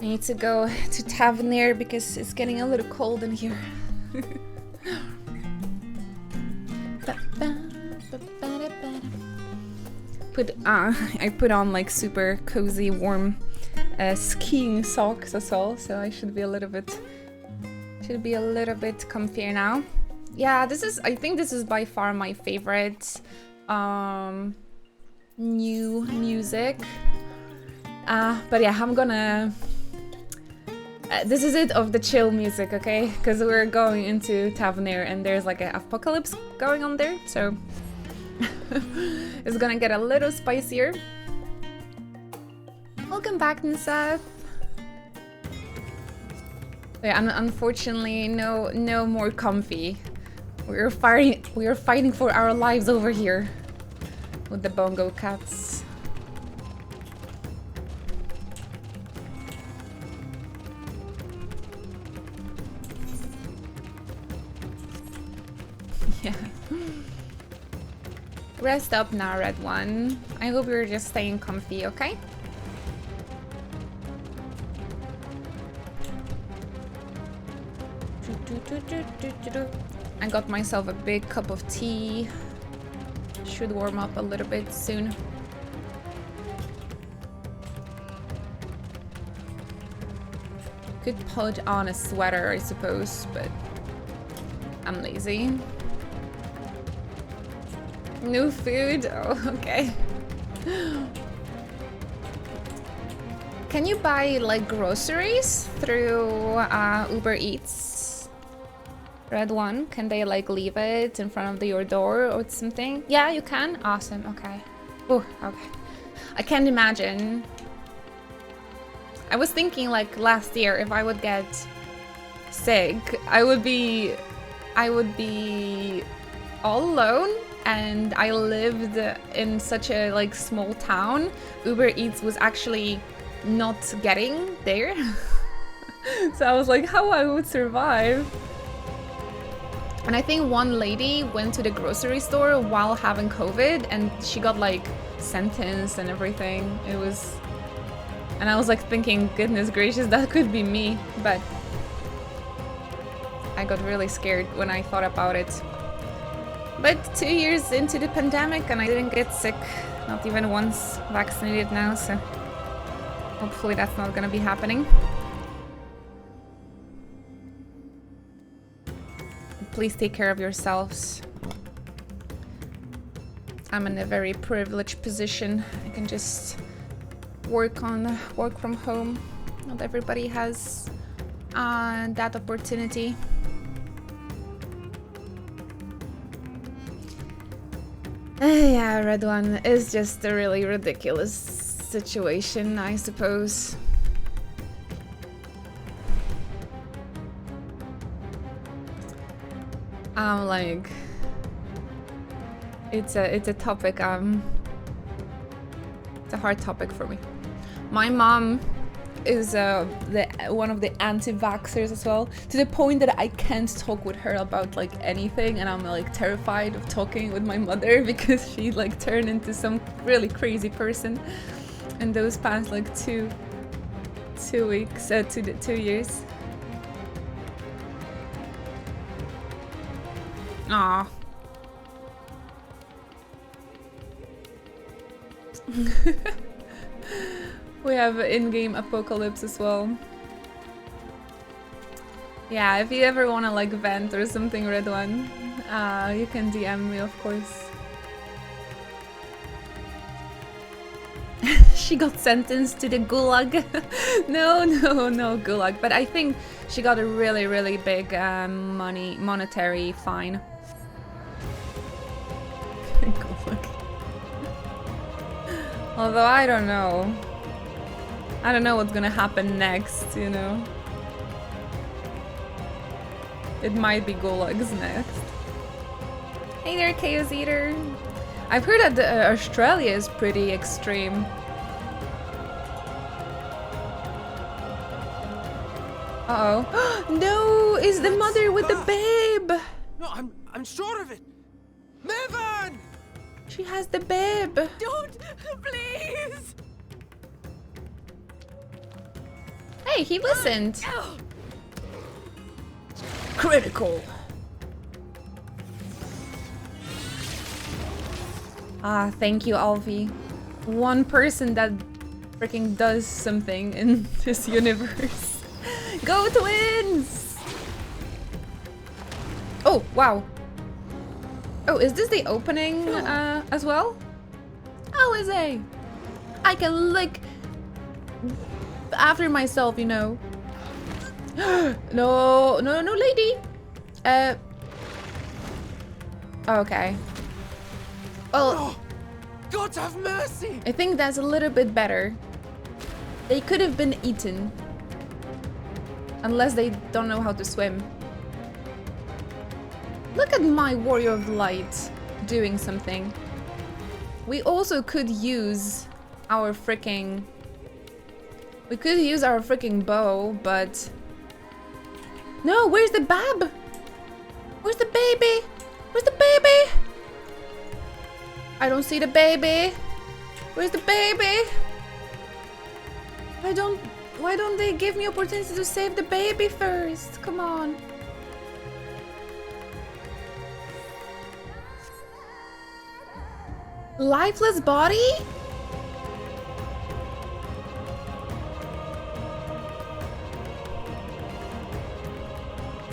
I need to go to Tavernier because it's getting a little cold in here. I put on like super cozy, warm skiing socks as well, so I should be a little bit comfier now. Yeah, I think this is by far my favorite new music. But yeah, I'm gonna. This is it of the chill music, okay? Because we're going into Tavernier and there's like an apocalypse going on there, so it's gonna get a little spicier. Welcome back, Nisaf. Yeah, unfortunately, no more comfy. We're fighting for our lives over here with the bongo cats. Yeah. Rest up now, Red One. I hope you're just staying comfy, okay? I got myself a big cup of tea. Should warm up a little bit soon. Could put on a sweater, I suppose, but I'm lazy. No food? Oh, okay. Can you buy like groceries through Uber Eats? Red One, can they like leave it in front of your door or something? Yeah, you can? Awesome, okay. Oh, okay. I can't imagine. I was thinking like last year if I would get sick, I would be all alone, and I lived in such a like small town. Uber Eats was actually not getting there. So I was like, how I would survive. And I think one lady went to the grocery store while having COVID and she got like sentenced and everything. And I was like thinking, goodness gracious, that could be me. But I got really scared when I thought about it. But 2 years into the pandemic and I didn't get sick, not even once, vaccinated now, so hopefully that's not gonna be happening. Please take care of yourselves. I'm in a very privileged position. I can just work from home. Not everybody has that opportunity. Yeah, Red One is just a really ridiculous situation, I suppose. Like, it's a topic, it's a hard topic for me. My mom is one of the anti-vaxxers as well, to the point that I can't talk with her about like anything, and I'm like terrified of talking with my mother because she like turned into some really crazy person in those past like 2 years. Aww. We have in-game apocalypse as well. Yeah, if you ever want to like vent or something, Red One, you can DM me, of course. She got sentenced to the gulag. No gulag, but I think she got a really big monetary fine. Although I don't know what's gonna happen next, you know. It might be gulags next. Hey there, Chaos Eater. I've heard that Australia is pretty extreme. Uh-oh. No, is the mother with the babe? No, I'm sure of it. Mevan! She has the babe. Don't, please. Hey, he listened. Critical. Ah, thank you, Alfie. One person that freaking does something in this universe. Go Twins! Oh, wow. Oh, is this the opening as well? Alize! I can lick after myself, you know. No, lady. Okay. Well, Oh, God have mercy! I think that's a little bit better. They could have been eaten. Unless they don't know how to swim. Look at my Warrior of Light doing something. We also could use our freaking... We could use our freaking bow, but... No, where's the bab? Where's the baby? Where's the baby? I don't see the baby. Where's the baby? Why don't they give me opportunity to save the baby first? Come on. Lifeless body?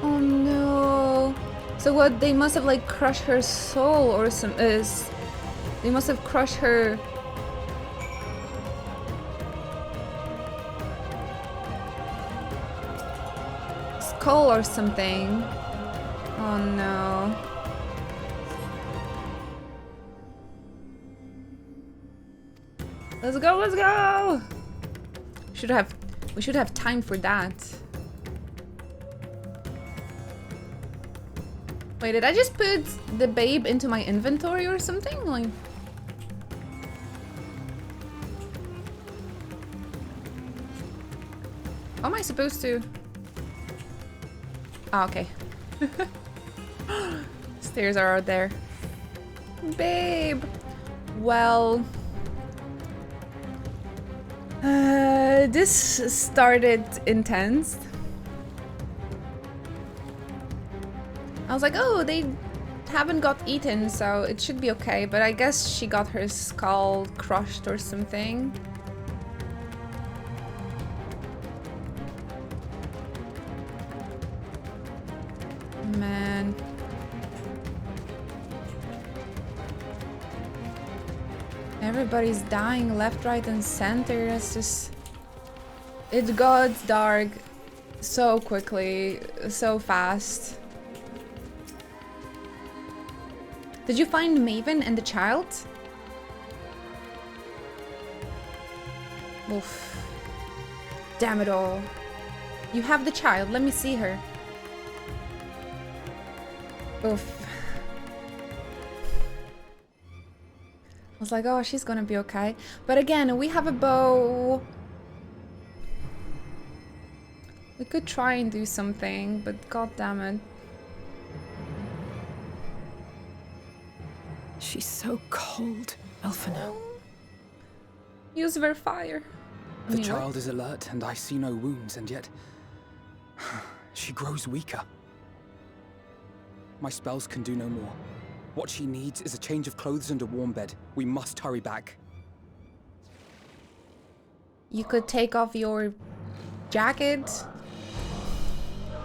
Oh no. So what, they must have like crushed her soul or some they must have crushed her skull or something. Oh no. Let's go, let's go! We should have time for that. Wait, did I just put the babe into my inventory or something? Like... How am I supposed to... Ah, okay. Stairs are out there. Babe! Well... this started intense. I was like, oh, they haven't got eaten, so it should be okay. But I guess she got her skull crushed or something. Man. Everybody's dying left, right, and center. It's just... It got dark so quickly, so fast. Did you find Maven and the child? Oof. Damn it all. You have the child, let me see her. Oof. I was like, oh, she's gonna be okay. But again, we have a bow. We could try and do something, but god damn it. She's so cold, Elfino. Use her fire. The child is alert and I see no wounds, and yet she grows weaker. My spells can do no more. What she needs is a change of clothes and a warm bed. We must hurry back. You could take off your jacket.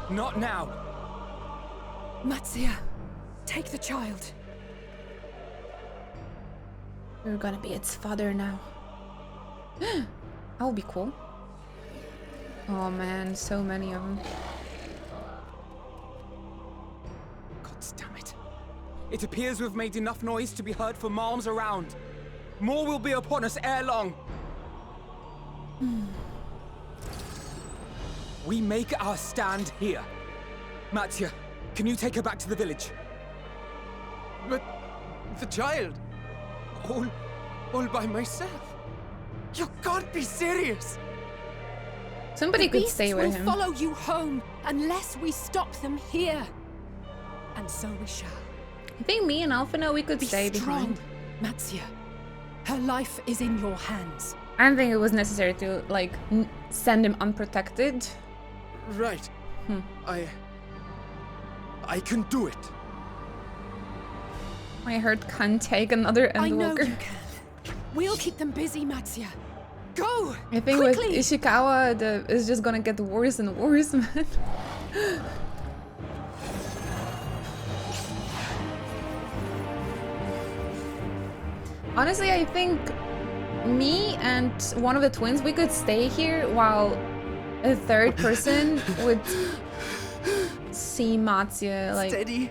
Not now! Matsia, take the child. We're gonna be its father now. That'll be cool. Oh man, so many of them. God damn it. It appears we've made enough noise to be heard for miles around. More will be upon us ere long. We make our stand here. Mattia, can you take her back to the village? But the child, all by myself. You can't be serious. Somebody could stay with will him. Follow you home unless we stop them here. And so we shall. I think me and Alphino, we could Be stay strong, behind. Matsia. Her life is in your hands. I don't think it was necessary to, like, send him unprotected. Right. I can do it. My heart can't take another I know Endwalker. you can. We'll keep them busy, Matsuya. Go! I think quickly! with Ishikawa, it's just gonna get worse and worse, man. Honestly, I think me and one of the twins, we could stay here while a third person would see Matsuya, like, Steady.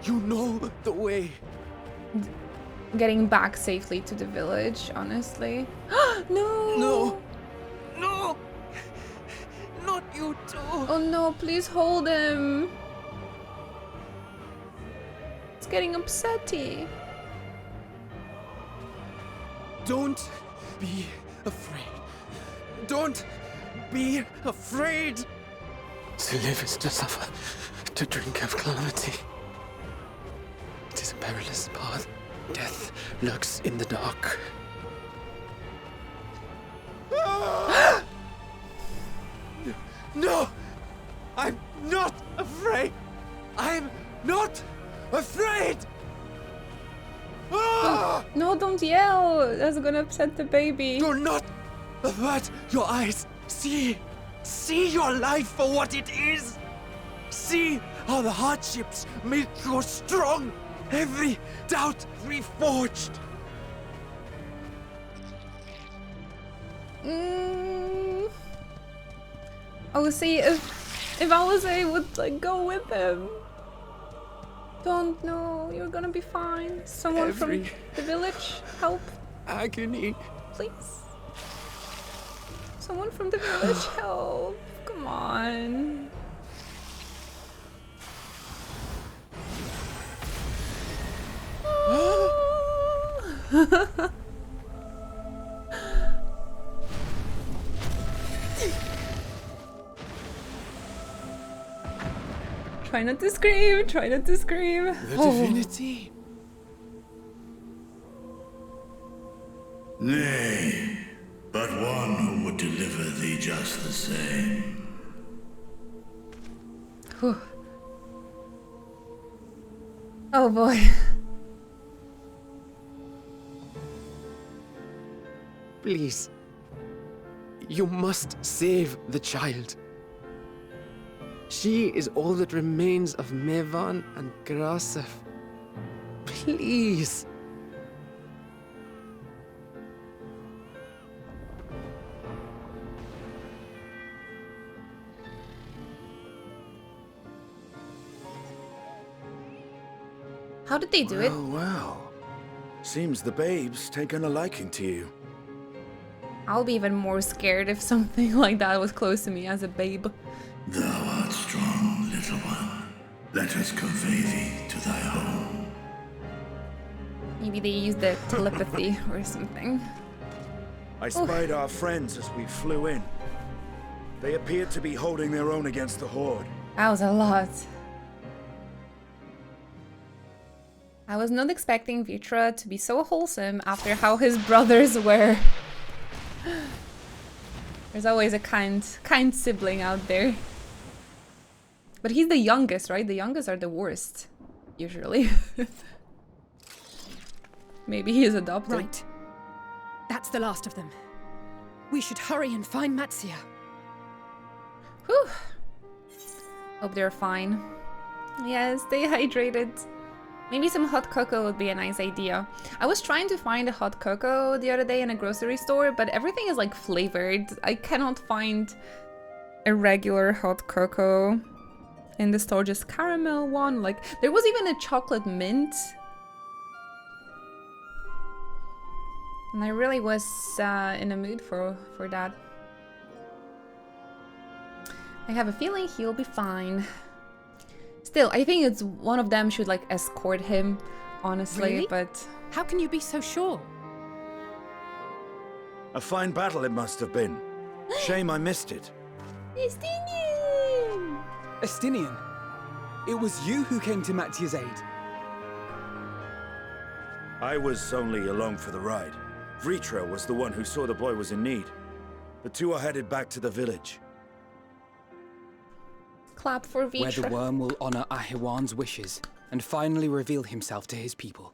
You know the way. getting back safely to the village, honestly. No! No. No. Not you too. Oh no, please hold him. It's getting upsetty. Don't be afraid. Don't be afraid. To live is to suffer, to drink of calamity. It is a perilous path. Death lurks in the dark. No! I'm not afraid! I'm not afraid! Ah! No, don't yell. That's gonna upset the baby. Do not avert your eyes. See your life for what it is. See how the hardships make you strong. Every doubt reforged. Oh, see, if Alize would, like, go with him. Don't know. You're gonna be fine. Someone from Every- the village, help, Agony. please. Someone from the village, help. Come on. Try not to scream, try not to scream. The divinity. Nay, but one who would deliver thee just the same. Whew. Oh boy. Please. You must save the child. She is all that remains of Mevan and Grasef. Please. How did they do it? Oh, well. Seems the babe's taken a liking to you. I'll be even more scared if something like that was close to me as a babe. Thou art strong, little one. Let us convey thee to thy home. Maybe they used the telepathy or something. I spied our friends as we flew in. They appeared to be holding their own against the Horde. That was a lot. I was not expecting Vitra to be so wholesome after how his brothers were. There's always a kind sibling out there. But he's the youngest, right? The youngest are the worst, usually. Maybe he is adopted. Right. That's the last of them. We should hurry and find Matsuya. Whew. Hope they're fine. Yeah, stay hydrated. Maybe some hot cocoa would be a nice idea. I was trying to find a hot cocoa the other day in a grocery store, but everything is like flavored. I cannot find a regular hot cocoa in the store, just caramel one. Like, there was even a chocolate mint. And I really was in a mood for that. I have a feeling he'll be fine. Still, I think it's one of them should like escort him, honestly, Really? but How can you be so sure? A fine battle it must have been. Shame I missed it. Estinian, it was you who came to Matsuya's aid. I was only along for the ride. Vritra was the one who saw the boy was in need. The two are headed back to the village. Clap for Vitra. Where the worm will honor Ahiwan's wishes and finally reveal himself to his people.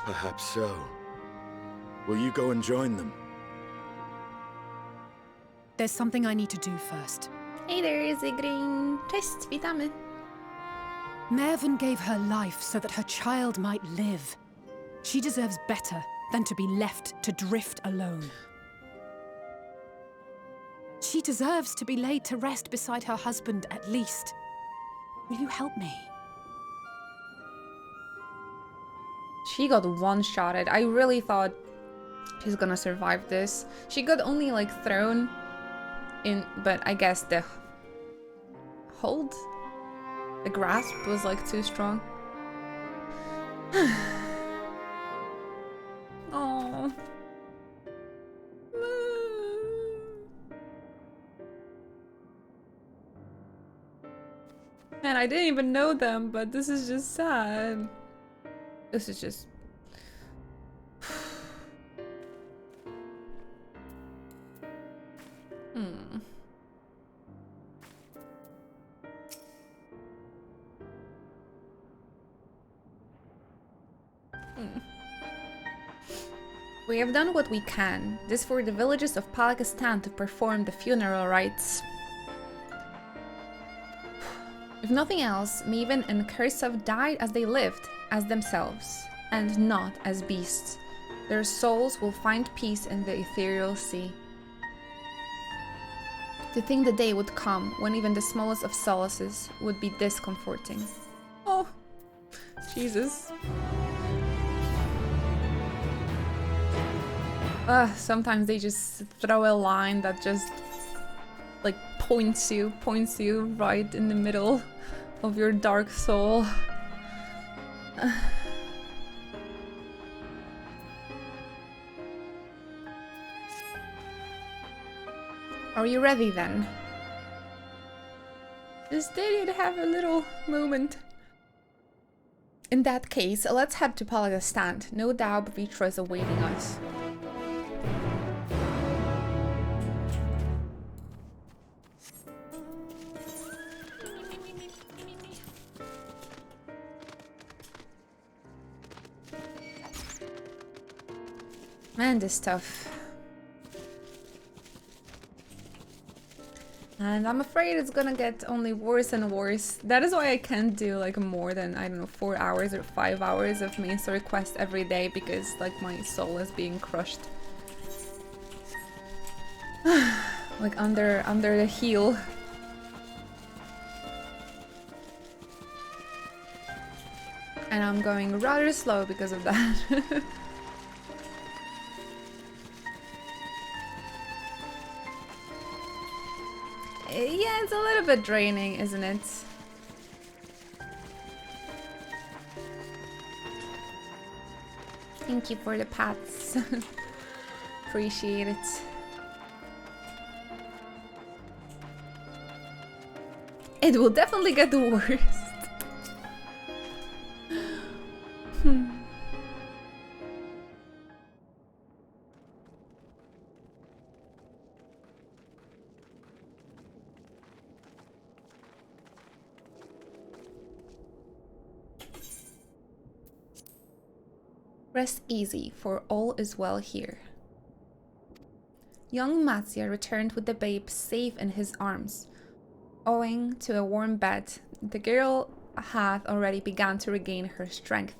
Perhaps so. Will you go and join them? There's something I need to do first. Hey there, Zigrin. Cześć, witamy. Mervyn gave her life so that her child might live. She deserves better than to be left to drift alone. She deserves to be laid to rest beside her husband, at least. Will you help me? She got one-shotted. I really thought she's gonna survive this. She got only like thrown in, but I guess the hold, the grasp was like too strong. Oh. Man, I didn't even know them, but this is just sad. This is just... We have done what we can. This for the villages of Pakistan to perform the funeral rites. If nothing else, Maven and XIV died as they lived, as themselves, and not as beasts. Their souls will find peace in the ethereal sea. To think the day would come when even the smallest of solaces would be this comforting. Oh, Jesus. Sometimes they just throw a line that just like points you right in the middle of your dark soul. Are you ready then? Just did have a little moment. In that case, let's head to Pakistan. No doubt Vitra is awaiting us. Man, this stuff. And I'm afraid it's gonna get only worse and worse. That is why I can't do like more than, I don't know, 4 hours or 5 hours of main story quest every day, because like my soul is being crushed. Like under the heel. And I'm going rather slow because of that. Yeah, it's a little bit draining, isn't it? Thank you for the pats. Appreciate it. It will definitely get worse. Rest easy, for all is well here. Young Matsya returned with the babe safe in his arms. Owing to a warm bed, the girl had already begun to regain her strength.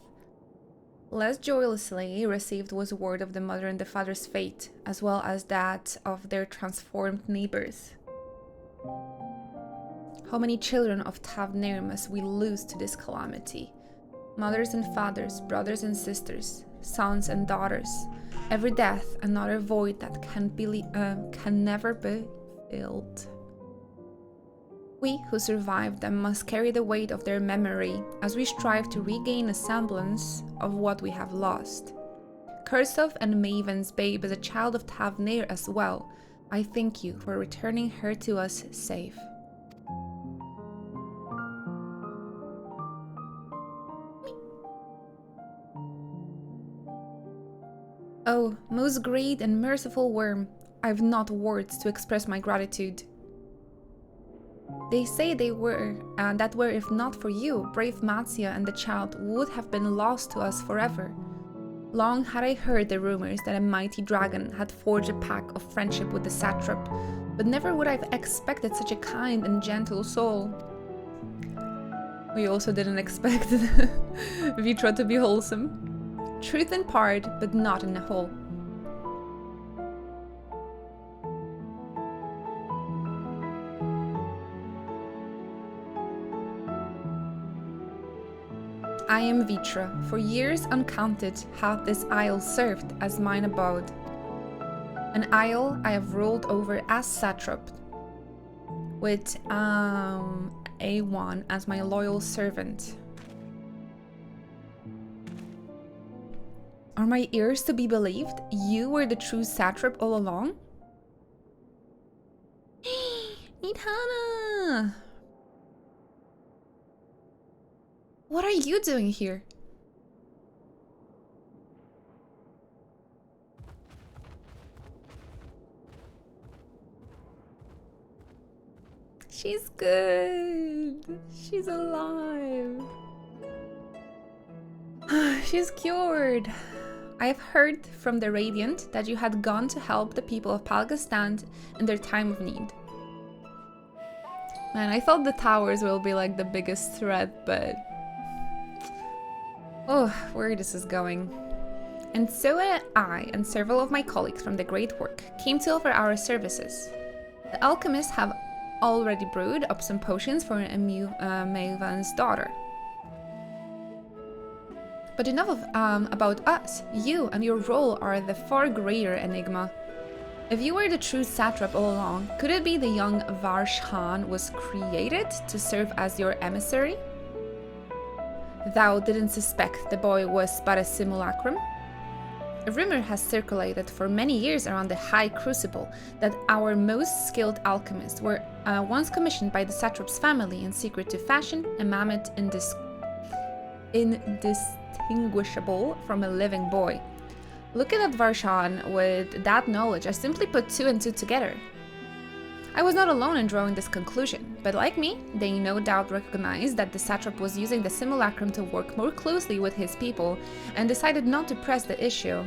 Less joyously received was word of the mother and the father's fate, as well as that of their transformed neighbors. How many children of Tavnir must we lose to this calamity? Mothers and fathers, brothers and sisters, sons and daughters. Every death, another void that can never be filled. We who survived them must carry the weight of their memory as we strive to regain a semblance of what we have lost. XIV and Maven's babe is a child of Tavnir as well. I thank you for returning her to us safe. Oh, most great and merciful worm, I've not words to express my gratitude. They say that were if not for you, brave Matsia and the child would have been lost to us forever. Long had I heard the rumors that a mighty dragon had forged a pact of friendship with the satrap, but never would I have expected such a kind and gentle soul. We also didn't expect Vitra to be wholesome. Truth in part, but not in the whole. I am Vitra. For years uncounted hath this isle served as mine abode. An isle I have ruled over as satrap, with A1 as my loyal servant. Are my ears to be believed? You were the true satrap all along? Nidhana! What are you doing here? She's good. She's alive. She's cured. I have heard from the Radiant that you had gone to help the people of Palgastan in their time of need. Man, I thought the towers will be like the biggest threat, but... oh, where this is going. And so I and several of my colleagues from the Great Work came to offer our services. The alchemists have already brewed up some potions for Mavan's daughter. But enough about us. You and your role are the far greater enigma. If you were the true satrap all along, could it be the young Varshan was created to serve as your emissary? Thou didn't suspect the boy was but a simulacrum? A rumor has circulated for many years around the High Crucible that our most skilled alchemists were once commissioned by the satrap's family in secret to fashion a mammoth indistinguishable from a living boy. Looking at Varshan with that knowledge, I simply put two and two together. I was not alone in drawing this conclusion, but like me, they no doubt recognized that the satrap was using the simulacrum to work more closely with his people and decided not to press the issue.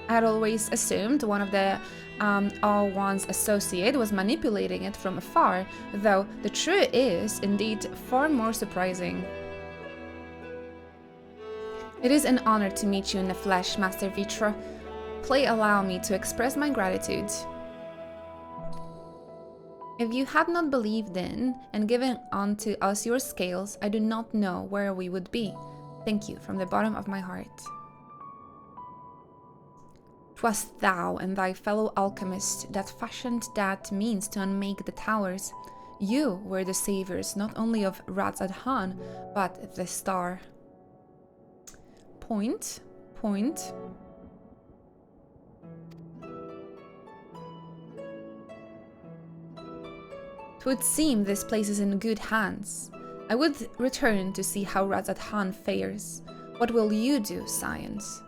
I had always assumed one of the All-One's associate was manipulating it from afar, though the truth is indeed far more surprising. It is an honor to meet you in the flesh, Master Vitra. Please allow me to express my gratitude. If you had not believed in and given unto us your scales, I do not know where we would be. Thank you from the bottom of my heart. 'Twas thou and thy fellow alchemist that fashioned that means to unmake the towers. You were the saviors not only of Raz-Adhan, but the star. Point. 'Twould seem this place is in good hands. I would return to see how Raz-Adhan fares. What will you do, Science?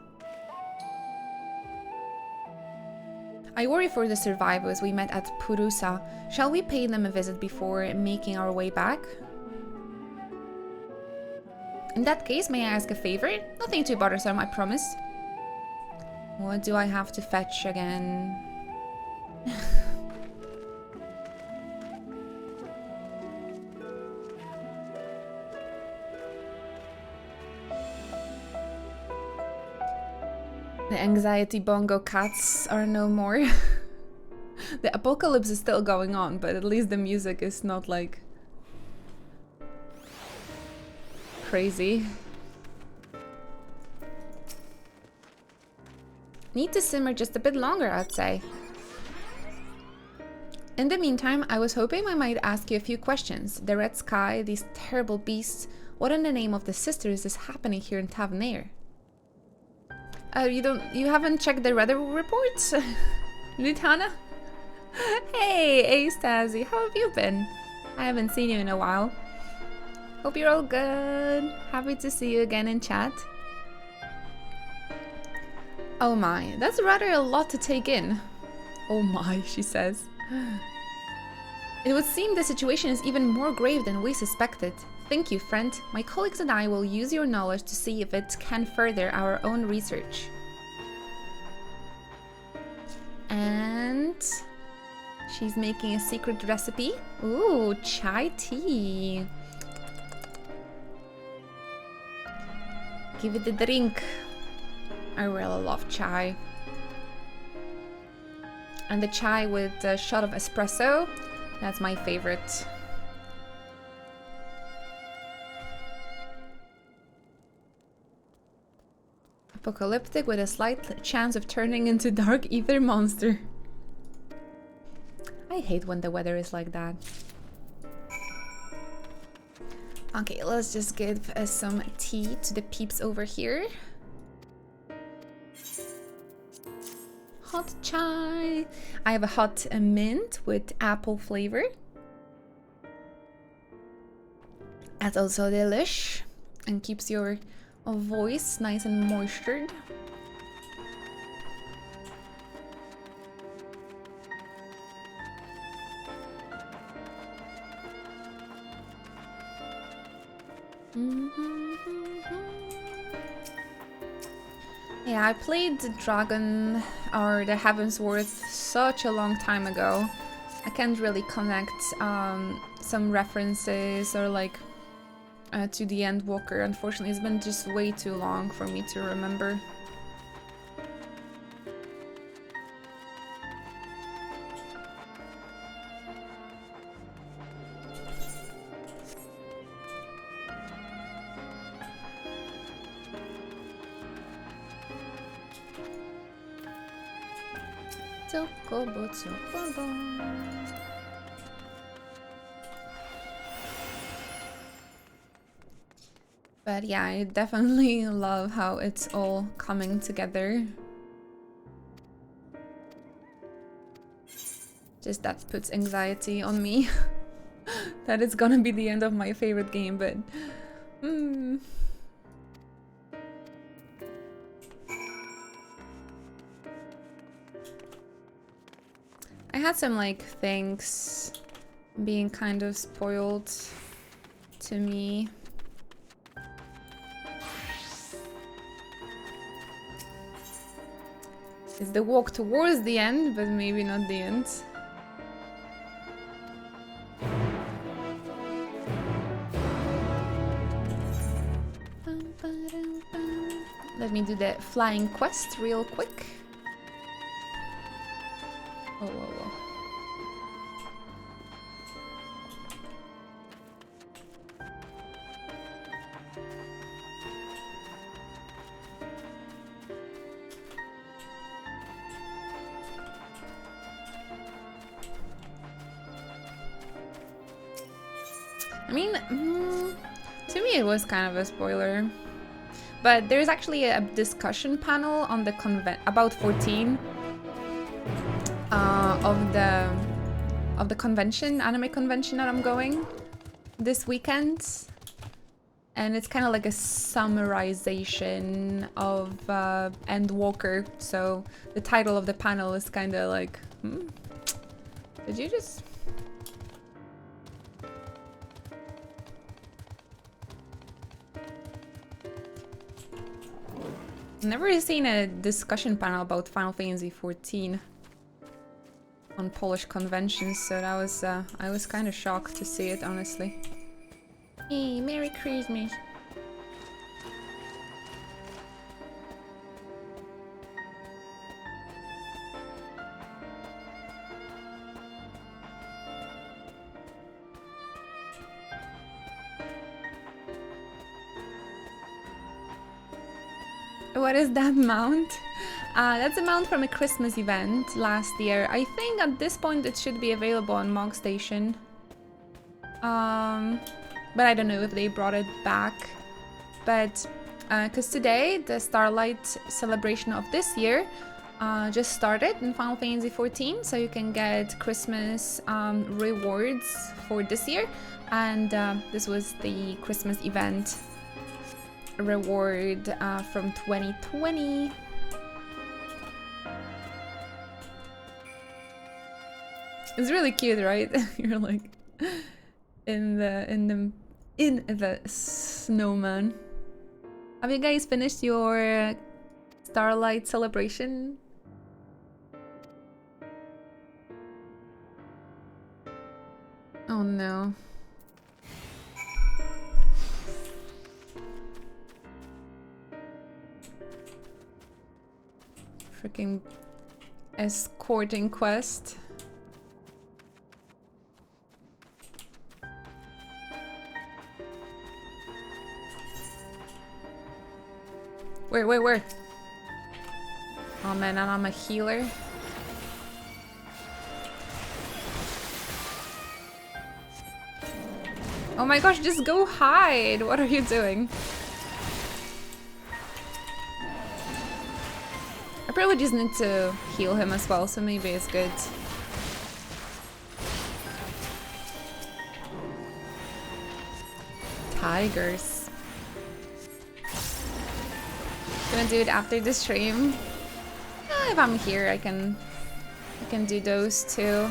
I worry for the survivors we met at Purusa. Shall we pay them a visit before making our way back? In that case, may I ask a favor? Nothing too bothersome, I promise. What do I have to fetch again? The anxiety bongo cats are no more. The apocalypse is still going on, but at least the music is not like crazy. Need to simmer just a bit longer, I'd say. In the meantime, I was hoping I might ask you a few questions. The red sky, these terrible beasts. What in the name of the sisters is happening here in Tavernier? You haven't checked the weather reports? Lutana? Hey, Stasi, how have you been? I haven't seen you in a while. Hope you're all good. Happy to see you again in chat. Oh my, that's rather a lot to take in. Oh my, she says. It would seem the situation is even more grave than we suspected. Thank you, friend. My colleagues and I will use your knowledge to see if it can further our own research. And she's making a secret recipe. Ooh, chai tea. Give it a drink. I really love chai. And the chai with a shot of espresso, that's my favorite. Apocalyptic with a slight chance of turning into dark ether monster. I hate when the weather is like that. Okay, let's just give some tea to the peeps over here. Hot chai. I have a hot mint with apple flavor. That's also delish and keeps your voice nice and moistured. Yeah, I played Dragon or the Heavensward such a long time ago. I can't really connect some references or like to the Endwalker. Unfortunately, it's been just way too long for me to remember. Chocobo, chocobo. But yeah, I definitely love how it's all coming together. Just that puts anxiety on me. That it's gonna be the end of my favorite game, but... I had some like things being kind of spoiled to me. It's the walk towards the end, but maybe not the end. Let me do the flying quest real quick. Oh, whoa, whoa. I mean, to me it was kind of a spoiler. But there's actually a discussion panel on the about 14 of the convention, anime convention that I'm going this weekend, and it's kind of like a summarization of Endwalker. So the title of the panel is kind of like, did you just? Never seen a discussion panel about Final Fantasy XIV on Polish conventions, so that was I was kind of shocked to see it, honestly. Hey, Merry Christmas. What is that mount? That's a mount from a Christmas event last year. I think at this point it should be available on Mog Station. But I don't know if they brought it back. But, because today, the Starlight celebration of this year just started in Final Fantasy XIV. So you can get Christmas rewards for this year. And this was the Christmas event reward from 2020. It's really cute, right? You're like in the snowman. Have you guys finished your Starlight celebration? Oh no. Freaking escorting quest. Where? Oh man, and I'm a healer. Oh my gosh, just go hide! What are you doing? I probably just need to heal him as well, so maybe it's good. Tigers. Gonna do it after the stream. If I'm here, I can do those too.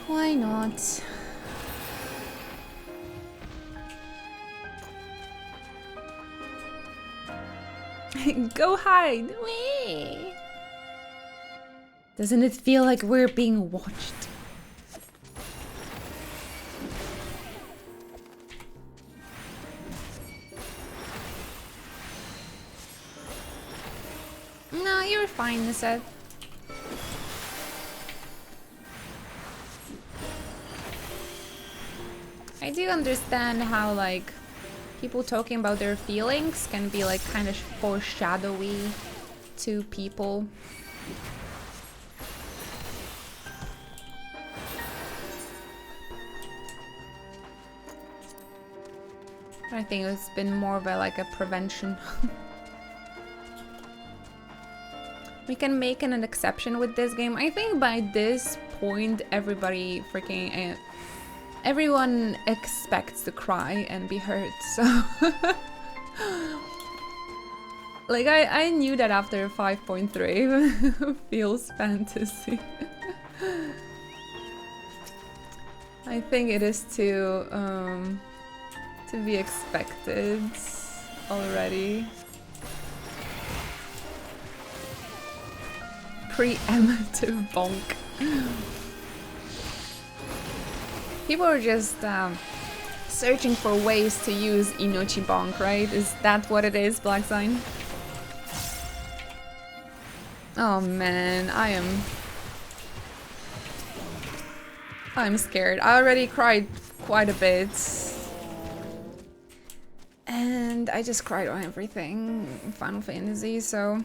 Why not? Go hide! Whee! Doesn't it feel like we're being watched? No, you're fine, Seth. I do understand how, like, people talking about their feelings can be, like, kind of foreshadowy to people. I think it's been more of a, like, a prevention. We can make an exception with this game. I think by this point, everybody freaking... everyone expects to cry and be hurt, so... like, I knew that after 5.3 feels fantasy. I think it is to be expected already. Preemptive bonk. People are just searching for ways to use Inochi bonk, right? Is that what it is, Black Sign? Oh man, I'm scared. I already cried quite a bit. And I just cried on everything in Final Fantasy, so...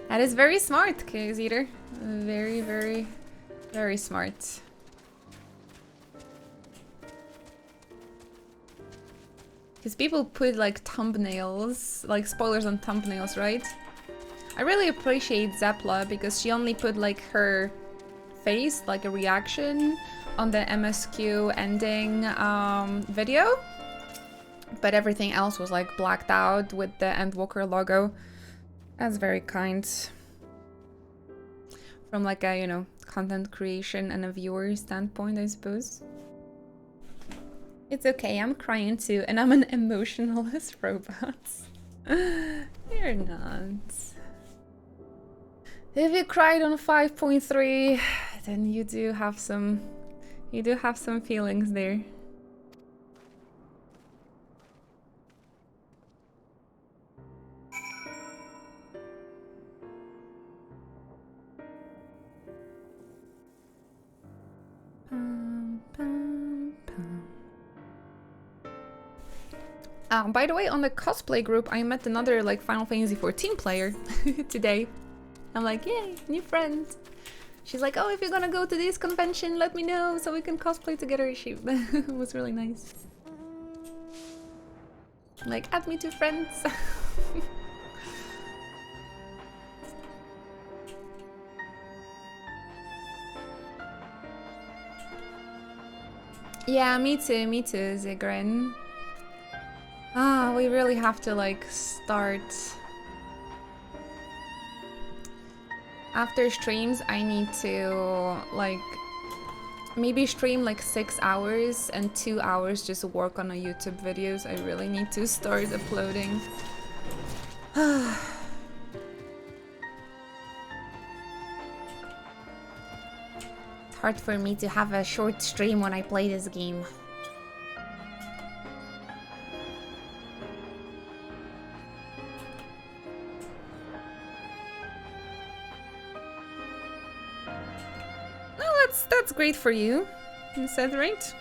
That is very smart, Chaos Eater. Very, very, very smart. Because people put like thumbnails, like spoilers on thumbnails, right? I really appreciate Zepla because she only put like her face, like a reaction on the MSQ ending video. But everything else was like blacked out with the Endwalker logo. That's very kind. From like a, you know, content creation and a viewer standpoint, I suppose. It's okay, I'm crying too, and I'm an emotionalist robot. You're not. If you cried on 5.3, then you do have some feelings there. By the way, on the cosplay group, I met another like Final Fantasy XIV player today. I'm like, yay, new friend. She's like, oh, if you're gonna go to this convention, let me know so we can cosplay together. She was really nice. Like, add me to friends. Yeah, me too, Zigrin. Ah, we really have to like start After streams, I need to like maybe stream like 6 hours and 2 hours just work on a YouTube videos. I really need to start uploading. It's hard for me to have a short stream when I play this game. That's great for you, you said, right?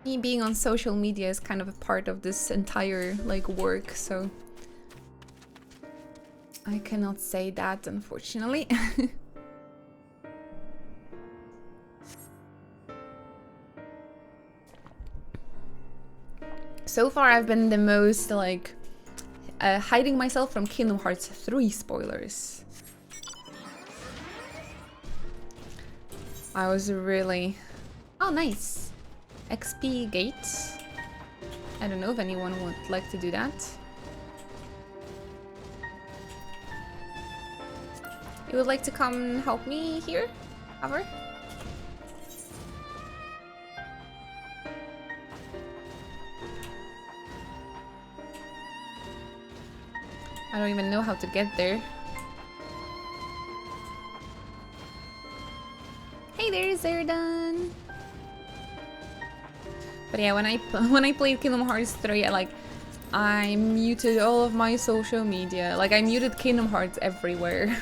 Me being on social media is kind of a part of this entire like work, so I cannot say that, unfortunately. So far I've been the most like hiding myself from Kingdom Hearts 3 spoilers. I was really... Oh, nice. XP gate. I don't know if anyone would like to do that. You would like to come help me here, Hover? I don't even know how to get there. Hey there, Zerdan! But yeah, when I played Kingdom Hearts 3, I muted all of my social media. Like, I muted Kingdom Hearts everywhere.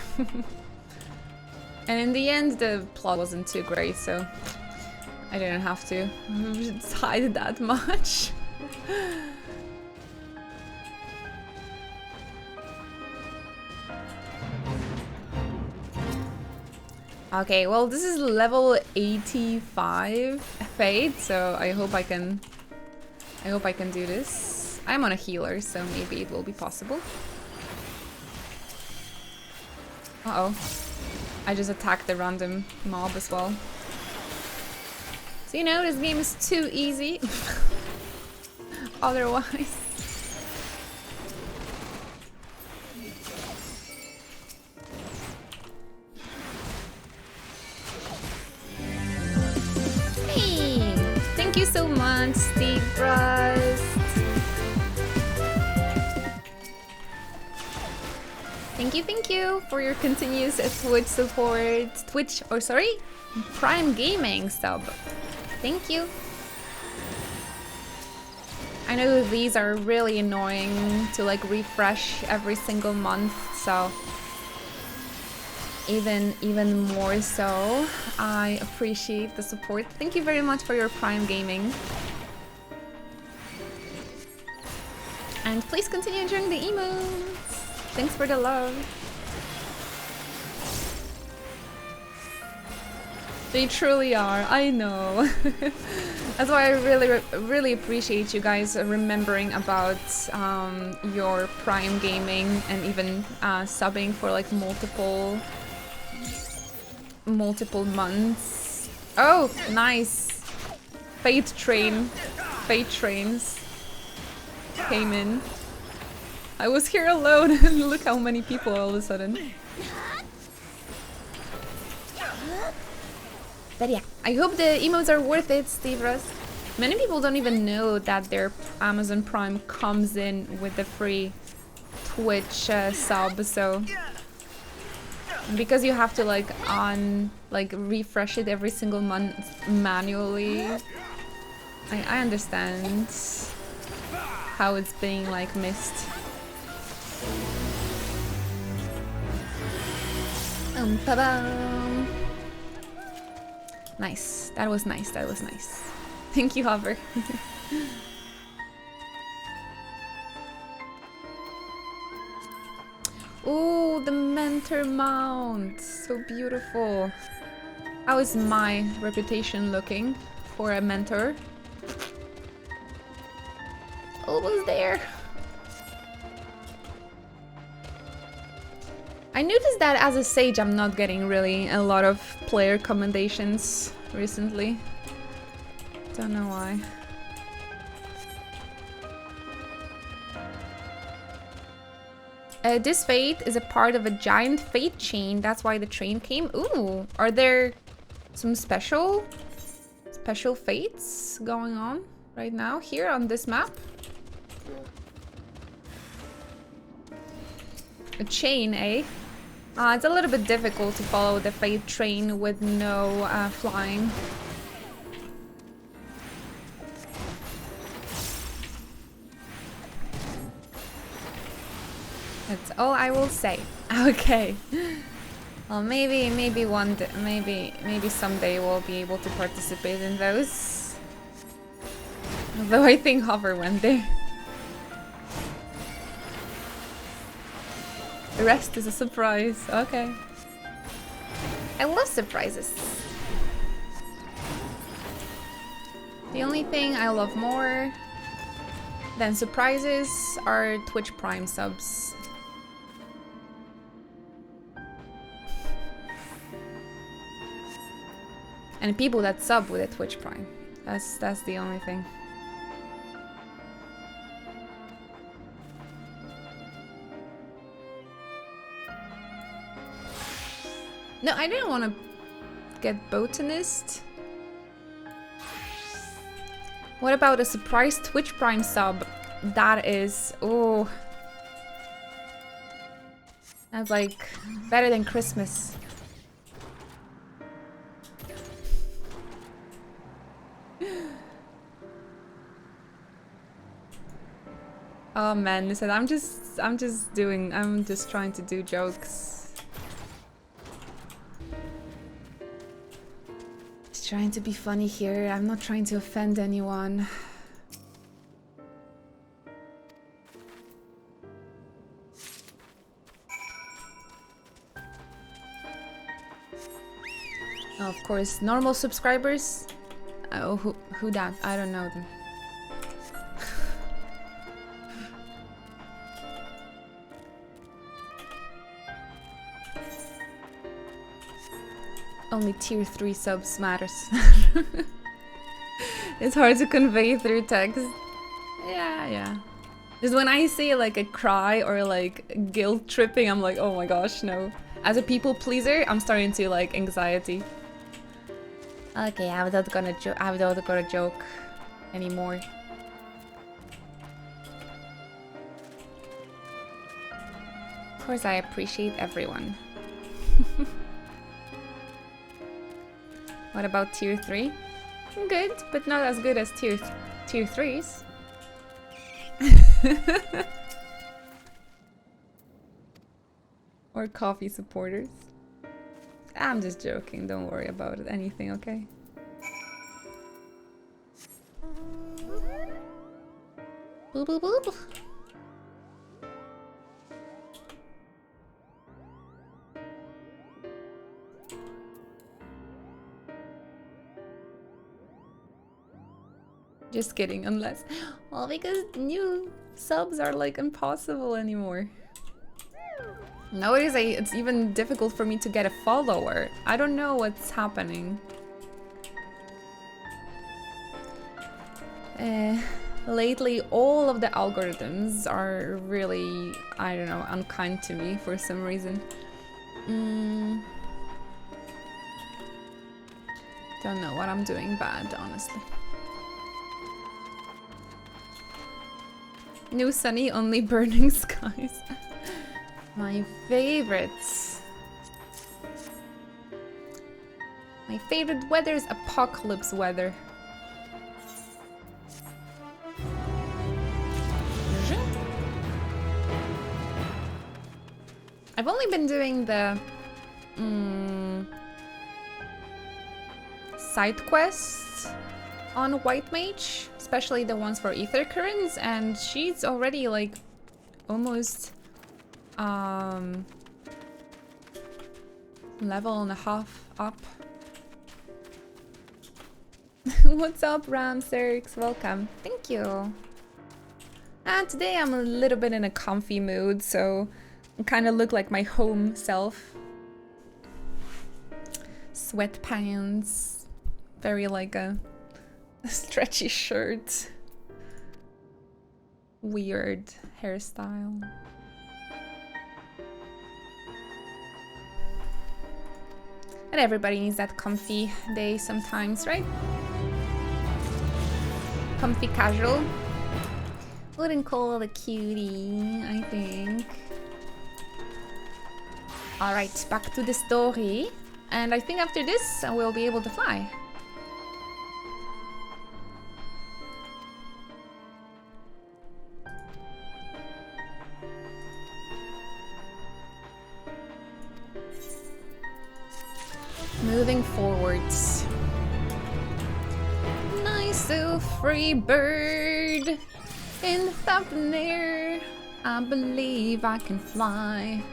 And in the end, the plot wasn't too great, so I didn't have to hide that much. Okay, well, this is level 85 Fate, so I hope I can do this. I'm on a healer, so maybe it will be possible. Uh-oh. I just attacked the random mob as well. So you know, this game is too easy. Otherwise. Hey! Thank you so much, Steve Rust. Thank you for your continuous Twitch support. Prime Gaming sub. Thank you. I know these are really annoying to like refresh every single month, so even more so, I appreciate the support. Thank you very much for your Prime Gaming. And please continue enjoying the emotes. Thanks for the love. They truly are, I know. That's why I really appreciate you guys remembering about your Prime Gaming and even subbing for like multiple months. Oh, nice. Fate Trains came in. I was here alone and look how many people all of a sudden. But yeah, I hope the emotes are worth it, Steve Rust. Many people don't even know that their Amazon Prime comes in with the free Twitch sub, so because you have to refresh it every single month manually, I understand how it's being missed. Ta-da! Nice. That was nice. Thank you, Hover. Oh, the mentor mount. So beautiful. How is my reputation looking for a mentor? Almost there. I noticed that as a sage I'm not getting really a lot of player commendations recently. Don't know why. This fate is a part of a giant fate chain. That's why the train came. Ooh, are there some special fates going on right now here on this map? A chain, eh? It's a little bit difficult to follow the fate train with no flying. That's all I will say. Okay. Well, maybe one day, maybe someday we'll be able to participate in those. Although I think Hover went there. The rest is a surprise. Okay. I love surprises. The only thing I love more than surprises are Twitch Prime subs. And people that sub with a Twitch Prime. That's the only thing. No, I didn't want to get Botanist. What about a surprise Twitch Prime sub? That is... oh. That's like better than Christmas. Oh man, listen, I'm just trying to do jokes. Just trying to be funny here. I'm not trying to offend anyone. Oh, of course, normal subscribers. Oh, who that? I don't know them. Only tier 3 subs matters. It's hard to convey through text. Yeah. Just when I see like a cry or like guilt tripping, I'm like, oh my gosh, no. As a people pleaser, I'm starting to like anxiety. Okay, I'm not gonna joke anymore. Of course, I appreciate everyone. What about tier 3? Good, but not as good as tier 3s. Or coffee supporters. I'm just joking, don't worry about it, anything, okay? Boop boop boop. Just kidding, unless... well, because new subs are like impossible anymore. Nowadays, it's even difficult for me to get a follower. I don't know what's happening. Lately, all of the algorithms are really, I don't know, unkind to me for some reason. Don't know what I'm doing bad, honestly. New sunny, only burning skies. My favorites. My favorite weather is apocalypse weather. I've only been doing the side quests on White Mage, especially the ones for Ether Currents, and she's already like almost level and a half up. What's up, Ramserx? Welcome. Thank you. And today I'm a little bit in a comfy mood, so I kind of look like my home self. Sweatpants, very like a stretchy shirt, weird hairstyle. And everybody needs that comfy day sometimes, right? Comfy casual. Wouldn't call it a cutie, I think. Alright, back to the story. And I think after this, I will be able to fly. Moving forwards. Nice little free bird in the air. I believe I can fly.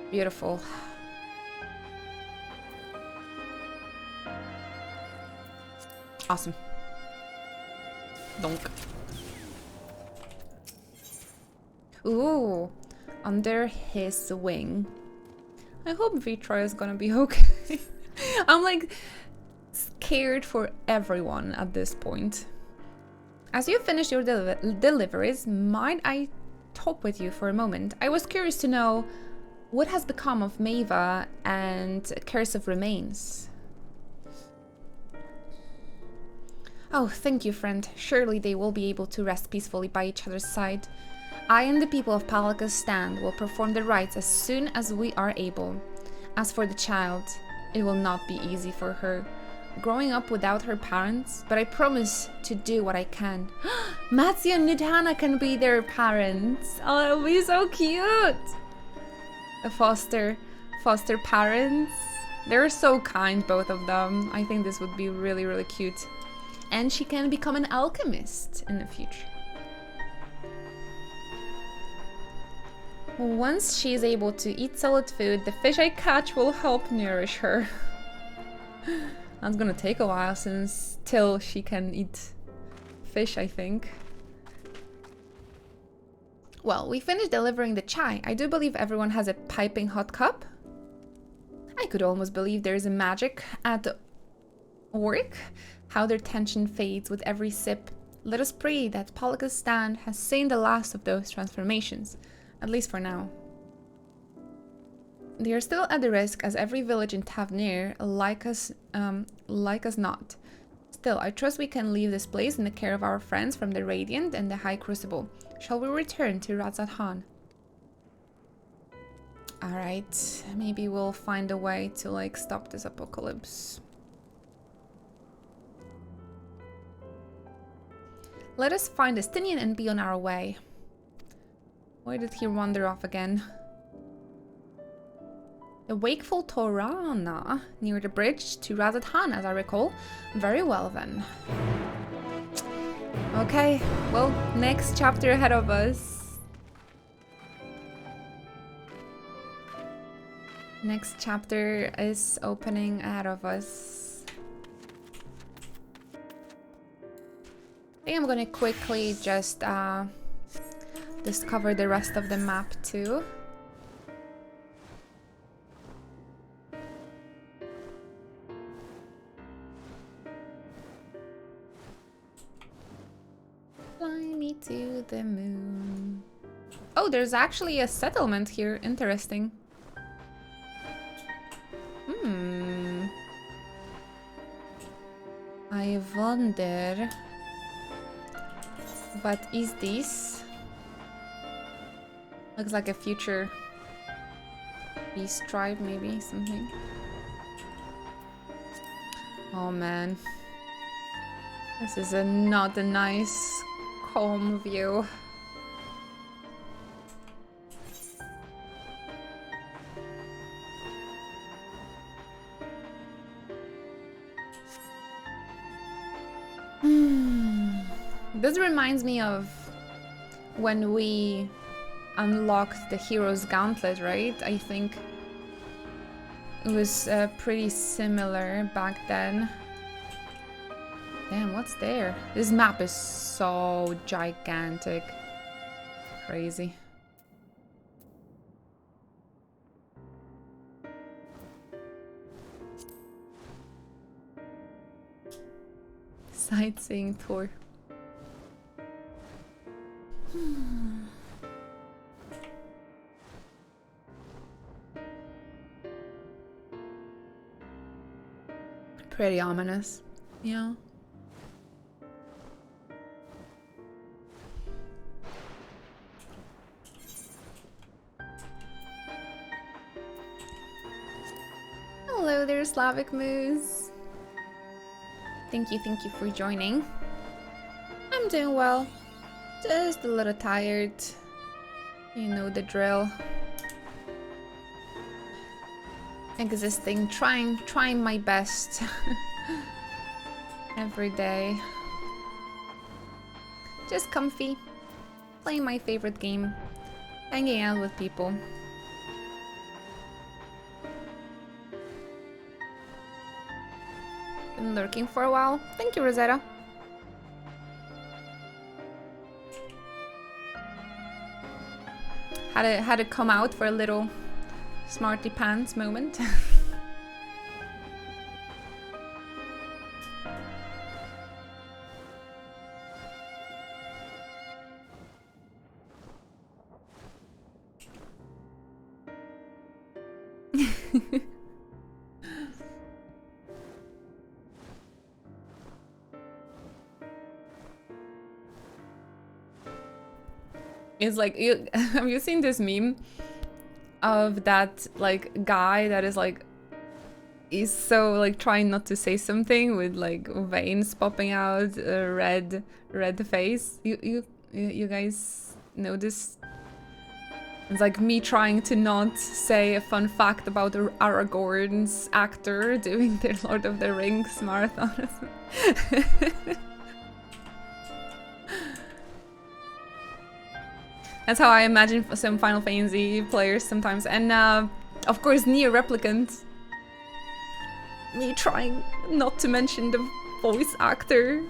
Beautiful. Awesome. Donk. Ooh, under his wing. I hope Vitra is gonna be okay. I'm like scared for everyone at this point. As you finish your deliveries, might I talk with you for a moment? I was curious to know what has become of Maeva and Curse of Remains. Oh, thank you, friend. Surely they will be able to rest peacefully by each other's side. I and the people of Palaka's stand will perform the rites as soon as we are able. As for the child, it will not be easy for her, growing up without her parents, but I promise to do what I can. Matsi and Nidhana can be their parents. Oh, that would be so cute. The foster parents. They're so kind, both of them. I think this would be really, really cute. And she can become an alchemist in the future. Once she is able to eat solid food, the fish I catch will help nourish her. That's gonna take a while till she can eat fish, I think. Well, we finished delivering the chai. I do believe everyone has a piping hot cup. I could almost believe there is a magic at work. How their tension fades with every sip. Let us pray that Palaka's stand has seen the last of those transformations, at least for now. They are still at the risk, as every village in Tavnir like us not. Still, I trust we can leave this place in the care of our friends from the Radiant and the High Crucible. Shall we return to Razat Han? Alright, maybe we'll find a way to like stop this apocalypse. Let us find Estinian and be on our way. Where did he wander off again? The wakeful Torana near the bridge to Razat Han, as I recall. Very well then. Okay, well, next chapter ahead of us. Next chapter is opening ahead of us. I think I'm gonna quickly just discover the rest of the map too. Fly me to the moon. Oh, there's actually a settlement here. Interesting. I wonder... What is this? Looks like a future beast tribe, maybe, something. Oh man. This is not a nice, calm view. This reminds me of when we unlocked the Hero's Gauntlet, right? I think it was pretty similar back then. Damn, what's there? This map is so gigantic. Crazy. Sightseeing tour. Pretty ominous. Yeah. Hello there, Slavic Moose. Thank you for joining. I'm doing well. Just a little tired. You know the drill. Existing, trying my best. Every day. Just comfy. Playing my favorite game. Hanging out with people. Been lurking for a while. Thank you, Rosetta. Had to come out for a little smarty pants moment. It's like, have you seen this meme of that like guy that is like, he's so like trying not to say something with like veins popping out, a red face. You guys know this? It's like me trying to not say a fun fact about Aragorn's actor doing the Lord of the Rings marathon. That's how I imagine some Final Fantasy players sometimes. And of course, Nier Replicant. Me trying not to mention the voice actor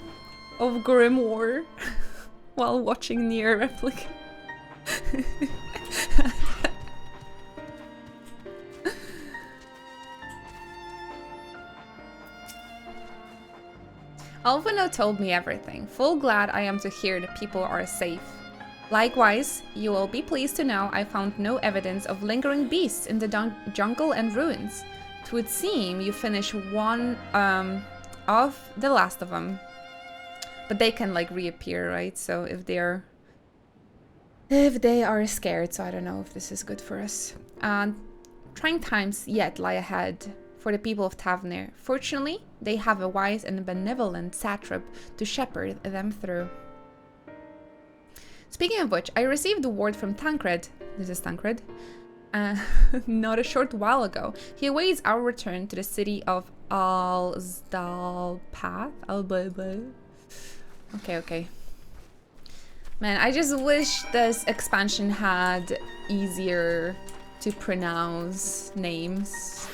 of Grimoire while watching Nier Replicant. Alvino told me everything. Full glad I am to hear that people are safe. Likewise, you will be pleased to know I found no evidence of lingering beasts in the jungle and ruins. 'Twould seem you finish one of the last of them. But they can like reappear, right? So if they are scared, so I don't know if this is good for us. Trying times yet lie ahead for the people of Tavnir. Fortunately, they have a wise and benevolent satrap to shepherd them through. Speaking of which, I received a word from Tancred. This is Tancred. Not a short while ago. He awaits our return to the city of Alsdalpath. Okay. Man, I just wish this expansion had easier to pronounce names.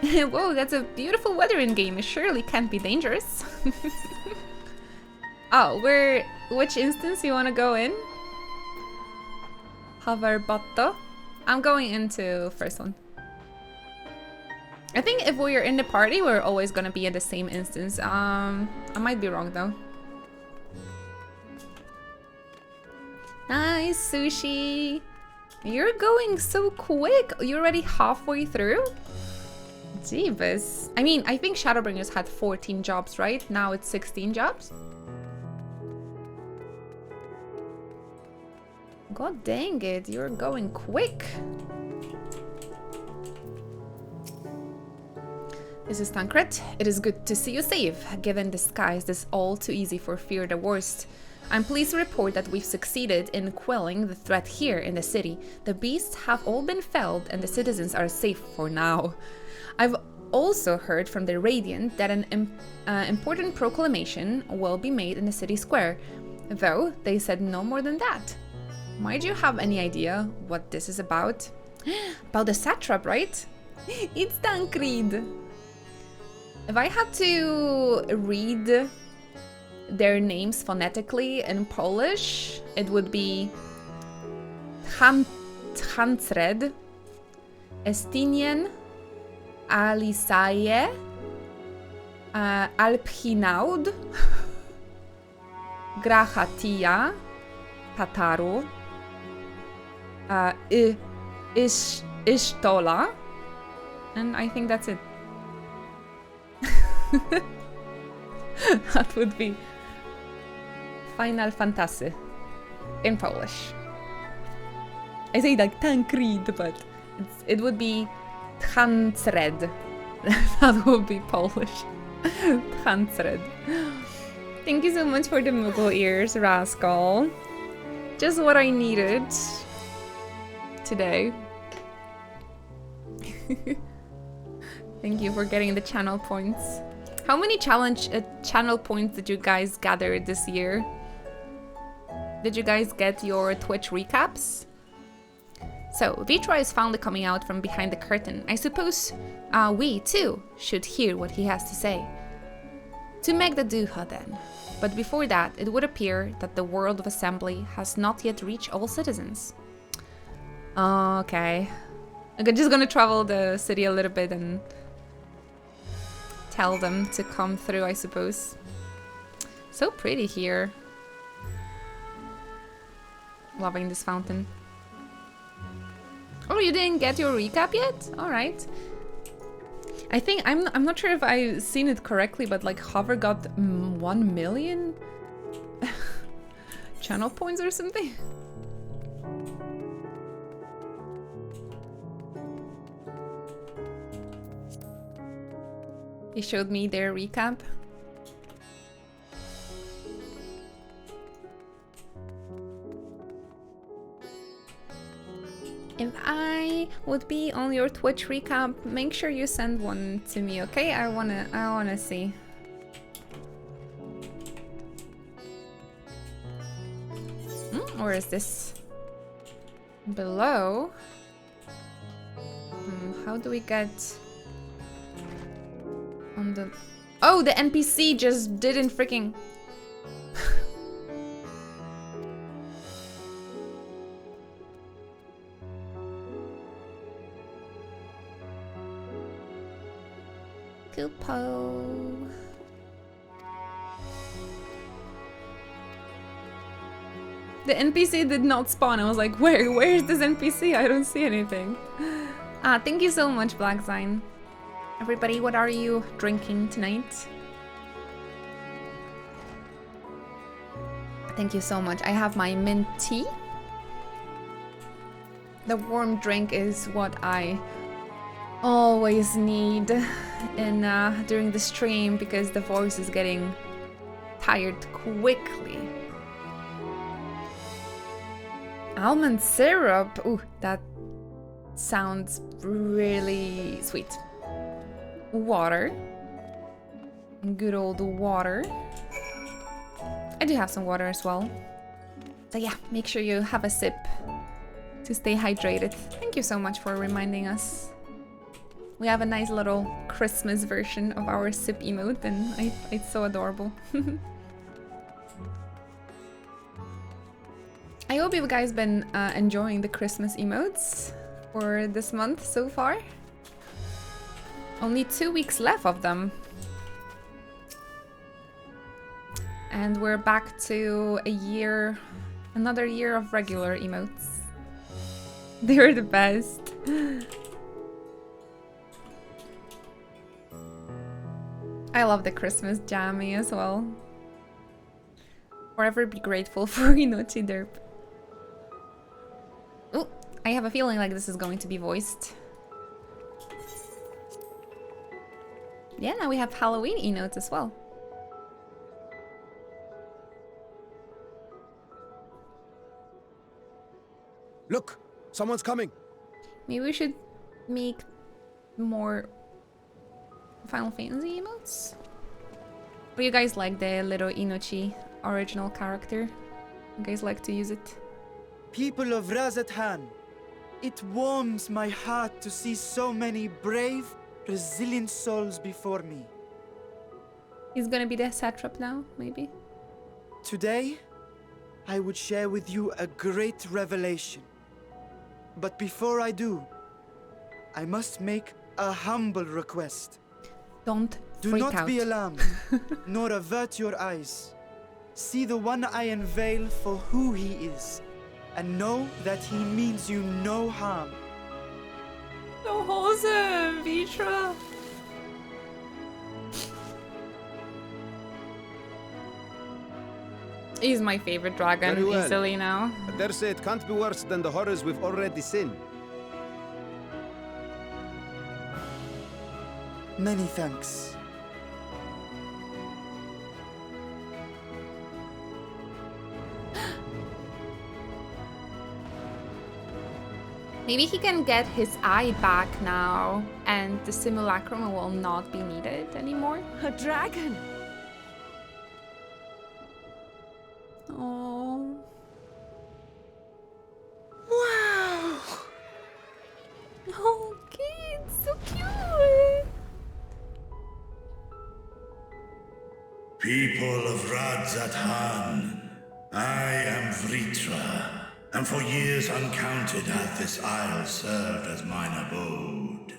Whoa, that's a beautiful weather in game. It surely can't be dangerous. Oh, which instance you want to go in? Haverbotto? I'm going into first one. I think if we're in the party, we're always gonna be at the same instance. I might be wrong though. Nice, Sushi. You're going so quick. You're already halfway through? Jeebus. I mean, I think Shadowbringers had 14 jobs, right? Now it's 16 jobs? God dang it, you're going quick. This is Tancred. It is good to see you safe. Given the skies, this all too easy for fear the worst. I'm pleased to report that we've succeeded in quelling the threat here in the city. The beasts have all been felled and the citizens are safe for now. I've also heard from the Radiant that an important proclamation will be made in the city square, though they said no more than that. Might you have any idea what this is about? About the satrap, right? It's Tancred. If I had to read their names phonetically in Polish, it would be Tancred, Estinien, Alisaie, Alphinaud, Grachatia, Tataru, Ishtola. And I think that's it. That would be Final Fantasy in Polish. I say like Tancred, but it would be Tancred. That would be Polish. Tancred. Thank you so much for the Moogle ears, Rascal. Just what I needed today. Thank you for getting the channel points. How many channel points did you guys gather this year? Did you guys get your Twitch recaps? So, Vitra is finally coming out from behind the curtain. I suppose we, too, should hear what he has to say. To make the duha, then. But before that, it would appear that the world of assembly has not yet reached all citizens. Okay. I'm just gonna travel the city a little bit and tell them to come through, I suppose. So pretty here. Loving this fountain. Oh, you didn't get your recap yet? Alright. I think, I'm not sure if I've seen it correctly, but like Hover got 1 million channel points or something. He showed me their recap. If I would be on your Twitch recap, make sure you send one to me, okay? I wanna see. Or is this below? How do we get on the... Oh, the NPC just didn't freaking... Kupo. The NPC did not spawn. I was like, where is this NPC? I don't see anything. Thank you so much, Black Zine. Everybody, what are you drinking tonight? Thank you so much. I have my mint tea. The warm drink is what I always need in during the stream because the voice is getting tired quickly. Almond syrup. Ooh, that sounds really sweet. Water. Good old water. I do have some water as well. So yeah, make sure you have a sip to stay hydrated. Thank you so much for reminding us. We have a nice little Christmas version of our sip emote and it's so adorable. I hope you guys been enjoying the Christmas emotes for this month so far. Only 2 weeks left of them. And we're back to another year of regular emotes. They're the best. I love the Christmas jammy as well. Forever be grateful for Inochi Derp. Oh, I have a feeling like this is going to be voiced. Yeah, now we have Halloween emotes as well. Look, someone's coming. Maybe we should make more Final Fantasy emotes? Or you guys like the little Inochi original character? You guys like to use it? People of Razathan, it warms my heart to see so many brave, resilient souls before me. He's gonna be the satrap now, maybe? Today, I would share with you a great revelation. But before I do, I must make a humble request. Don't Do freak not out. be alarmed, nor avert your eyes. See the one I unveil for who he is. and know that he means you no harm. So wholesome, Vitra. He's my favorite dragon, Very well. easily now. I dare say it can't be worse than the horrors we've already seen. Many thanks. Maybe he can get his eye back now, and the simulacrum will not be needed anymore. A dragon! Oh. Wow! Oh, kids, so cute. People of Radzathan, I am Vritra, and for years uncounted hath this isle served as mine abode.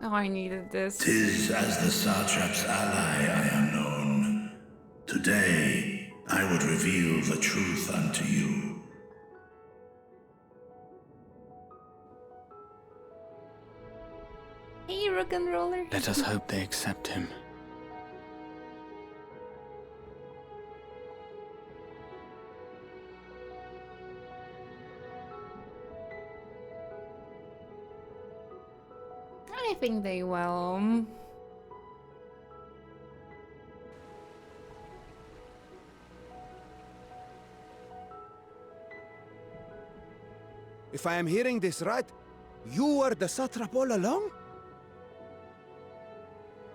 Oh, I needed this. 'Tis as the Satrap's ally I am known. Today, I would reveal the truth unto you. Hey, rock and roller. Let us hope they accept him. I think they will. If I am hearing this right, you were the satrap all along?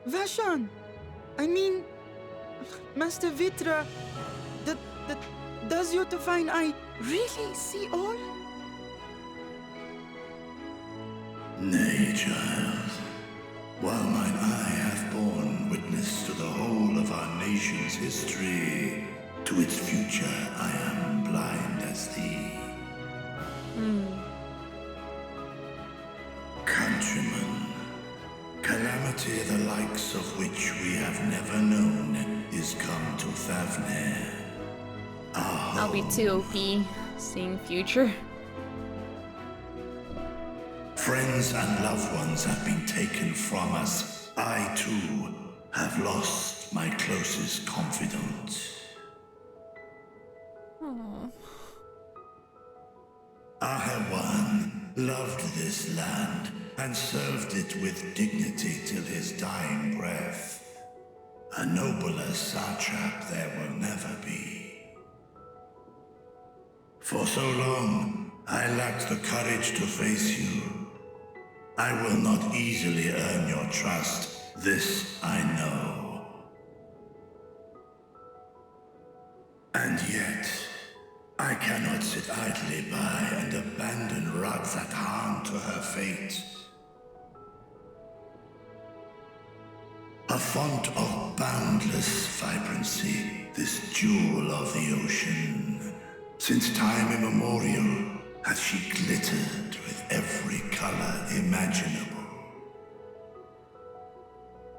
Vashan! I mean, Master Vitra, does your divine eye really see all? Nay, child. While mine eye hath borne witness to the whole of our nation's history, to its future I am blind as thee. Countrymen, calamity the likes of which we have never known is come to Thavner. I'll be too OP seeing future. Friends and loved ones have been taken from us. I, too, have lost my closest confidant. Ahawan loved this land and served it with dignity till his dying breath. A nobler satrap there will never be. For so long, I lacked the courage to face you. I will not easily earn your trust, this I know. And yet, I cannot sit idly by and abandon Radzathan to her fate. A font of boundless vibrancy, this jewel of the ocean. Since time immemorial, hath she glittered with every color imaginable.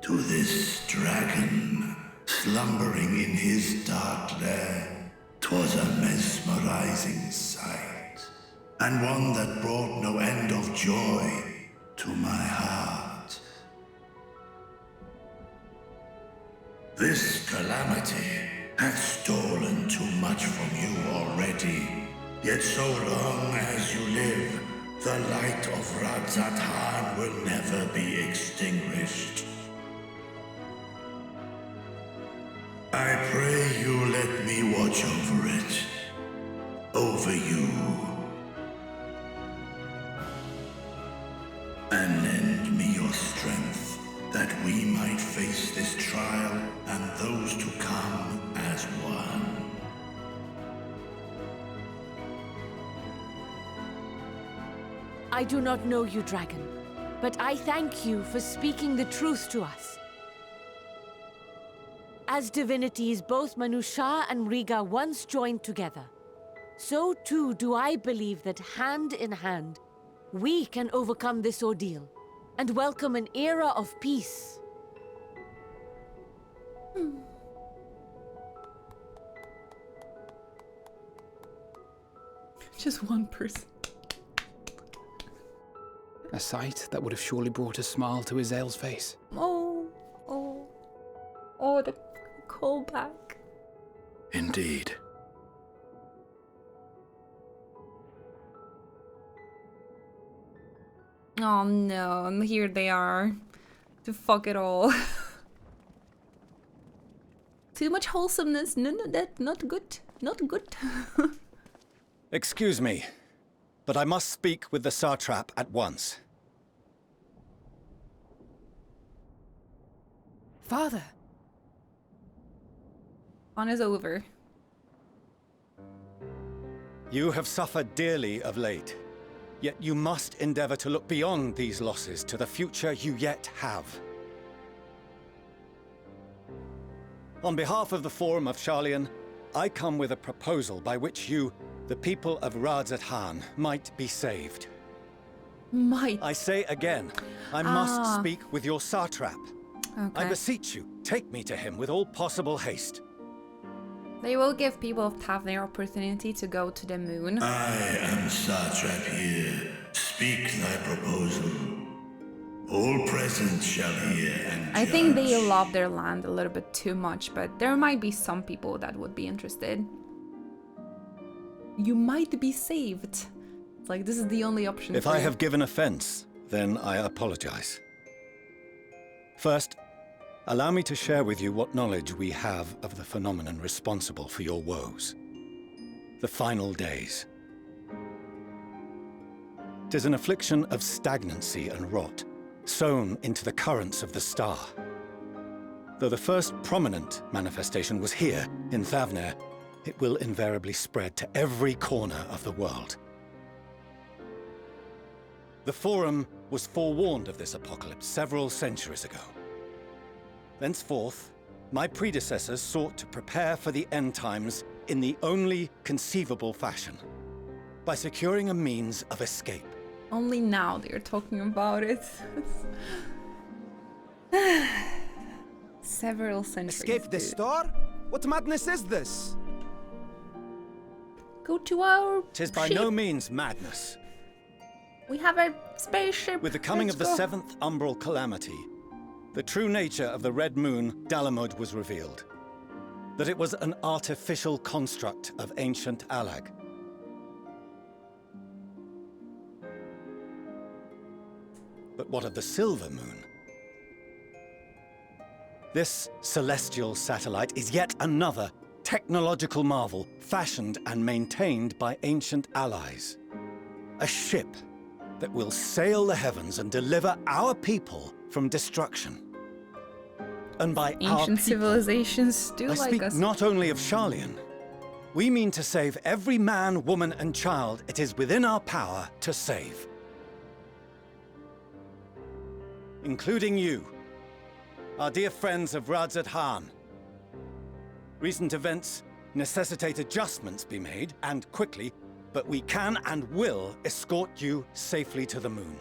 To this dragon, slumbering in his dark lair, 'twas a mesmerizing sight, and one that brought no end of joy to my heart. This calamity hath stolen too much from you already. Yet so long as you live, the light of Radzathan will never be extinguished. I pray you let me watch over it. Over you. And lend me your strength, that we might face this trial and those to come as one. I do not know you, dragon, but I thank you for speaking the truth to us. As divinities, both Manusha and Riga once joined together, so too do I believe that hand in hand, we can overcome this ordeal and welcome an era of peace. Just one person. A sight that would have surely brought a smile to Izel's face. Oh, oh, oh, the callback. Indeed. Oh no, and here they are. To fuck it all. Too much wholesomeness. No, no, that not good. Not good. Excuse me, but I must speak with the Satrap at once. Father, Fun is over. You have suffered dearly of late, yet you must endeavor to look beyond these losses to the future you yet have. On behalf of the Forum of Sharlayan, I come with a proposal by which you, the people of Radzat-Han, might be saved. Might. I say again, I must speak with your Satrap. Okay. I beseech you, take me to him with all possible haste. They will give people of Tav their opportunity to go to the moon. I am Satrap here. Speak thy proposal. All present shall hear and I think they judge. love their land a little bit too much, but there might be some people that would be interested. You might be saved. It's like, this is the only option If for I you. have given offense, then I apologize. First, allow me to share with you what knowledge we have of the phenomenon responsible for your woes. The final days. 'Tis an affliction of stagnancy and rot, sown into the currents of the star. Though the first prominent manifestation was here, in Thavner, it will invariably spread to every corner of the world. The Forum was forewarned of this apocalypse several centuries ago. Thenceforth, my predecessors sought to prepare for the end times in the only conceivable fashion, by securing a means of escape. Only now they're talking about it. Several centuries. Escape the dude. star? What madness is this? Go to our 'Tis by ship. no means madness. We have a spaceship. With the coming Let's of the go. 7th umbral calamity, the true nature of the Red Moon, Dalamud, was revealed. That it was an artificial construct of ancient Alag. But what of the Silver Moon? This celestial satellite is yet another technological marvel fashioned and maintained by ancient allies. A ship that will sail the heavens and deliver our people from destruction. And by our Ancient people, civilizations do I like speak us. not only of Sharlayan. We mean to save every man, woman, and child it is within our power to save. Including you, our dear friends of Radzat-Han. Recent events necessitate adjustments be made, and quickly, but we can and will escort you safely to the moon.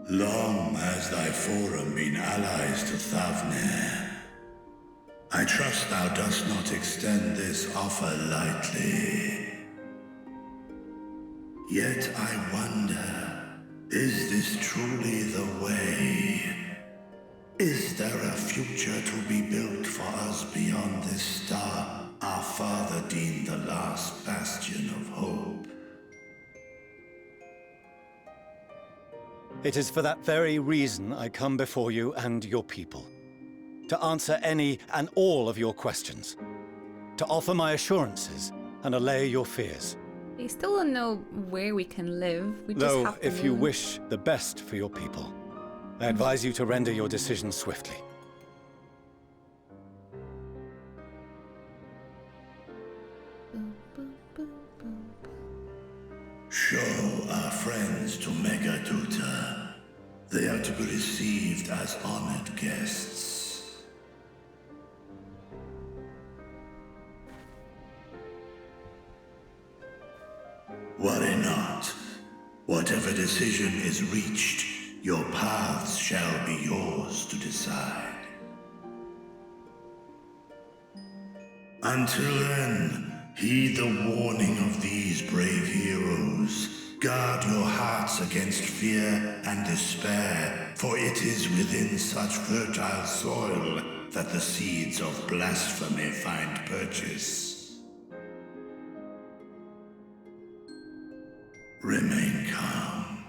Long has thy forum been allies to Thavner. I trust thou dost not extend this offer lightly. Yet I wonder, is this truly the way? Is there a future to be built for us beyond this star our father deemed the last bastion of hope? It is for that very reason I come before you and your people. To answer any and all of your questions. To offer my assurances and allay your fears. They still don't know where we can live. We just Though, have to if you move. wish the best for your people, I advise you to render your decision swiftly. Show our friends to Megaduta. They are to be received as honored guests. Worry not. Whatever decision is reached, your paths shall be yours to decide. Until then, heed the warning of these brave heroes. Guard your hearts against fear and despair, for it is within such fertile soil that the seeds of blasphemy find purchase. Remain calm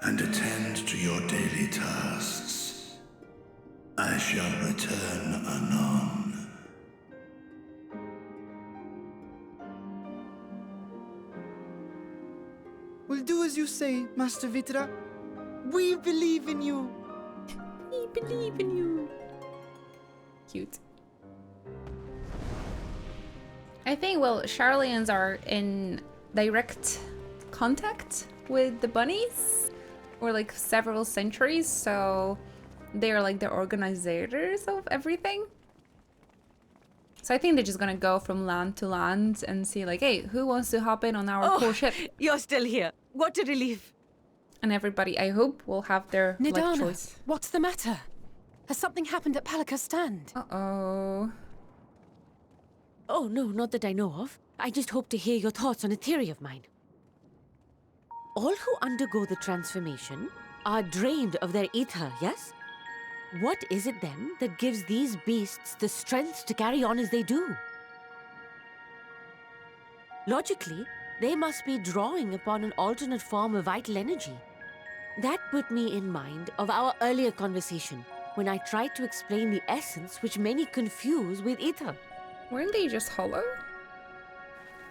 and attend to your daily tasks. I shall return anon. We'll do as you say, Master Vitra. We believe in you. We believe in you. Cute. I think, well, Charlians are in direct contact with the bunnies for like several centuries, so they're like the organizers of everything. So I think they're just gonna go from land to land and see like, hey, who wants to hop in on our cool ship? You're still here. What a relief. And everybody, I hope, will have their like, Nidana, choice. what's the matter? Has something happened at Palika's stand? Uh-oh. Oh, no, not that I know of. I just hope to hear your thoughts on a theory of mine. All who undergo the transformation are drained of their ether, yes? What is it then that gives these beasts the strength to carry on as they do? Logically, they must be drawing upon an alternate form of vital energy. That put me in mind of our earlier conversation, when I tried to explain the essence which many confuse with ether. Weren't they just hollow?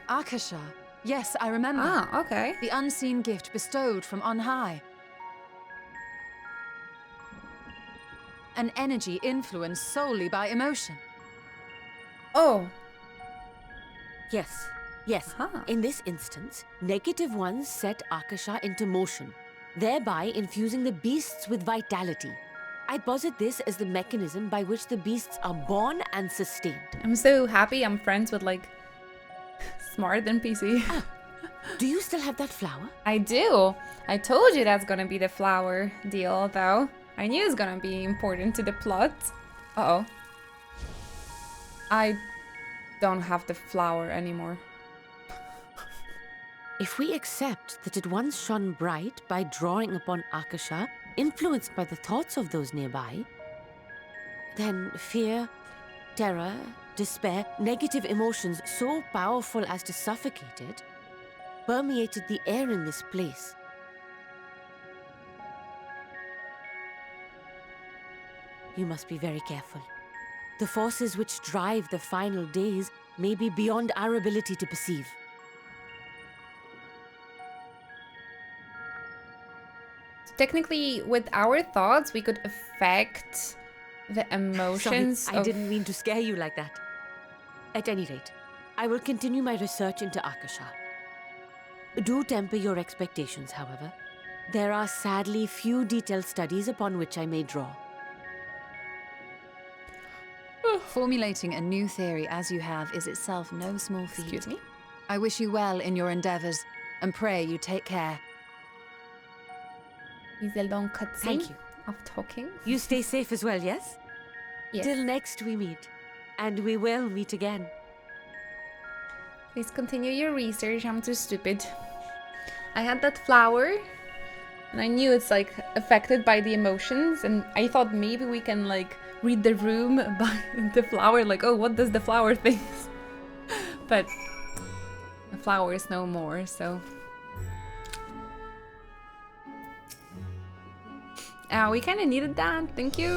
Akasha. Yes, I remember. Ah, okay. The unseen gift bestowed from on high. An energy influenced solely by emotion. Oh. Yes, yes. Huh. In this instance, negative ones set Akasha into motion, thereby infusing the beasts with vitality. I posit this as the mechanism by which the beasts are born and sustained. I'm so happy I'm friends with like smart NPC. Do you still have that flower? I do. I told you that's gonna be the flower deal, though. I knew it's gonna be important to the plot. Uh-oh. I don't have the flower anymore. If we accept that it once shone bright by drawing upon Akasha, influenced by the thoughts of those nearby, then fear, terror, despair, negative emotions so powerful as to suffocate it, permeated the air in this place. You must be very careful. The forces which drive the final days may be beyond our ability to perceive. Technically, with our thoughts, we could affect the emotions Sorry, I didn't mean to scare you like that. At any rate, I will continue my research into Akasha. Do temper your expectations, however. There are sadly few detailed studies upon which I may draw. Formulating a new theory as you have is itself no small feat. Excuse me? I wish you well in your endeavors and pray you take care. Is a long cutscene Thank you. of talking. You stay safe as well, yes? Yes. Till next we meet. And we will meet again. Please continue your research. I'm too stupid. I had that flower, and I knew it's like affected by the emotions, and I thought maybe we can like read the room by the flower, like, oh, what does the flower think? But the flower is no more, so. We kind of needed that. Thank you.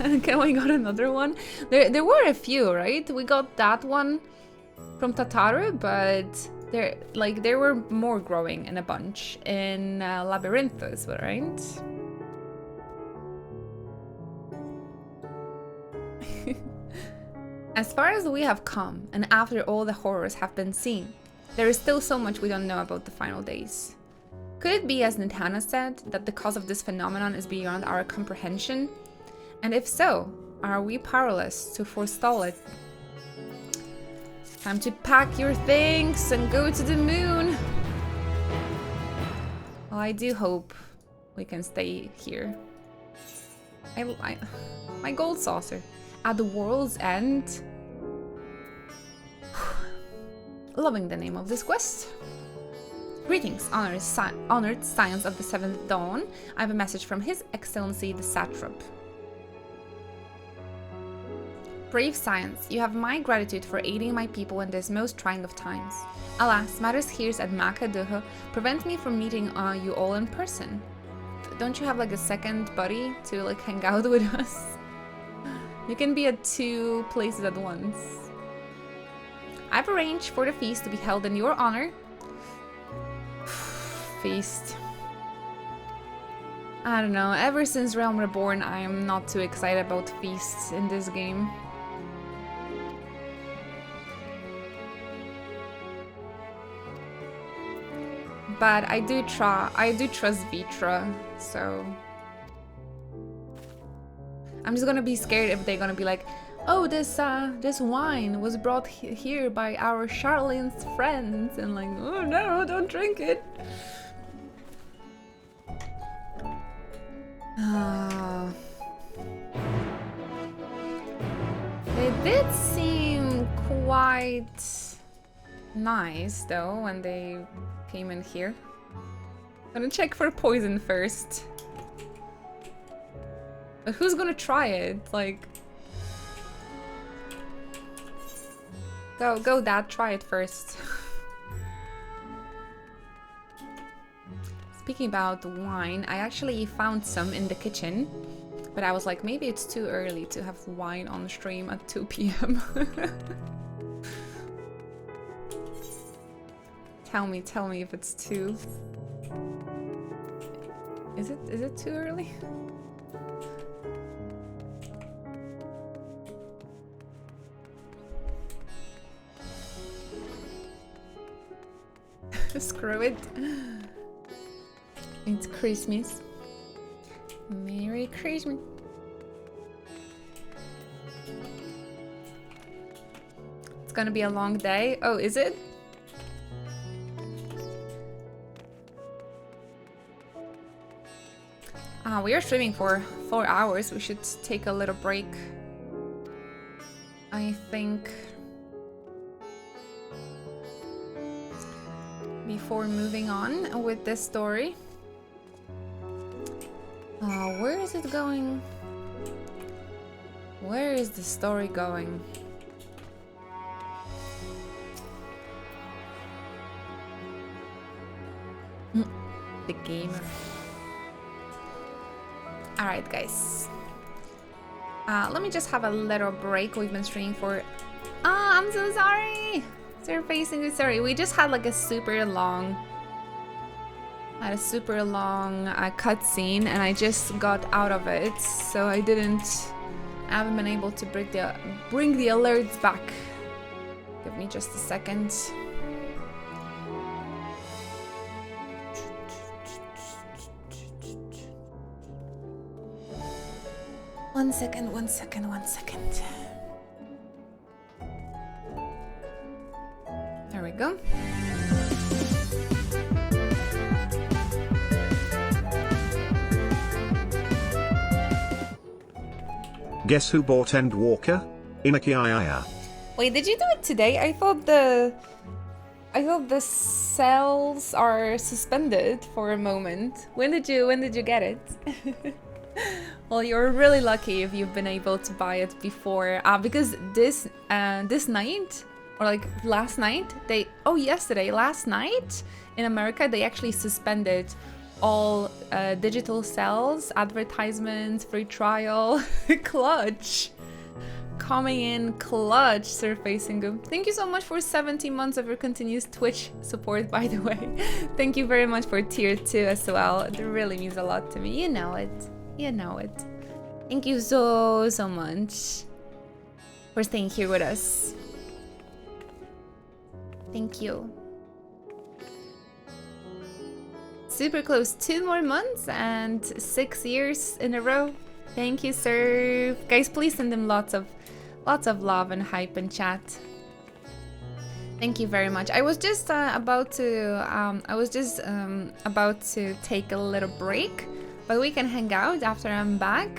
Okay, we got another one. There were a few, right? We got that one from Tataru, but there were more growing in a bunch in Labyrinthus, right? As far as we have come, and after all the horrors have been seen, there is still so much we don't know about the final days. Could it be, as Nidhana said, that the cause of this phenomenon is beyond our comprehension? And if so, are we powerless to forestall it? Time to pack your things and go to the moon! Well, I do hope we can stay here. My gold saucer. At the world's end. Loving the name of this quest. Greetings, honored scions of the 7th Dawn. I have a message from His Excellency the Satrap. Brave scions, you have my gratitude for aiding my people in this most trying of times. Alas, matters here at Makaduha prevent me from meeting you all in person. Don't you have like a second buddy to like hang out with us? You can be at 2 places at once. I've arranged for the feast to be held in your honor. Feast. I don't know, ever since Realm Reborn I am not too excited about feasts in this game. But I do trust Vitra, so I'm just gonna be scared if they're gonna be like, oh, this wine was brought here by our Charlene's friends, and like, oh no, don't drink it. They did seem quite nice though when they came in here. Gonna check for poison first. But who's gonna try it? Like, go Dad, try it first. Speaking about wine, I actually found some in the kitchen, but I was like, maybe it's too early to have wine on stream at 2 p.m. Tell me if it's too... Is it too early? Screw it. It's Christmas. Merry Christmas. It's gonna be a long day. Oh, is it? We are streaming for 4 hours. We should take a little break, I think, before moving on with this story. Where is it going? Where is the story going? The gamer. Alright, guys. Let me just have a little break. We've been streaming for... I'm so sorry! Surfacing is sorry. We just had like a super long... cutscene, and I just got out of it, so I haven't been able to bring the alerts back. Give me just a second. One second. There we go. Guess who bought Endwalker? Inakiaya. Wait, did you do it today? I thought the cells are suspended for a moment. When did you get it? Well, you're really lucky if you've been able to buy it before, because this night, or like last night, last night in America, they actually suspended all digital sales, advertisements, free trial. Clutch. Coming in clutch, Surfacing. Thank you so much for 17 months of your continuous Twitch support, by the way. Thank you very much for tier 2 as well. It really means a lot to me. You know it. Thank you so much for staying here with us. Thank you. Super close. 2 more months and 6 years in a row. Thank you, sir. Guys, please send them lots of love and hype in chat. Thank you very much. I was just about to take a little break, but we can hang out after I'm back.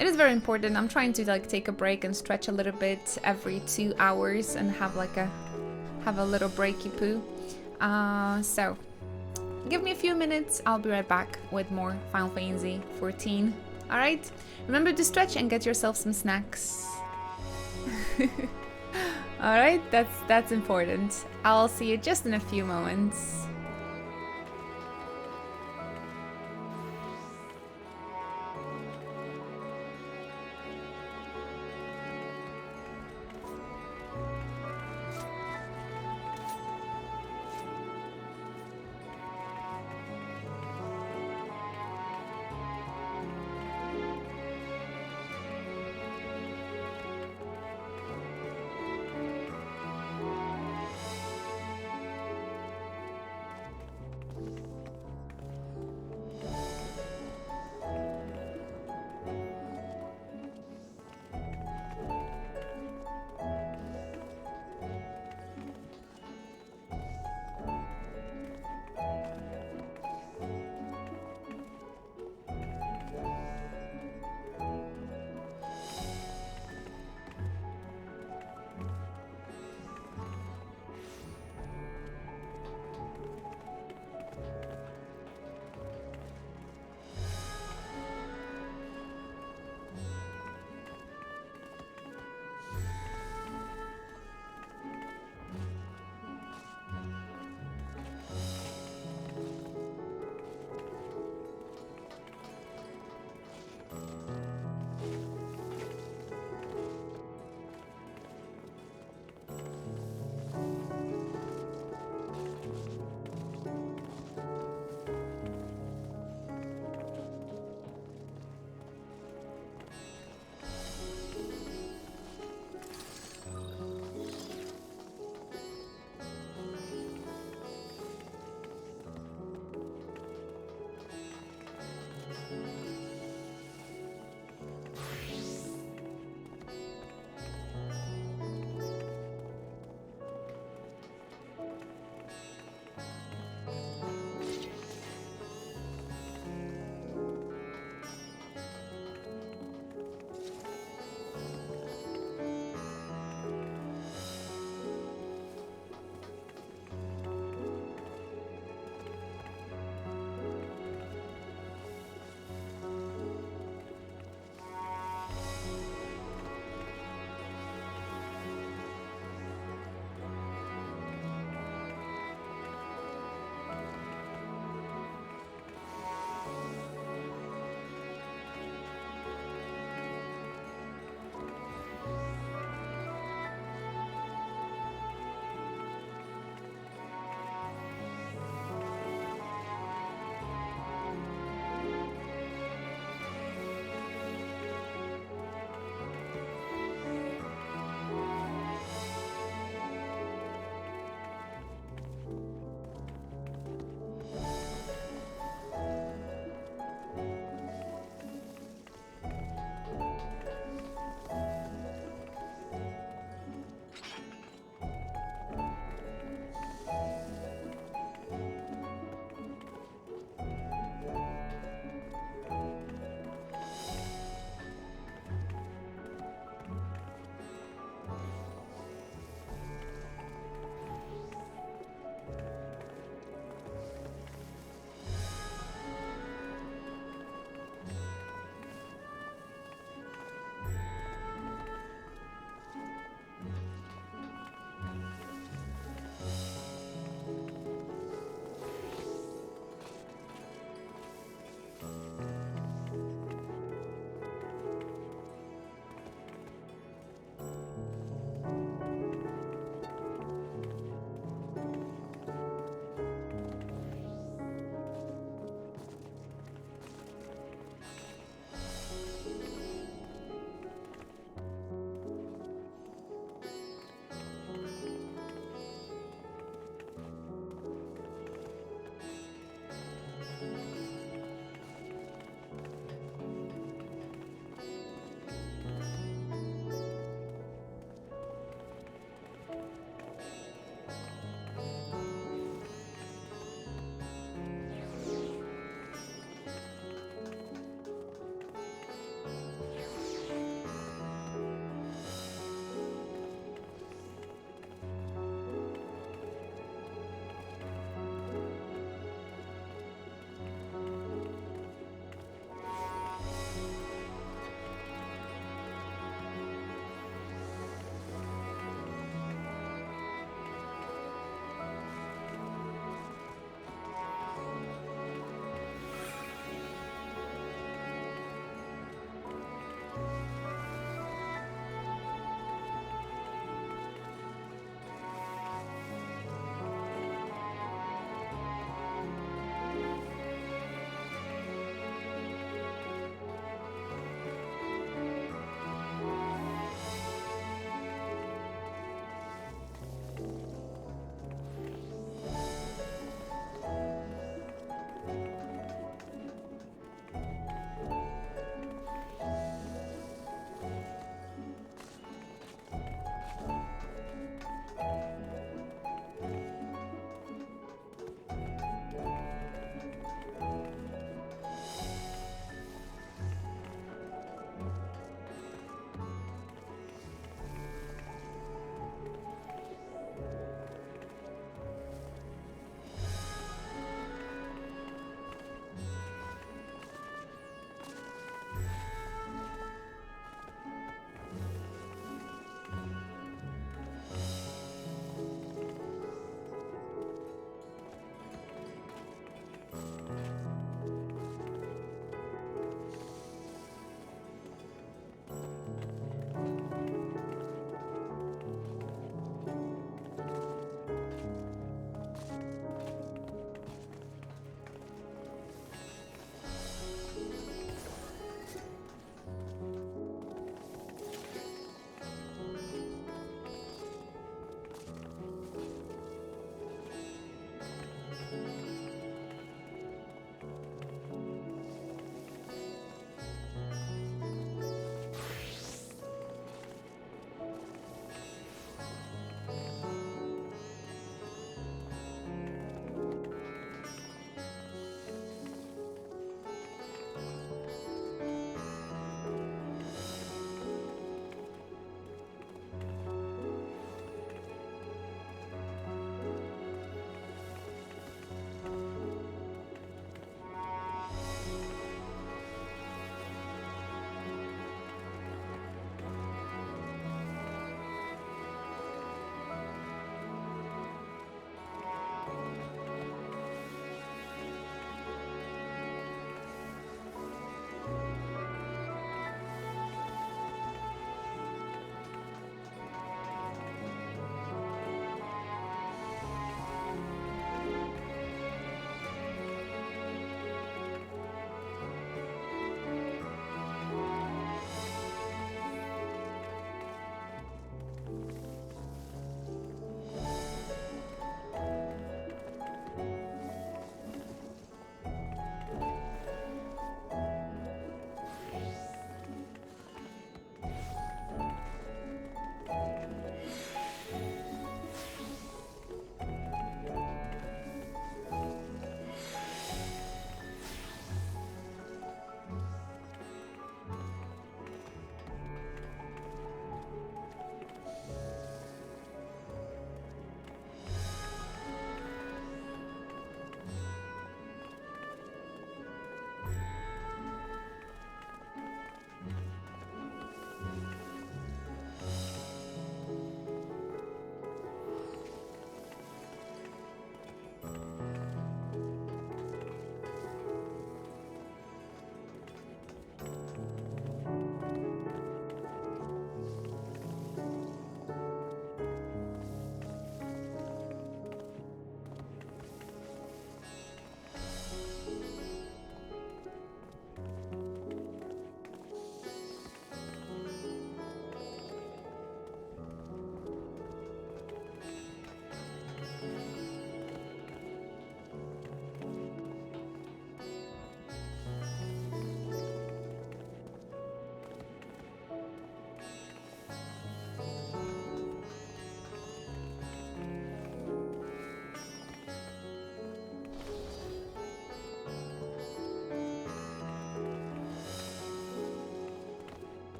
It is very important. I'm trying to like take a break and stretch a little bit every 2 hours and have a little breaky poo. So give me a few minutes. I'll be right back with more Final Fantasy 14. All right. Remember to stretch and get yourself some snacks. All right, that's important. I'll see you just in a few moments.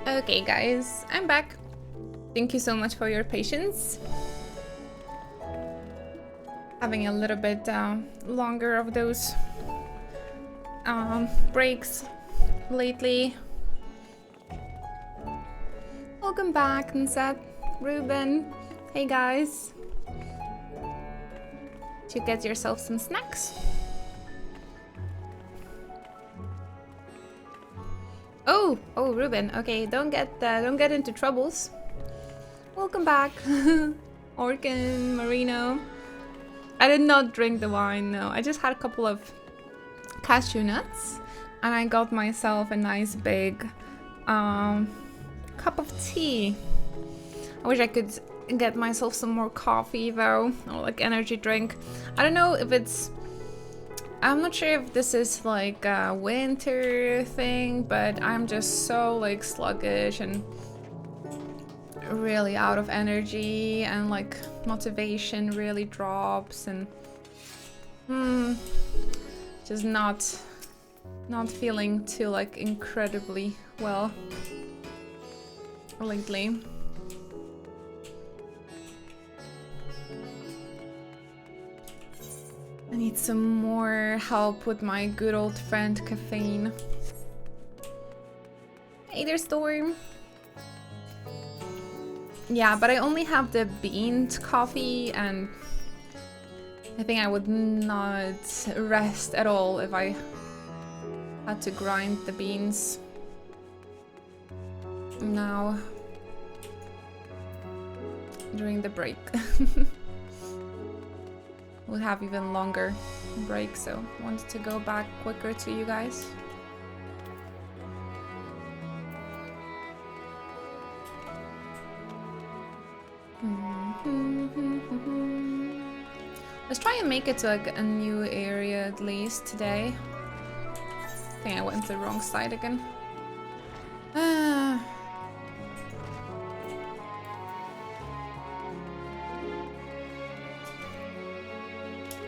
Okay, guys, I'm back. Thank you so much for your patience. Having a little bit longer of those breaks lately. Welcome back, Nsat, Ruben. Hey, guys. Did you get yourself some snacks? Oh, Ruben. Okay, don't get into troubles. Welcome back, Orkin, Marino. I did not drink the wine. No, I just had a couple of cashew nuts, and I got myself a nice big cup of tea. I wish I could get myself some more coffee though, or like energy drink. I don't know if it's. I'm not sure if this is like a winter thing, but I'm just so like sluggish and really out of energy, and like motivation really drops, and just not feeling too like incredibly well lately. I need some more help with my good old friend caffeine. Hey there, Storm. Yeah, but I only have the beans coffee, and I think I would not rest at all if I had to grind the beans now during the break. We'll have even longer break, so wanted to go back quicker to you guys. Let's try and make it to like a new area at least today. I think I went to the wrong side again.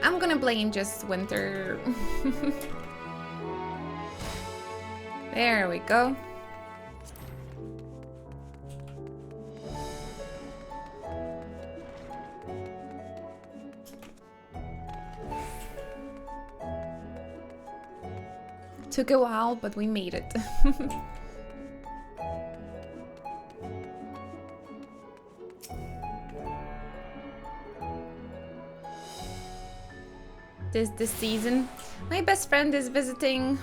I'm gonna blame just winter. There we go. Took a while, but we made it. This season. My best friend is visiting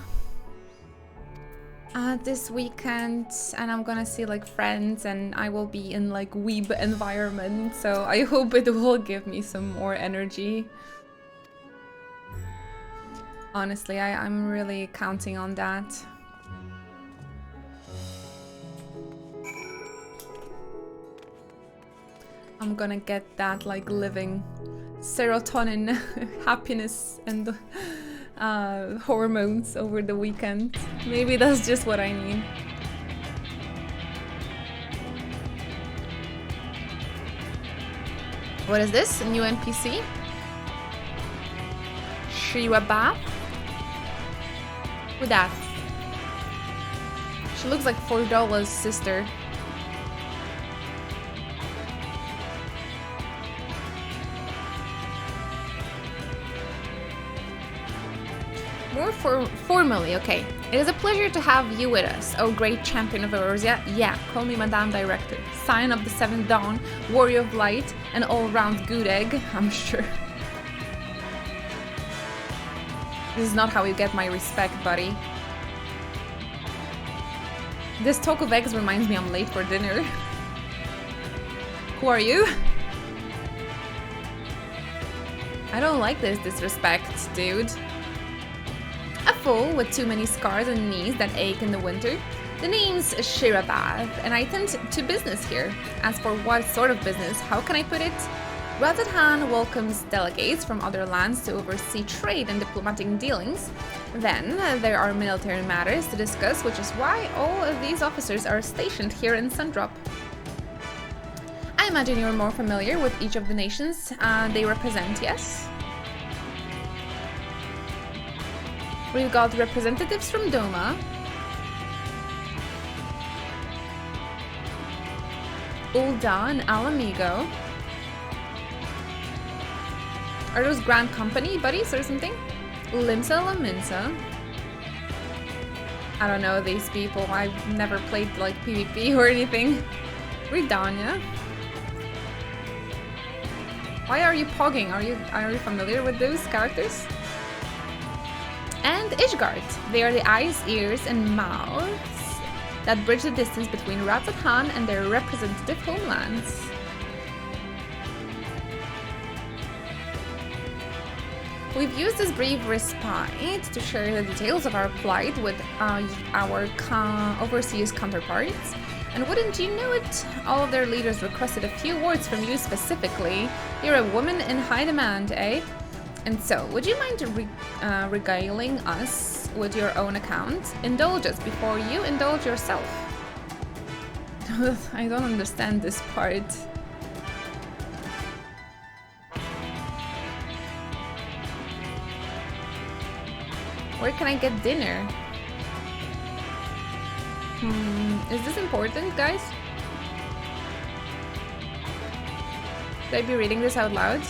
this weekend, and I'm gonna see like friends, and I will be in like weeb environment, so I hope it will give me some more energy. Honestly, I'm really counting on that. I'm gonna get that like living serotonin, happiness, and hormones over the weekend. Maybe that's just what I need. What is this? A new NPC? Shiwa Bath? Who that? She looks like $4 sister. More formally, okay. It is a pleasure to have you with us, oh great champion of Eorzea. Yeah, call me Madame Director. Sign of the Seventh Dawn, Warrior of Light, and all-round good egg, I'm sure. This is not how you get my respect, buddy. This talk of eggs reminds me I'm late for dinner. Who are you? I don't like this disrespect, dude. A fool with too many scars and knees that ache in the winter. The name's Shirabath, and I tend to business here. As for what sort of business, how can I put it? Razadhan welcomes delegates from other lands to oversee trade and diplomatic dealings. Then there are military matters to discuss, which is why all of these officers are stationed here in Sundrop. I imagine you're more familiar with each of the nations they represent, yes? We've got representatives from Doma. Ulda and Alamigo. Are those Grand Company buddies or something? Limsa Laminsa. I don't know these people. I've never played like PvP or anything. Ridania. Why are you pogging? Are you familiar with those characters? And Ishgard. They are the eyes, ears, and mouths that bridge the distance between Razathan and their representative homelands. We've used this brief respite to share the details of our plight with our overseas counterparts. And wouldn't you know it, all of their leaders requested a few words from you specifically. You're a woman in high demand, eh? And so, would you mind regaling us with your own account? Indulge us before you indulge yourself. I don't understand this part. Where can I get dinner? Is this important, guys? Should I be reading this out loud?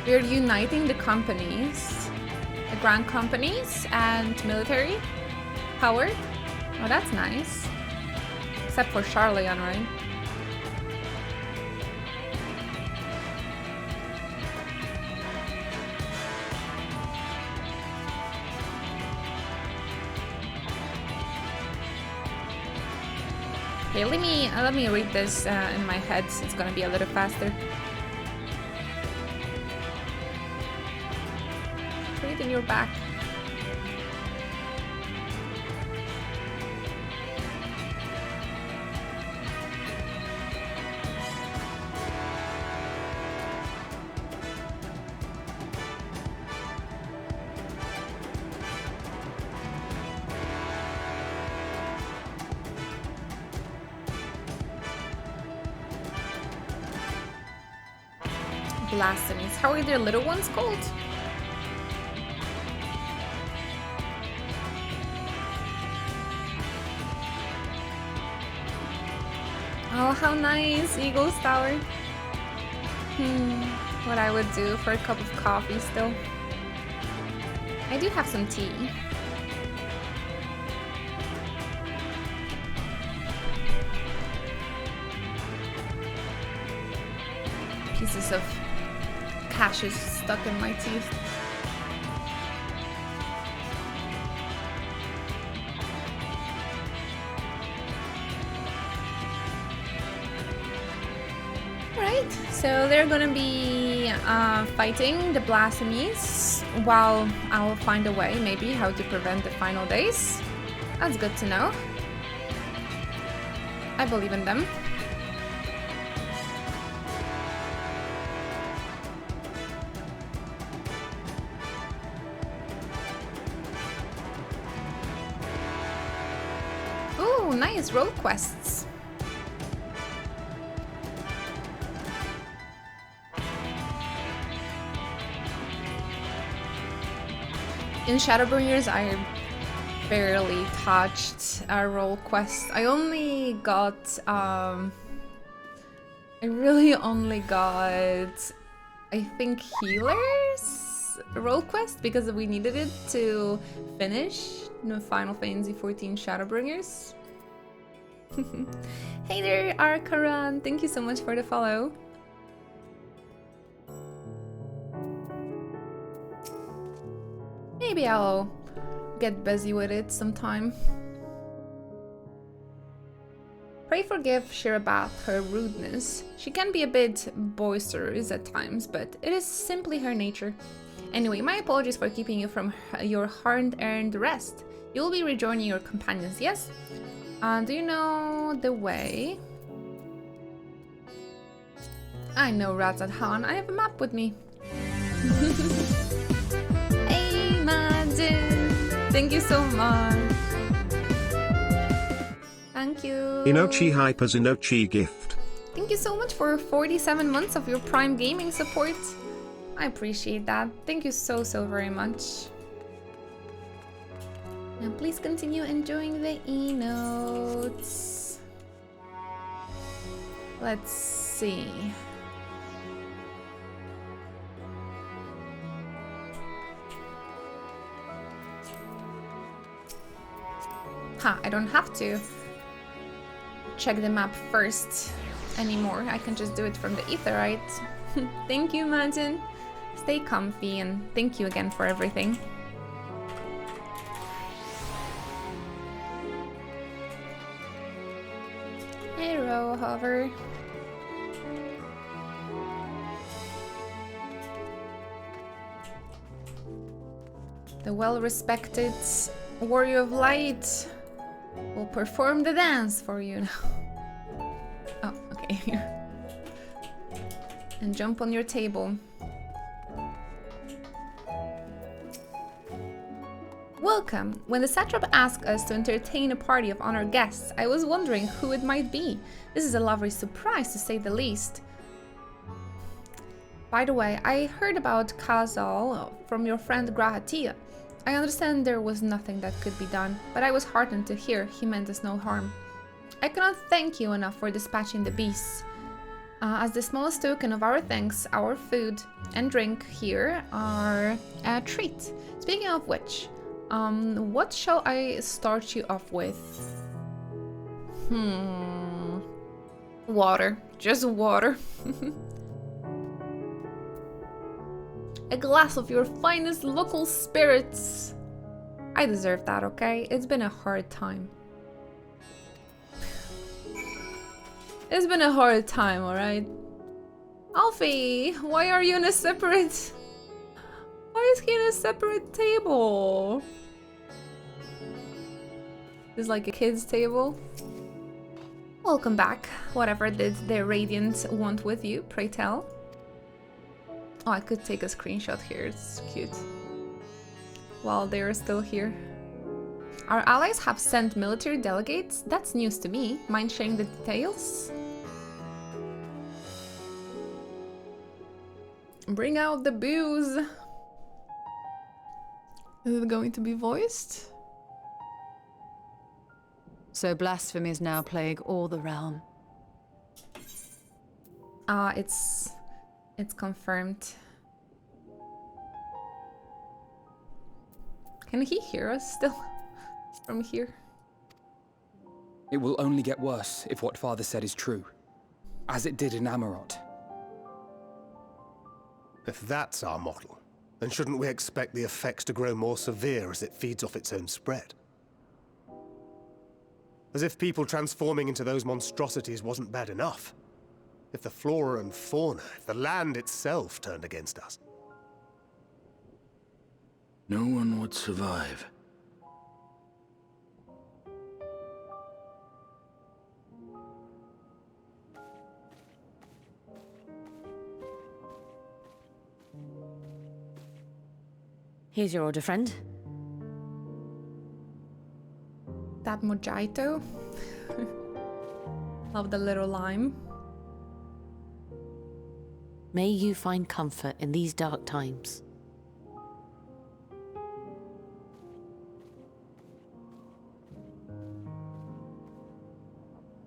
We are uniting the companies, the grand companies and military power. Oh, that's nice. Except for Charlian, right? Okay, let me read this in my head. It's gonna be a little faster. Read in your back. Blasphemies. How are their little ones called? Oh, how nice! Eagle's Tower. What I would do for a cup of coffee still. I do have some tea. Pieces of cashews stuck in my teeth. Alright, so they're gonna be fighting the blasphemies while I'll find a way, maybe, how to prevent the final days. That's good to know. I believe in them. Nice role quests. In Shadowbringers, I barely touched a role quest. I only got, I really only got, I think, healers role quest because we needed it to finish the Final Fantasy XIV Shadowbringers. Hey there, Arkaran! Thank you so much for the follow. Maybe I'll get busy with it sometime. Pray forgive Shirabath her rudeness. She can be a bit boisterous at times, but it is simply her nature. Anyway, my apologies for keeping you from your hard-earned rest. You will be rejoining your companions, yes? Do you know the way? I know Razathan. I have a map with me. Hey, Majin! Thank you so much. Thank you. Inochi Hypers Inochi gift. Thank you so much for 47 months of your Prime Gaming support. I appreciate that. Thank you so very much. Now please continue enjoying the e-notes. Let's see. I don't have to check the map first anymore. I can just do it from the ether, right? Thank you, Martin. Stay comfy, and thank you again for everything. Hero hover. The well-respected warrior of light will perform the dance for you now. Oh, okay. And jump on your table. Welcome. When the satrap asked us to entertain a party of honored guests, I was wondering who it might be. This is a lovely surprise, to say the least. By the way, I heard about Kazal from your friend Grahatia. I understand there was nothing that could be done, but I was heartened to hear he meant us no harm. I cannot thank you enough for dispatching the beasts. As the smallest token of our thanks, our food and drink here are a treat. Speaking of which, what shall I start you off with? Water. Just water. A glass of your finest local spirits. I deserve that, okay? It's been a hard time. It's been a hard time, alright? Alfie, why are you in a separate... Why is he in a separate table? It's like a kid's table. Welcome back. Whatever did the Radiant want with you, pray tell. Oh, I could take a screenshot here, it's cute. While they're still here. Our allies have sent military delegates? That's news to me. Mind sharing the details? Bring out the booze! Is it going to be voiced? So blasphemies now plague all the realm. It's confirmed. Can he hear us still from here? It will only get worse if what Father said is true, as it did in Amarot. If that's our model, then shouldn't we expect the effects to grow more severe as it feeds off its own spread? As if people transforming into those monstrosities wasn't bad enough. If the flora and fauna, if the land itself turned against us. No one would survive. Here's your order, friend. That mojito. Love the little lime. May you find comfort in these dark times.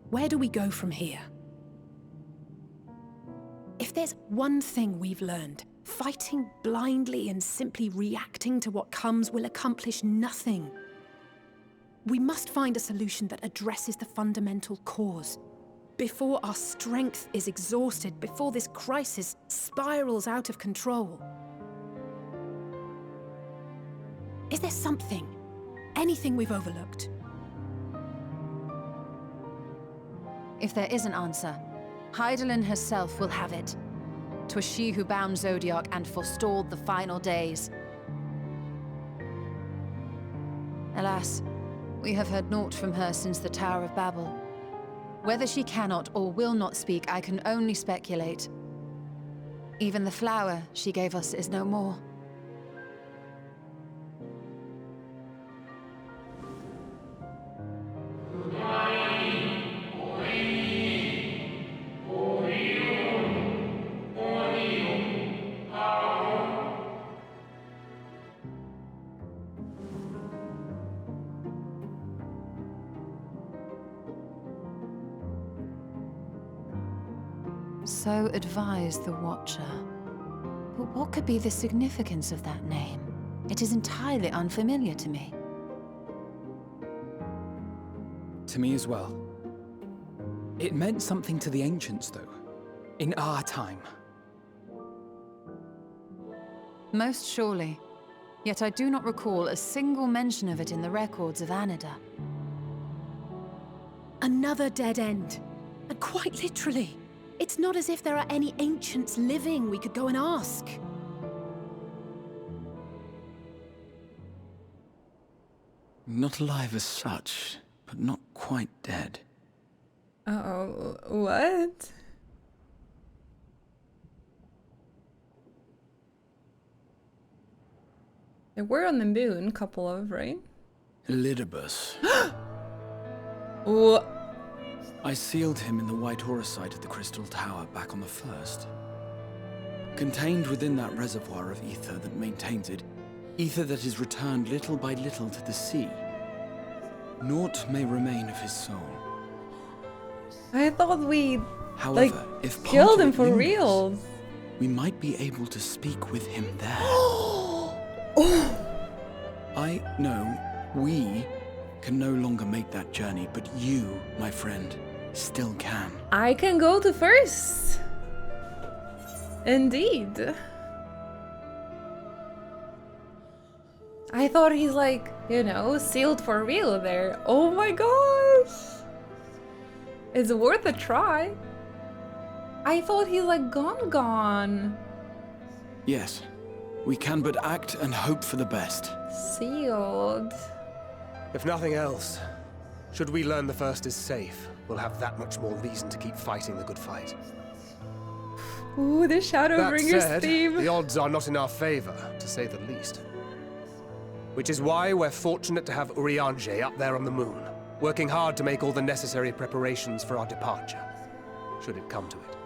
Where do we go from here? If there's one thing we've learned, fighting blindly and simply reacting to what comes will accomplish nothing. We must find a solution that addresses the fundamental cause. Before our strength is exhausted, before this crisis spirals out of control. Is there something, anything we've overlooked? If there is an answer, Hydaelyn herself will have it. 'Twas she who bound Zodiac and forestalled the final days. Alas, we have heard naught from her since the Tower of Babel. Whether she cannot or will not speak, I can only speculate. Even the flower she gave us is no more. So advised the Watcher. But what could be the significance of that name? It is entirely unfamiliar to me. To me as well. It meant something to the ancients, though. In our time. Most surely. Yet I do not recall a single mention of it in the records of Anida. Another dead end. And quite literally. It's not as if there are any ancients living we could go and ask. Not alive as such, but not quite dead. Uh-oh, what? They were on the moon, couple of, right? Elidibus. What? I sealed him in the White Horosite at the Crystal Tower back on the first. Contained within that reservoir of ether that maintains it, ether that is returned little by little to the sea. Naught may remain of his soul. I thought we, However, like, if killed him part of it for lingers, real. we might be able to speak with him there. I know we can no longer make that journey, but you, my friend, still can. I can go to first. Indeed. I thought he's like, you know, sealed for real there. Oh my gosh. It's worth a try. I thought he's like gone. Yes, we can but act and hope for the best. Sealed. If nothing else, should we learn the first is safe, we'll have that much more reason to keep fighting the good fight. Ooh, the Shadowbringers That said, theme. the odds are not in our favor, to say the least. Which is why we're fortunate to have Urianger up there on the moon, working hard to make all the necessary preparations for our departure, should it come to it.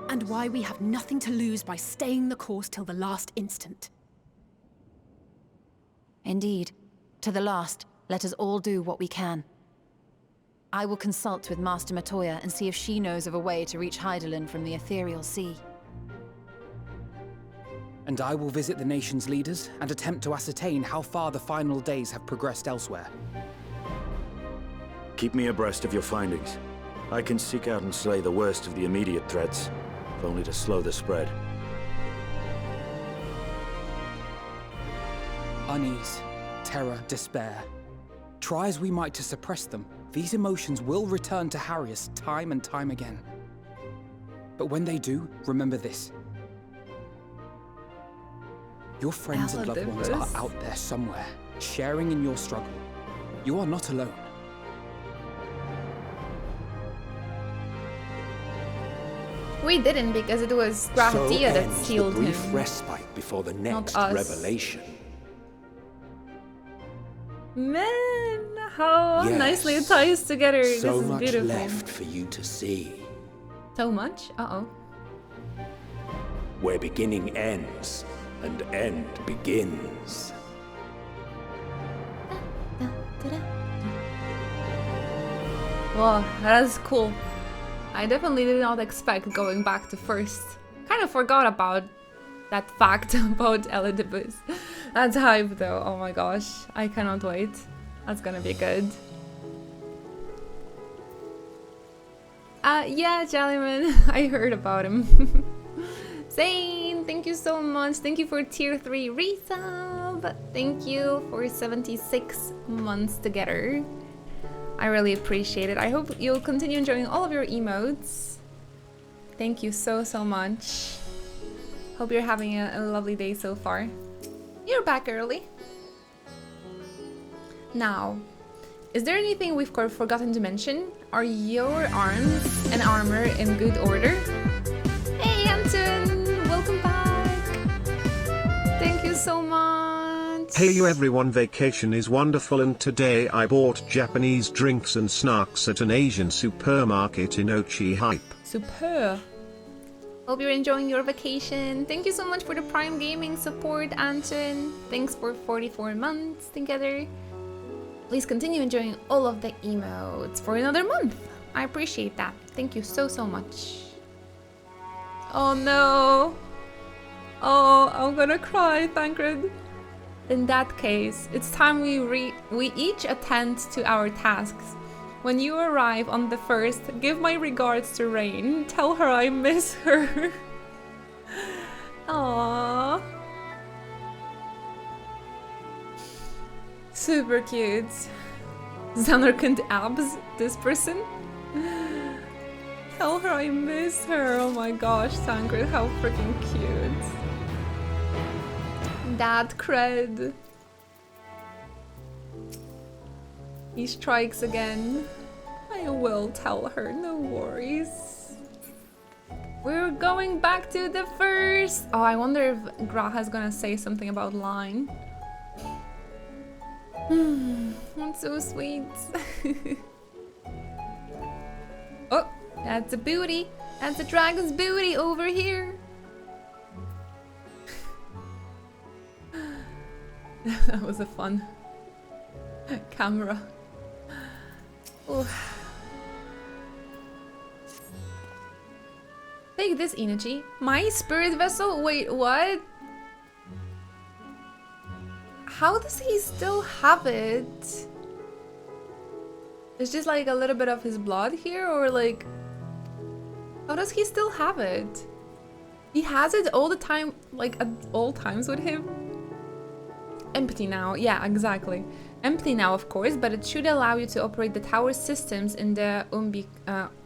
And why we have nothing to lose by staying the course till the last instant. Indeed. To the last, let us all do what we can. I will consult with Master Matoya and see if she knows of a way to reach Hydaelyn from the Ethereal Sea. And I will visit the nation's leaders and attempt to ascertain how far the final days have progressed elsewhere. Keep me abreast of your findings. I can seek out and slay the worst of the immediate threats, if only to slow the spread. Unease, terror, despair. Try as we might to suppress them, these emotions will return to harry us time and time again. But when they do, remember this. Your friends and loved ones are out there somewhere, sharing in your struggle. You are not alone. We didn't, because it was Graftia that sealed the brief him. respite before the next us. revelation. Man, how Yes. nicely it ties together. So This is much beautiful. left for you to see. So much? Uh-oh. Where beginning ends and end begins. Wow, that's cool. I definitely did not expect going back to first. Kind of forgot about that fact about Elidibus. That's hype though, oh my gosh. I cannot wait. That's gonna be good. Yeah, Jellyman, I heard about him. Zane, thank you so much. Thank you for tier 3 resub. Thank you for 76 months together. I really appreciate it. I hope you'll continue enjoying all of your emotes. Thank you so much. Hope you're having a lovely day so far. You're back early. Now, is there anything we've forgotten to mention? Are your arms and armor in good order? Hey, Anton! Welcome back! Thank you so much! Hey you everyone, vacation is wonderful and today I bought Japanese drinks and snacks at an Asian supermarket in Ochi Hype. Super! Hope you're enjoying your vacation. Thank you so much for the Prime Gaming support, Anton. Thanks for 44 months together. Please continue enjoying all of the emotes for another month. I appreciate that. Thank you so, so much. Oh no. Oh, I'm gonna cry, Thancred. In that case, it's time we each attend to our tasks. When you arrive on the first, give my regards to Rain. Tell her I miss her. Aww. Super cute. Xanarkand abs, this person. Tell her I miss her. Oh my gosh, Thancred, how freaking cute. Dad cred. He strikes again. I will tell her, no worries. We're going back to the first. Oh, I wonder if Graha's gonna say something about line. That's so sweet. Oh, that's a booty. That's a dragon's booty over here. That was a fun camera. Ooh. Take this energy. My spirit vessel? Wait, what? How does he still have it? It's just like a little bit of his blood here, or like... How does he still have it? He has it all the time, like at all times with him? Empty now, yeah, exactly. Empty now, of course, but it should allow you to operate the tower systems in the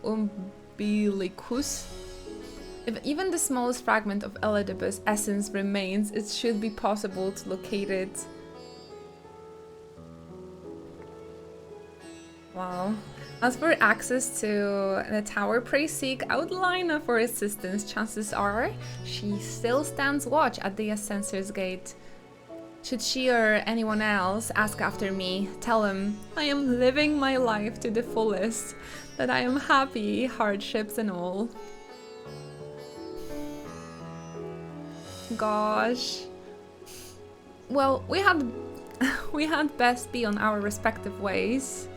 umbilicus. If even the smallest fragment of Elidibus' essence remains, it should be possible to locate it. Wow. As for access to the tower, pray seek out Lina for assistance. Chances are she still stands watch at the Ascensor's gate. Should she or anyone else ask after me, tell them I am living my life to the fullest, that I am happy, hardships and all. Gosh. Well, we had best be on our respective ways.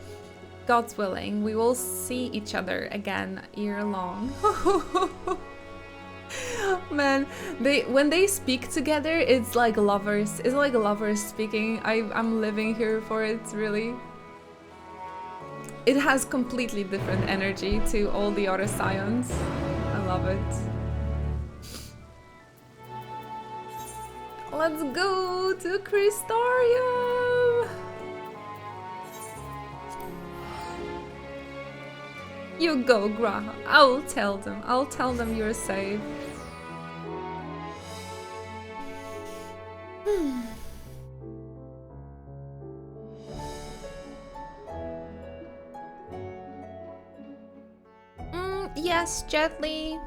God's willing, we will see each other again ere long. Man, when they speak together, it's like lovers. It's like lovers speaking. I'm living here for it, really. It has completely different energy to all the other scions. I love it. Let's go to Crystarium! You go, Graha. I'll tell them. I'll tell them you're safe. Yes, gently.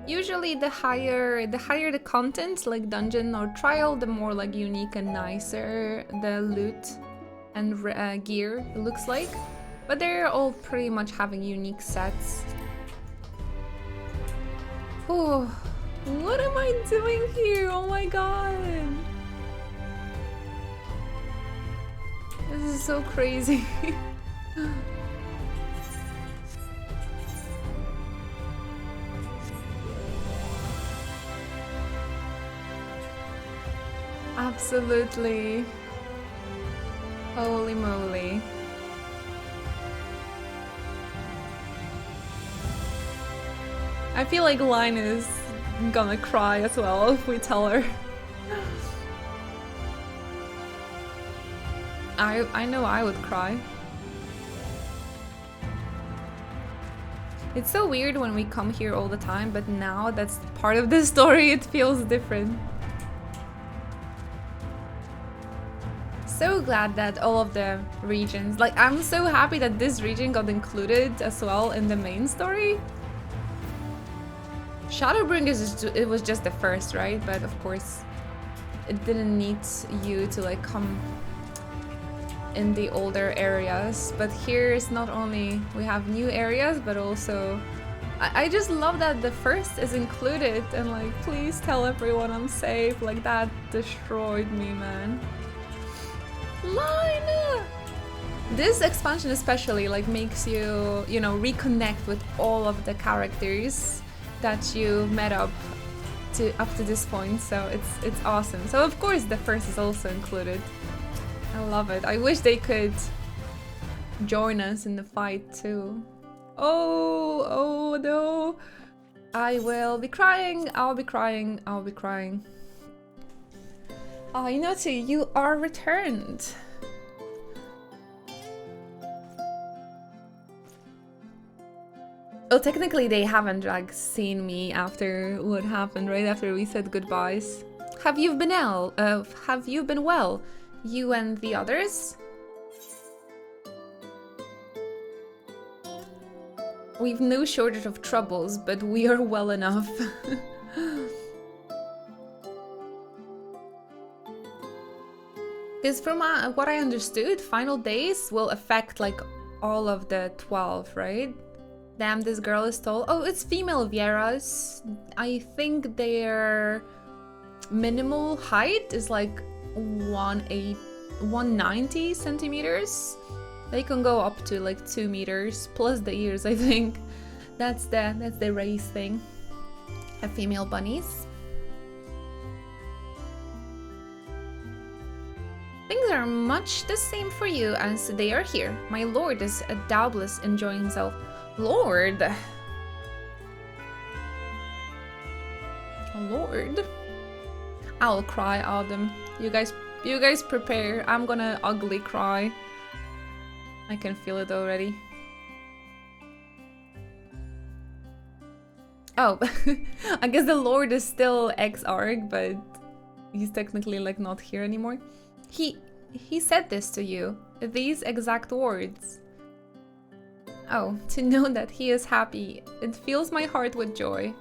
Usually the higher the content, like dungeon or trial, the more like unique and nicer the loot and gear looks like. But they're all pretty much having unique sets. Oh, what am I doing here? Oh my god. This is so crazy. Absolutely. Holy moly. I feel like Line is gonna cry as well if we tell her. I know I would cry. It's so weird when we come here all the time, but now that's part of the story, it feels different. So glad that all of the regions, like I'm so happy that this region got included as well in the main story. Shadowbringers, it was just the first, right? But of course, it didn't need you to like come in the older areas. But here is not only we have new areas, but also I just love that the first is included and like, please tell everyone I'm safe. Like that destroyed me, man. Lina! This expansion especially like makes you, you know, reconnect with all of the characters that you met up to this point, so it's awesome. So of course the first is also included. I love it. I wish they could join us in the fight too. Oh no. I will be crying, I'll be crying, I'll be crying. Oh, Inoti, you are returned. Oh, technically they haven't like seen me after what happened, right after we said goodbyes. Have you been well? You and the others? We've no shortage of troubles, but we are well enough. Because from what I understood, final days will affect like all of the 12, right? Damn, this girl is tall. Oh, it's female Vieras. I think their minimal height is like 190 centimeters. They can go up to like 2 meters plus the ears, I think. That's the race thing. Have female bunnies. Things are much the same for you as they are here. My lord is doubtless enjoying himself. Lord. Lord. I'll cry, Autumn. You guys prepare. I'm gonna ugly cry. I can feel it already. Oh, I guess the Lord is still ex-Arg, but he's technically like not here anymore. He said this to you, these exact words. Oh, to know that he is happy, it fills my heart with joy.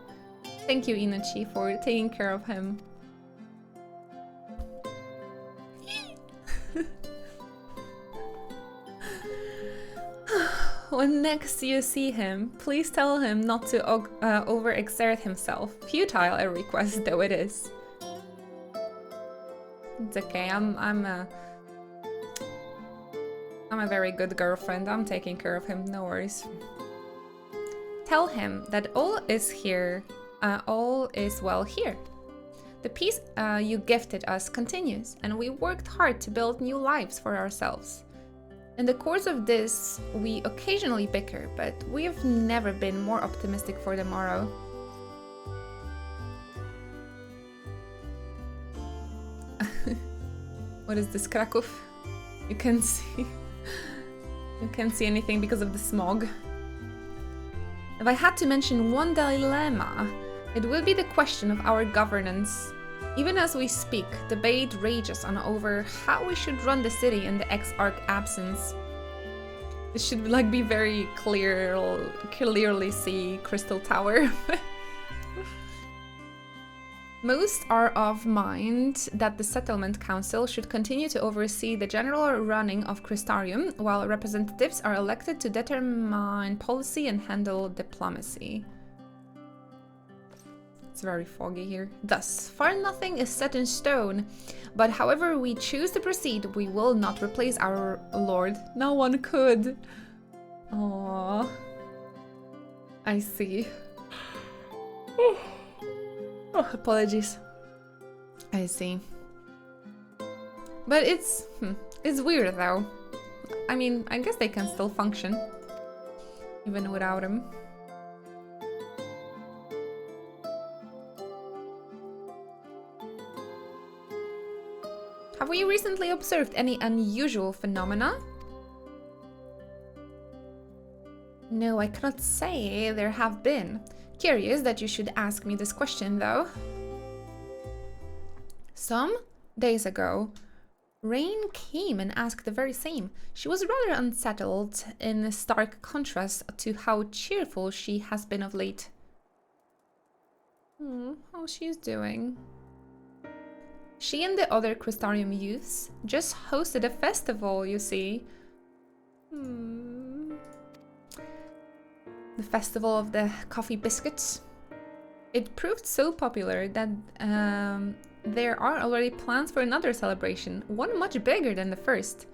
Thank you, Inachi, for taking care of him. When next you see him, please tell him not to overexert himself. Futile a request though it is. It's okay, I'm a very good girlfriend. I'm taking care of him, no worries. Tell him that all is well here. The peace you gifted us continues, and we worked hard to build new lives for ourselves. In the course of this, we occasionally bicker, but we have never been more optimistic for the morrow. What is this, Krakow? You can't see. You can't see anything because of the smog. If I had to mention one dilemma, it would be the question of our governance. Even as we speak, debate rages on over how we should run the city in the X-Arc absence. It should like be very clearly see Crystal Tower. Most are of mind that the Settlement Council should continue to oversee the general running of Crystarium, while representatives are elected to determine policy and handle diplomacy. It's very foggy here. Thus far nothing is set in stone, but however we choose to proceed, we will not replace our lord. No one could. Aww. I see. Oh, apologies. I see. But it's weird though. I mean, I guess they can still function even without him. Have we recently observed any unusual phenomena? No, I cannot say there have been. Curious that you should ask me this question, though. Some days ago, Rain came and asked the very same. She was rather unsettled, in stark contrast to how cheerful she has been of late. How she's doing. She and the other Crystarium youths just hosted a festival, you see. The festival of the coffee biscuits. It proved so popular that there are already plans for another celebration, one much bigger than the first.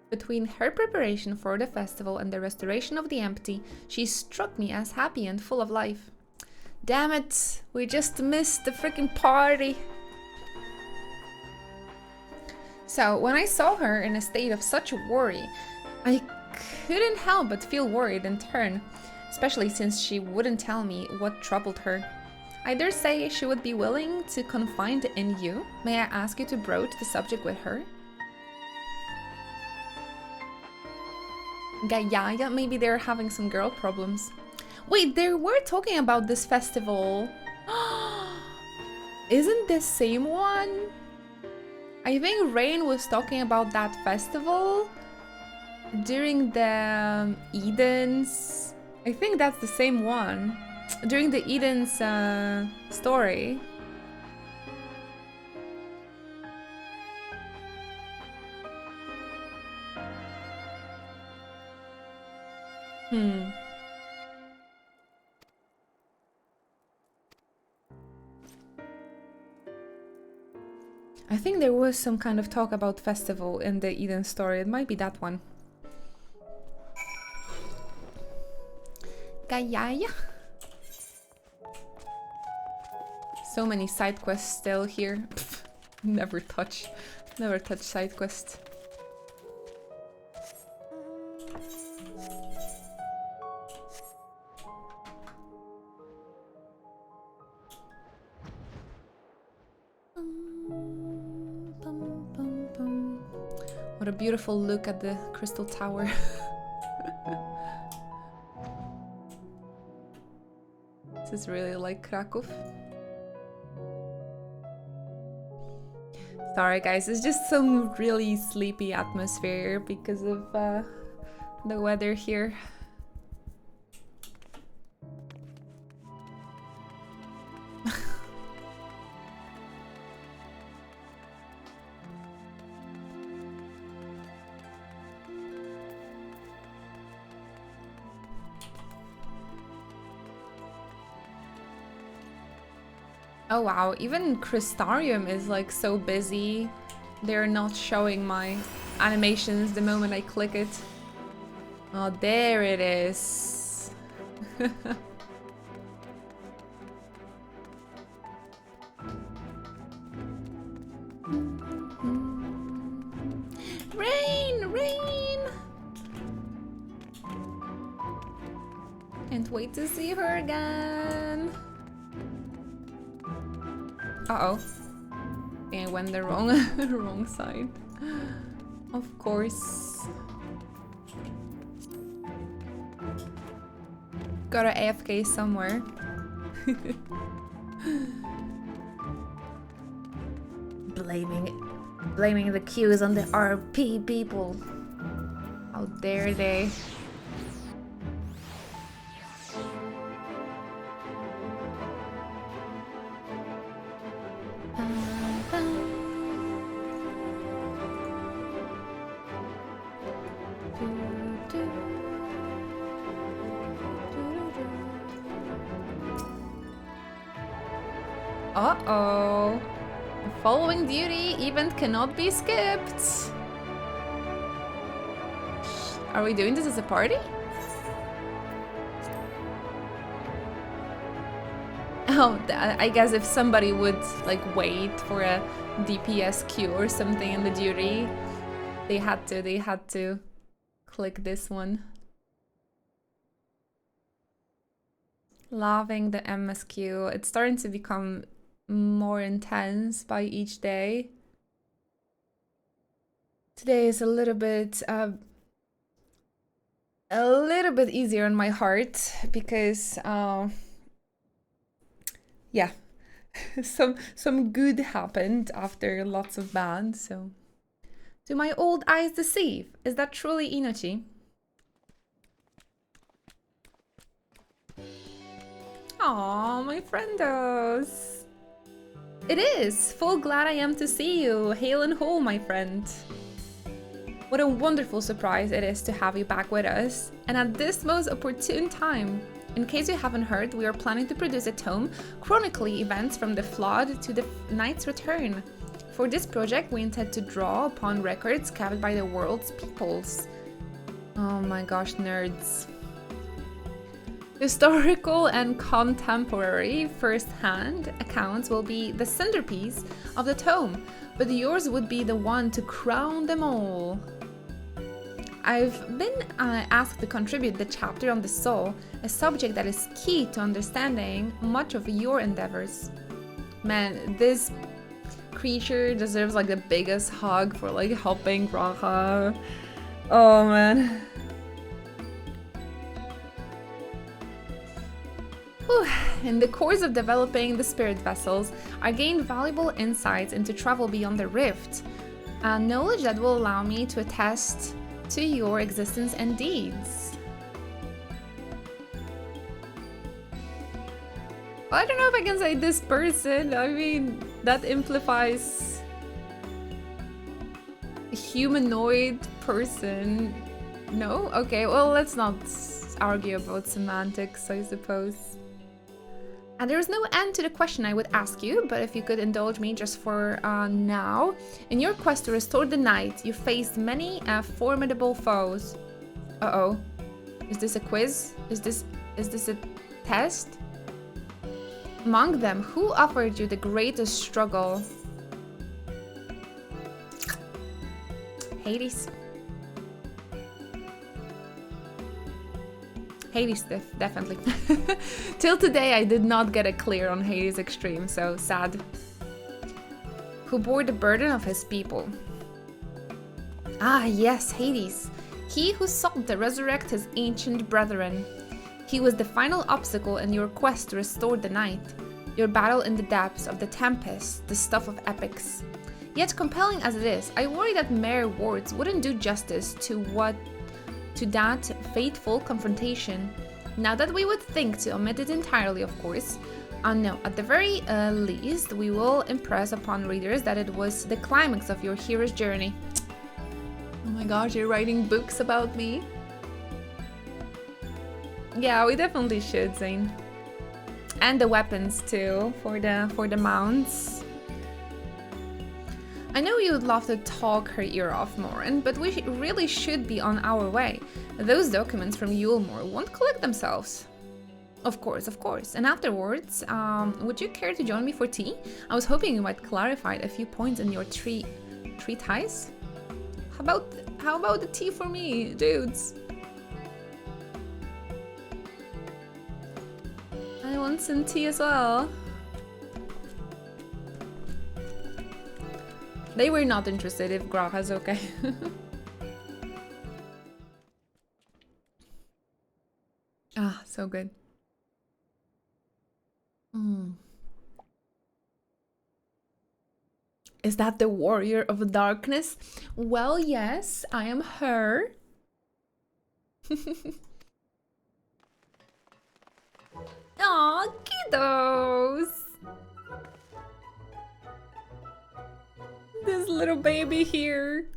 Between her preparation for the festival and the restoration of the empty, she struck me as happy and full of life. Damn it, we just missed the freaking party. So, when I saw her in a state of such worry, I couldn't help but feel worried in turn, especially since she wouldn't tell me what troubled her. I dare say she would be willing to confide in you. May I ask you to broach the subject with her? Gaia, maybe they're having some girl problems. Wait, they were talking about this festival. Isn't this same one? I think Rain was talking about that festival during the Eden's. I think that's the same one. During the Eden's story. I think there was some kind of talk about festival in the Eden story. It might be that one. Gaia. So many side quests still here. Never touch side quests. What a beautiful look at the crystal tower. This is really like Krakow. Sorry guys, it's just some really sleepy atmosphere because of the weather here. Oh wow, even Crystarium is like so busy. They're not showing my animations the moment I click it. Oh, there it is. Rain! Rain! Can't wait to see her again. Uh-oh. I think I went the wrong, wrong side. Of course. Gotta AFK somewhere. Blaming the queues on the RP people. How dare they? Uh-oh. The following duty event cannot be skipped. Are we doing this as a party? Oh, I guess if somebody would like wait for a DPS queue or something in the duty, they had to click this one. Loving the MSQ. It's starting to become more intense by each day. Today is a little bit easier on my heart because yeah, some good happened after lots of bad. So, do my old eyes deceive? Is that truly Inochi? Aw, my friendos. It is! Full glad I am to see you. Hail and whole, my friend. What a wonderful surprise it is to have you back with us, and at this most opportune time. In case you haven't heard, we are planning to produce a tome chronicling events from the Flood to the Knight's Return. For this project, we intend to draw upon records kept by the world's peoples. Oh my gosh, nerds. Historical and contemporary first-hand accounts will be the centerpiece of the tome, but yours would be the one to crown them all. I've been asked to contribute the chapter on the soul, a subject that is key to understanding much of your endeavors. Man, this creature deserves like the biggest hug for like helping Graha. Oh man. Whew. In the course of developing the spirit vessels, I gained valuable insights into travel beyond the rift, knowledge that will allow me to attest to your existence and deeds. I don't know if I can say this person. I mean, that implies a humanoid person. No? Okay, well, let's not argue about semantics, I suppose. And there is no end to the question I would ask you, but if you could indulge me just for now. In your quest to restore the night, you faced many formidable foes. Uh-oh. Is this a quiz? Is this a test? Among them, who offered you the greatest struggle? Hades. Hades, definitely. Till today, I did not get a clear on Hades Extreme, so sad. Who bore the burden of his people? Ah, yes, Hades. He who sought to resurrect his ancient brethren. He was the final obstacle in your quest to restore the night. Your battle in the depths of the tempest, the stuff of epics. Yet compelling as it is, I worry that mere words wouldn't do justice to that fateful confrontation. Now that we would think to omit it entirely, of course. No, at the very least, we will impress upon readers that it was the climax of your hero's journey. Oh my gosh, you're writing books about me? Yeah, we definitely should, Zane. And the weapons too, for the mounts. I know you would love to talk her ear off, Morin, but we really should be on our way. Those documents from Yulmore won't collect themselves. Of course, of course. And afterwards, would you care to join me for tea? I was hoping you might clarify a few points in your treatise. How about the tea for me, dudes? I want some tea as well. They were not interested if Graha's okay. Ah, so good. Is that the warrior of darkness? Well, yes, I am her. Aw, kiddos! This little baby here.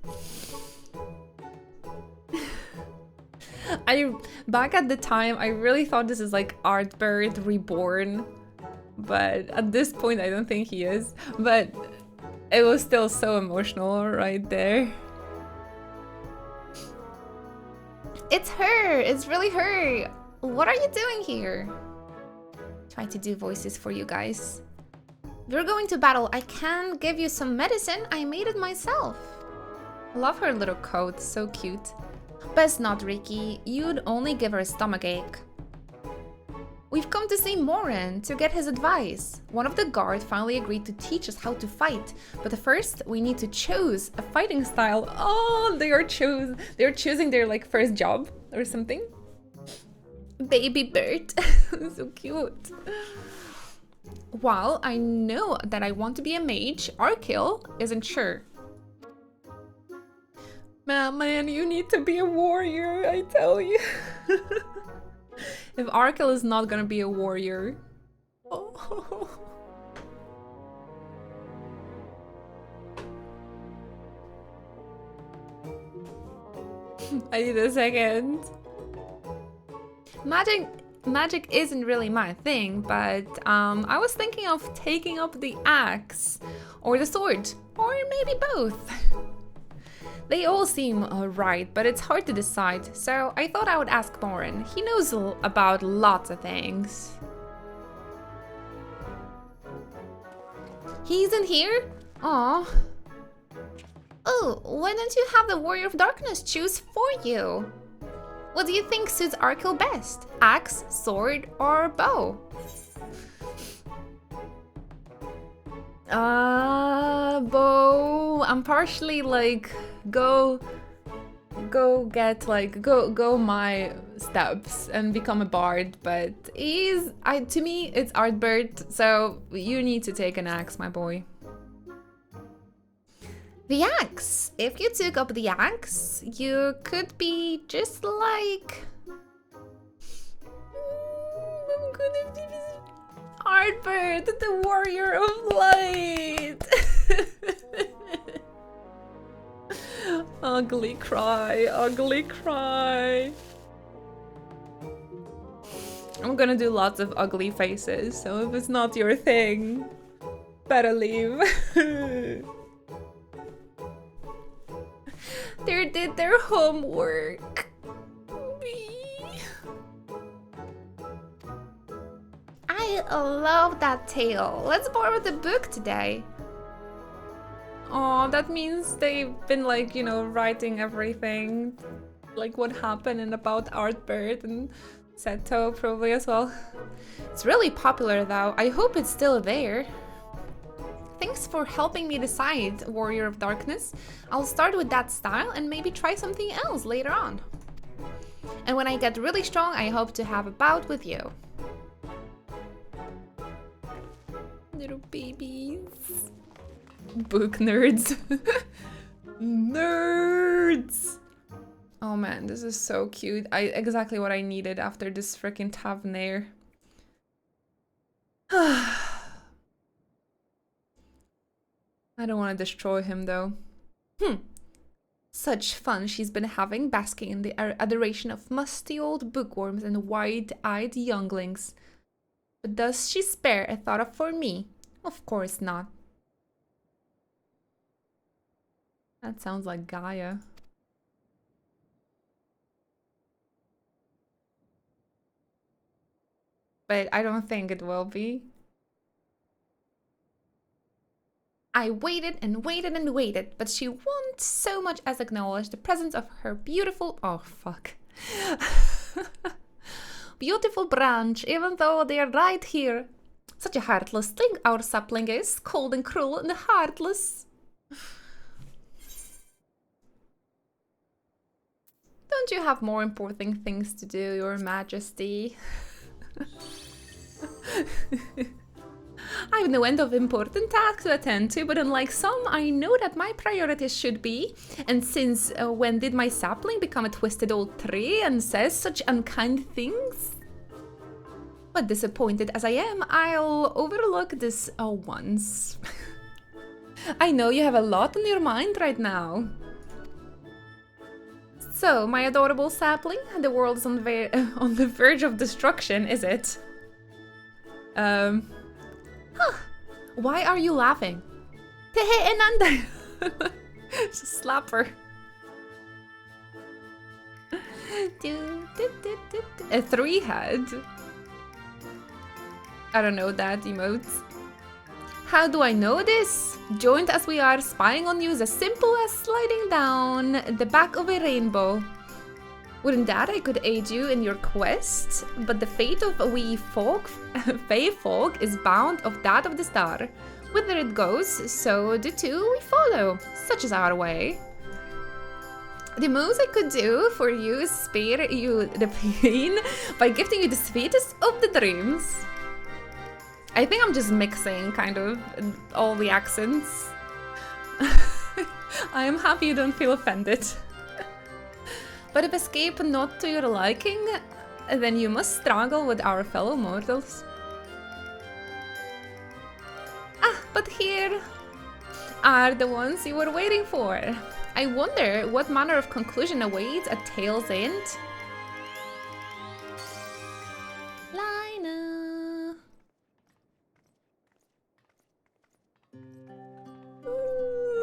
Back at the time, I really thought this is like Artbird reborn. But at this point, I don't think he is. But it was still so emotional right there. It's her! It's really her! What are you doing here? Try to do voices for you guys. We're going to battle. I can give you some medicine. I made it myself. Love her little coat. So cute. Best not, Ricky. You'd only give her a stomachache. We've come to see Morin to get his advice. One of the guard finally agreed to teach us how to fight. But first, we need to choose a fighting style. Oh, they're choosing their like first job or something. Baby Bert. So cute. While I know that I want to be a mage, Arkil isn't sure. Man, you need to be a warrior, I tell you. If Arkil is not gonna be a warrior... Oh. I need a second. Magic isn't really my thing, but I was thinking of taking up the axe. Or the sword? Or maybe both? They all seem alright, but it's hard to decide, so I thought I would ask Morin. He knows about lots of things. He's in here? Aw. Oh, why don't you have the Warrior of Darkness choose for you? What do you think suits Arkel best? Axe, sword, or bow? Bow. I'm partially like, go my steps and become a bard, but to me it's Artbert, so you need to take an axe, my boy. The axe. If you took up the axe, you could be just like Artbert, the Warrior of Light. Ugly cry, ugly cry. I'm gonna do lots of ugly faces, so if it's not your thing, better leave. They did their homework. I love that tale. Let's borrow the book today. Oh, that means they've been like, you know, writing everything. Like what happened and about Artbert and Seto probably as well. It's really popular though. I hope it's still there. Thanks for helping me decide, Warrior of Darkness. I'll start with that style and maybe try something else later on. And when I get really strong, I hope to have a bout with you. Little babies. Book nerds. Nerds! Oh man, this is so cute. Exactly what I needed after this freaking Tavernier. I don't want to destroy him though. Such fun she's been having, basking in the adoration of musty old bookworms and wide-eyed younglings. But does she spare a thought for me? Of course not. That sounds like Gaia. But I don't think it will be. I waited and waited and waited, but she won't so much as acknowledge the presence of her beautiful... Oh, fuck. Beautiful branch, even though they're right here. Such a heartless thing our sapling is, cold and cruel and heartless. Don't you have more important things to do, Your Majesty? I have no end of important tasks to attend to, but unlike some, I know that my priorities should be. And since when did my sapling become a twisted old tree and says such unkind things? But disappointed as I am, I'll overlook this once. I know you have a lot on your mind right now. So, my adorable sapling, the world is on the verge of destruction, is it? Why are you laughing? Just slap her. A 3-head. I don't know that emote. How do I know this? Joined as we are, spying on you is as simple as sliding down the back of a rainbow. Wouldn't that I could aid you in your quest? But the fate of we folk, Fae folk, is bound of that of the star. Whither it goes, so do too we follow. Such is our way. The most I could do for you is spare you the pain by gifting you the sweetest of the dreams. I think I'm just mixing, kind of, all the accents. I am happy you don't feel offended. But if escape not to your liking, then you must struggle with our fellow mortals. But here are the ones you were waiting for. I wonder what manner of conclusion awaits at tale's end. Lina.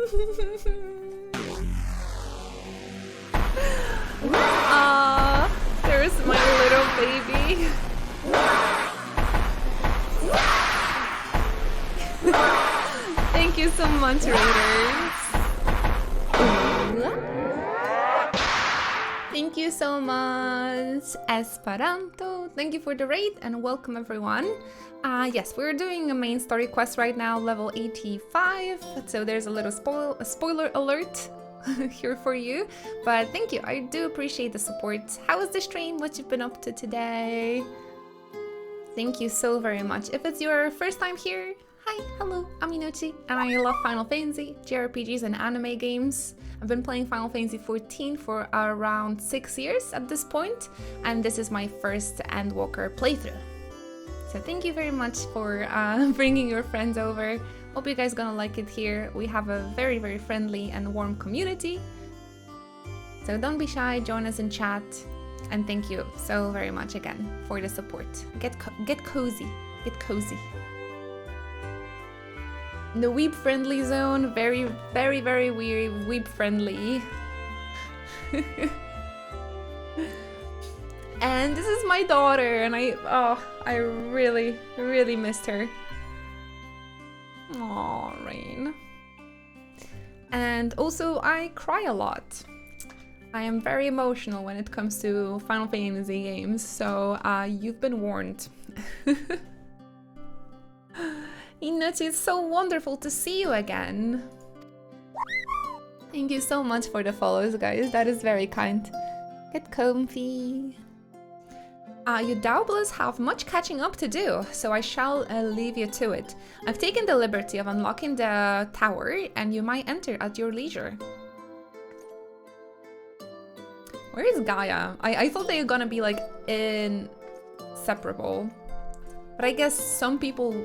There's my little baby. Thank you so much, Raiders. Thank you so much, Esperanto. Thank you for the raid and welcome everyone. Yes, we're doing a main story quest right now, level 85. So there's a little spoiler alert here for you. But thank you, I do appreciate the support. How was the stream? What you've been up to today? Thank you so very much. If it's your first time here, hi, hello, I'm Inochi, and I love Final Fantasy, JRPGs, and anime games. I've been playing Final Fantasy 14 for around 6 years at this point, and this is my first Endwalker playthrough. So thank you very much for bringing your friends over. Hope you guys gonna like it here. We have a very, very friendly and warm community. So don't be shy, join us in chat, and thank you so very much again for the support. Get cozy, get cozy. The weeb friendly zone, very, very, very weird weeb friendly. And this is my daughter, and I really, really missed her. Aw, Rain. And also, I cry a lot. I am very emotional when it comes to Final Fantasy games, so you've been warned. Inochi, it's so wonderful to see you again. Thank you so much for the follows, guys. That is very kind. Get comfy. You doubtless have much catching up to do, so I shall leave you to it. I've taken the liberty of unlocking the tower, and you might enter at your leisure. Where is Gaia? I thought they were gonna be like inseparable. But I guess some people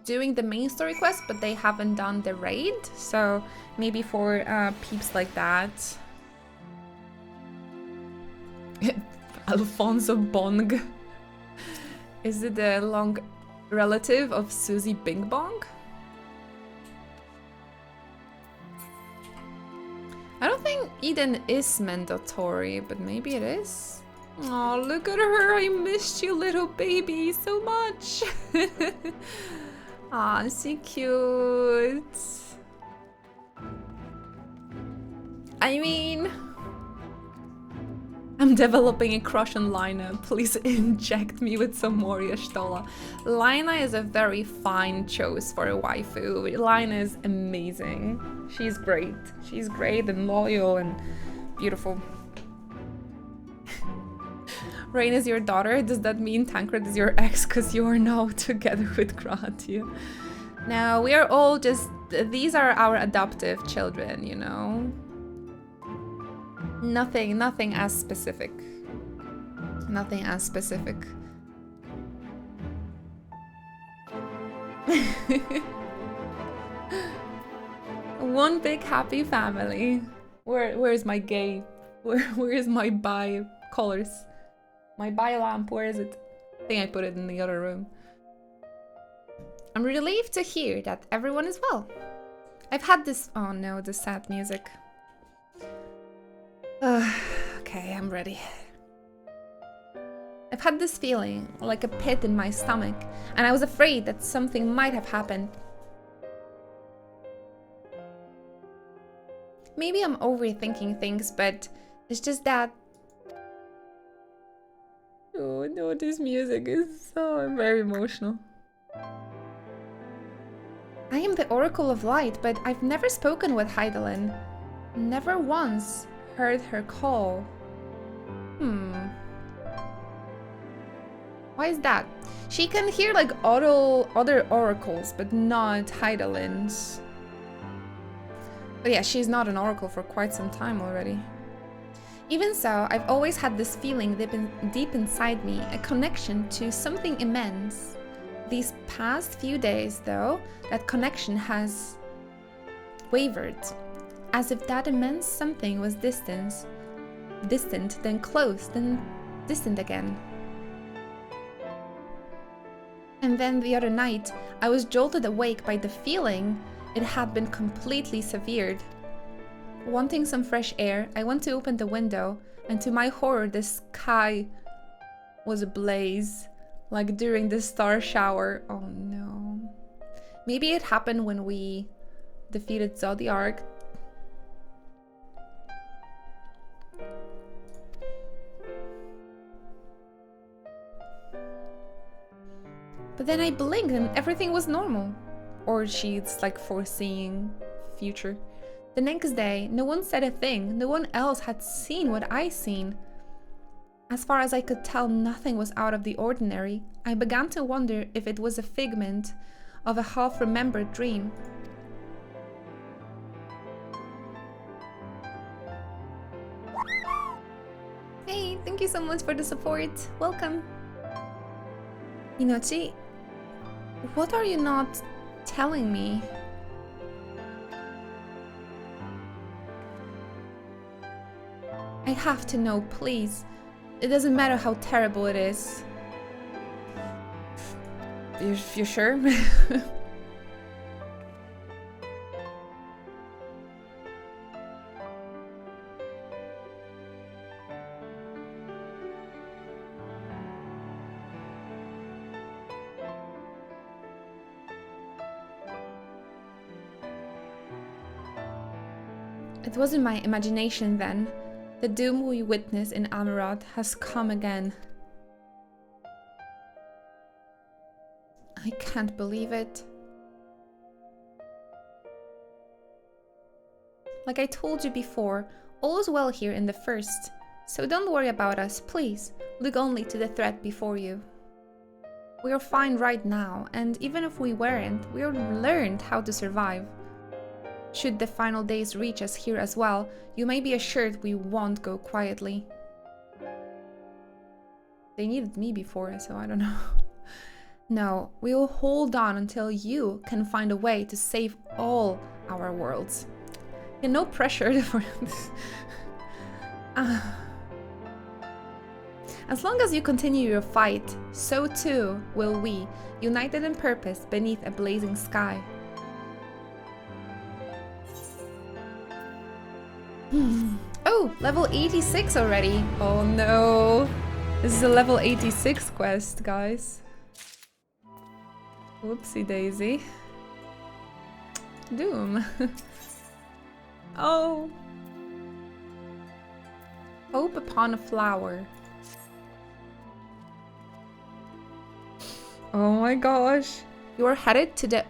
doing the main story quest, but they haven't done the raid, so maybe for peeps like that. Alfonso Bong. Is it the long relative of Susie Bing Bong? I don't think Eden is mandatory, but maybe it is. Oh, look at her. I missed you, little baby, so much. Ah, she cute. I mean, I'm developing a crush on Lina. Please inject me with some Moria Stola. Lina is a very fine choice for a waifu. Lina is amazing. She's great. She's great and loyal and beautiful. Rain is your daughter? Does that mean Tancred is your ex because you are now together with Gratia? No, we are all just... These are our adoptive children, you know? Nothing as specific. Nothing as specific. One big happy family. Where is my gay? Where is my bi colors? My bi lamp, where is it? I think I put it in the other room. I'm relieved to hear that everyone is well. I've had this... Oh no, the sad music. Okay, I'm ready. I've had this feeling, like a pit in my stomach, and I was afraid that something might have happened. Maybe I'm overthinking things, but it's just that... Oh no, this music is so very emotional. I am the Oracle of Light, but I've never spoken with Heidelin. Never once heard her call. Why is that? She can hear like other oracles, but not Heidelin's. But yeah, she's not an oracle for quite some time already. Even so, I've always had this feeling deep inside me, a connection to something immense. These past few days, though, that connection has wavered, as if that immense something was distant, then close, then distant again. And then the other night, I was jolted awake by the feeling It had been completely severed. Wanting some fresh air, I went to open the window, and to my horror, the sky was ablaze, like during the star shower. Oh no. Maybe it happened when we defeated Zodiark. But then I blinked and everything was normal. Or she's like foreseeing future. The next day, no one said a thing. No one else had seen what I seen. As far as I could tell, nothing was out of the ordinary. I began to wonder if it was a figment of a half-remembered dream. Hey, thank you so much for the support. Welcome. Inochi, what are you not telling me? I have to know, please. It doesn't matter how terrible it is. You sure? It wasn't my imagination then. The doom we witnessed in Amarat has come again. I can't believe it. Like I told you before, all is well here in the First. So don't worry about us, please. Look only to the threat before you. We are fine right now, and even if we weren't, we have learned how to survive. Should the final days reach us here as well, you may be assured we won't go quietly. They needed me before, so I don't know. No, we will hold on until you can find a way to save all our worlds. Yeah, no pressure for this. As long as you continue your fight, so too will we, united in purpose beneath a blazing sky. Oh, level 86 already. Oh no. This is a level 86 quest, guys. Whoopsie daisy. Doom. Oh. Hope upon a flower. Oh my gosh. You are headed to the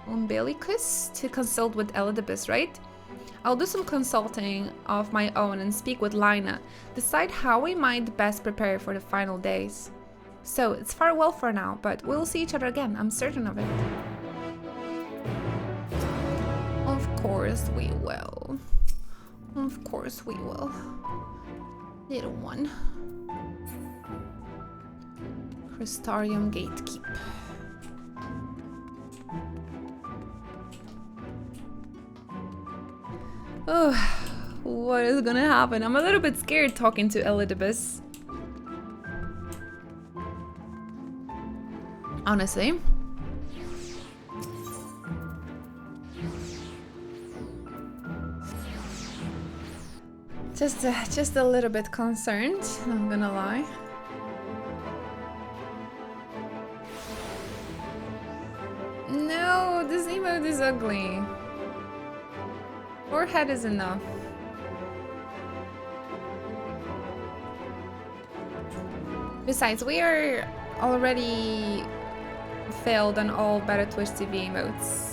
umbilicus to consult with Elidibus, right? I'll do some consulting of my own and speak with Lina. Decide how we might best prepare for the final days. So, it's farewell for now, but we'll see each other again, I'm certain of it. Of course we will. Of course we will. Little one. Crystarium Gatekeep. Oh, what is gonna happen? I'm a little bit scared talking to Elidibus. Honestly. Just a little bit concerned, I'm gonna lie. No, this emote is ugly. Forehead is enough. Besides, we are already failed on all Better Twitch TV emotes.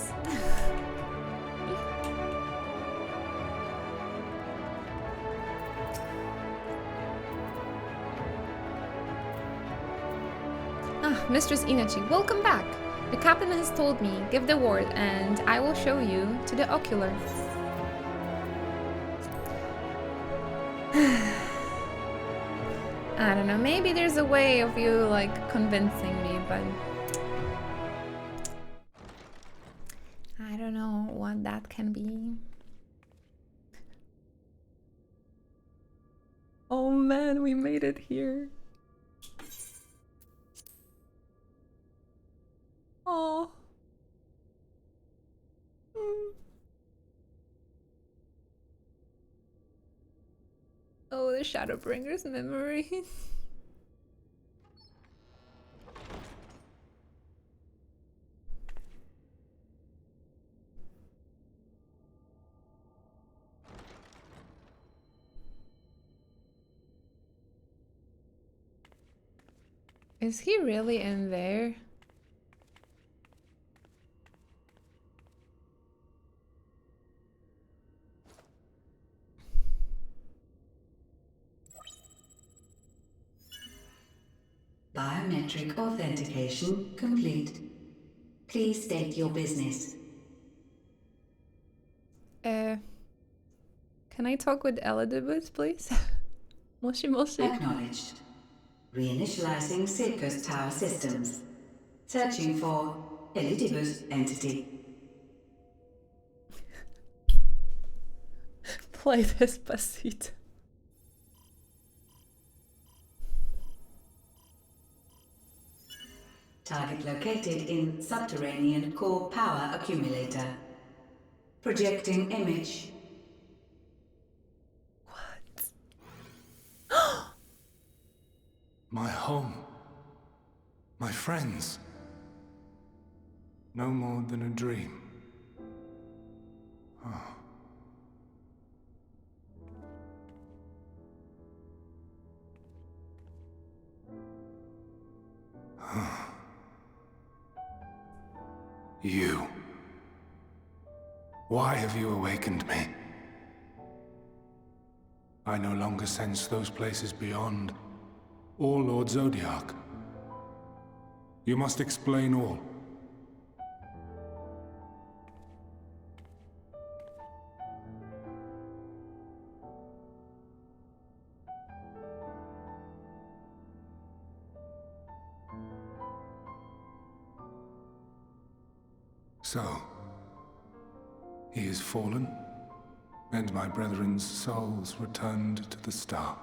Mistress Inachi, welcome back. The captain has told me, give the word and I will show you to the ocular. I don't know, maybe there's a way of you like convincing me, but I don't know what that can be. Oh man, we made it here. Oh. Oh, the Shadowbringer's memories. Is he really in there? Biometric authentication complete. Please state your business. Can I talk with Elidibus, please? Moshi moshi. Acknowledged. Reinitializing Circus Tower systems. Searching for Elidibus entity. Play Despacito. Target located in subterranean core power accumulator. Projecting image. My home. My friends. No more than a dream. Oh. You. Why have you awakened me? I no longer sense those places beyond, or Lord Zodiac. You must explain all. So, he is fallen, and my brethren's souls returned to the star.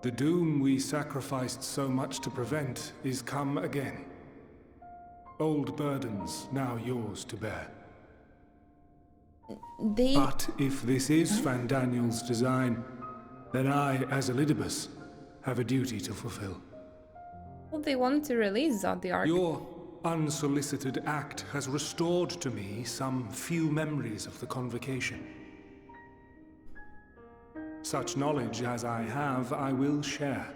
The doom we sacrificed so much to prevent is come again. Old burdens now yours to bear. But if this is Fandaniel's design, then I, as Elidibus, have a duty to fulfill. Well, they want to release Zodiac. Your unsolicited act has restored to me some few memories of the convocation. Such knowledge as I have, I will share.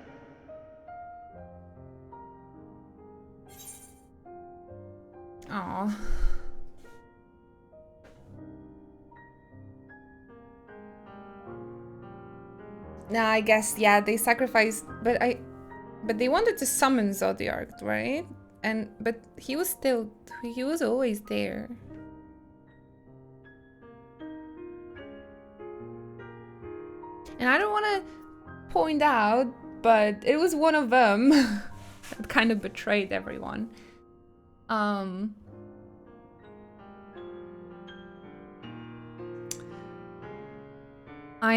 Aww. Nah, I guess, yeah, they sacrificed, but they wanted to summon Zodiac, right? But he was always there. And I don't want to point out, but it was one of them that kind of betrayed everyone. I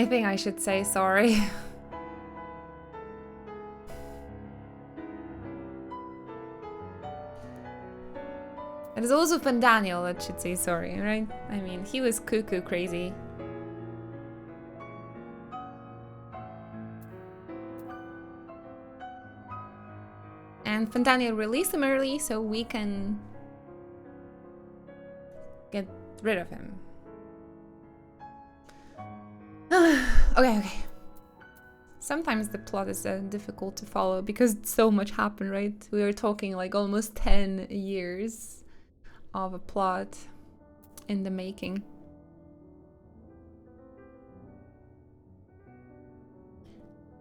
think I should say sorry. It is also Fandaniel that should say sorry, right? I mean, he was cuckoo crazy. And Fandaniel released him early so we can get rid of him. Okay. Sometimes the plot is difficult to follow because so much happened, right? We were talking like almost 10 years of a plot in the making.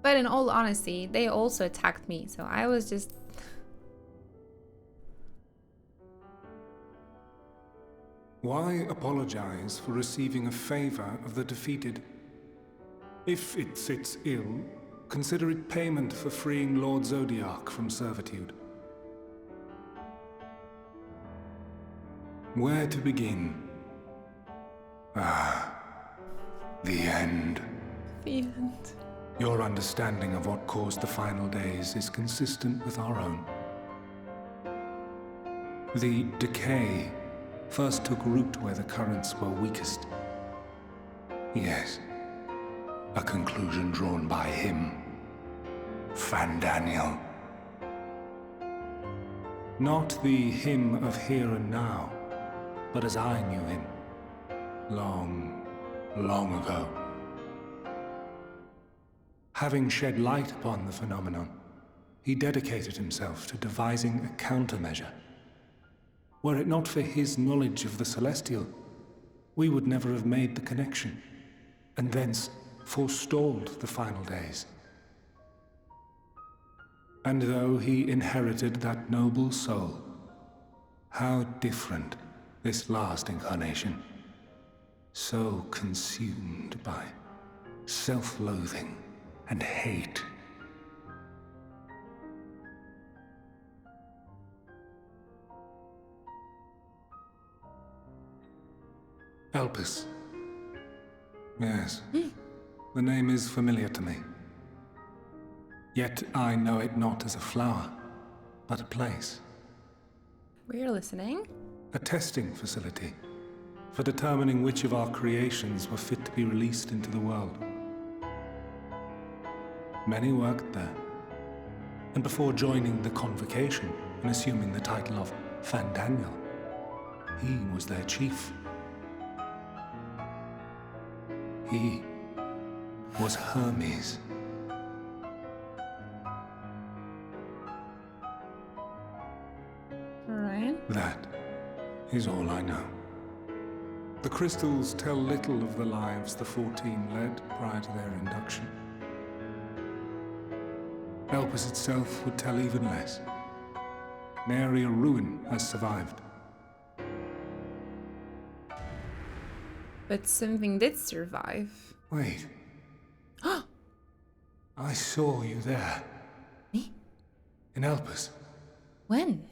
But in all honesty, they also attacked me, so I was just... Why apologize for receiving a favor of the defeated? If it sits ill, consider it payment for freeing Lord Zodiac from servitude. Where to begin? Ah, the end. The end. Your understanding of what caused the final days is consistent with our own. The decay first took root where the currents were weakest. Yes, a conclusion drawn by him, Fandaniel. Not the him of here and now, but as I knew him, long, long ago. Having shed light upon the phenomenon, he dedicated himself to devising a countermeasure. Were it not for his knowledge of the Celestial, we would never have made the connection, and thence forestalled the final days. And though he inherited that noble soul, how different this last incarnation, so consumed by self-loathing and hate. Elpis. Yes. The name is familiar to me. Yet I know it not as a flower, but a place. We're listening. A testing facility for determining which of our creations were fit to be released into the world. Many worked there, and before joining the convocation and assuming the title of Fandaniel, he was their chief. He was Hermes. Alright. That is all I know. The crystals tell little of the lives the 14 led prior to their induction. Elpis itself would tell even less. Nary a ruin has survived. But something did survive. Wait. I saw you there. Me? In Elpis. When?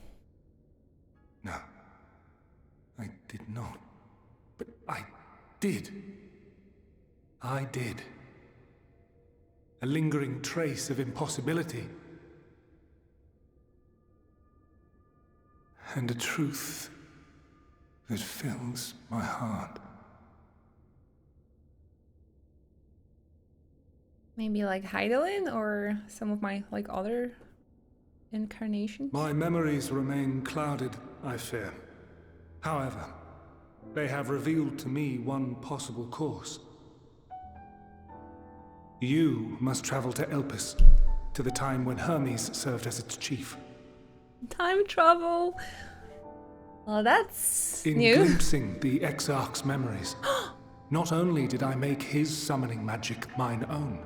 No. I did not. But I did. I did. A lingering trace of impossibility. And a truth that fills my heart. Maybe like Heidelin or some of my like other incarnations? My memories remain clouded, I fear. However, they have revealed to me one possible course. You must travel to Elpis, to the time when Hermes served as its chief. Time travel. Well, that's In new. glimpsing the Exarch's memories, not only did I make his summoning magic mine own,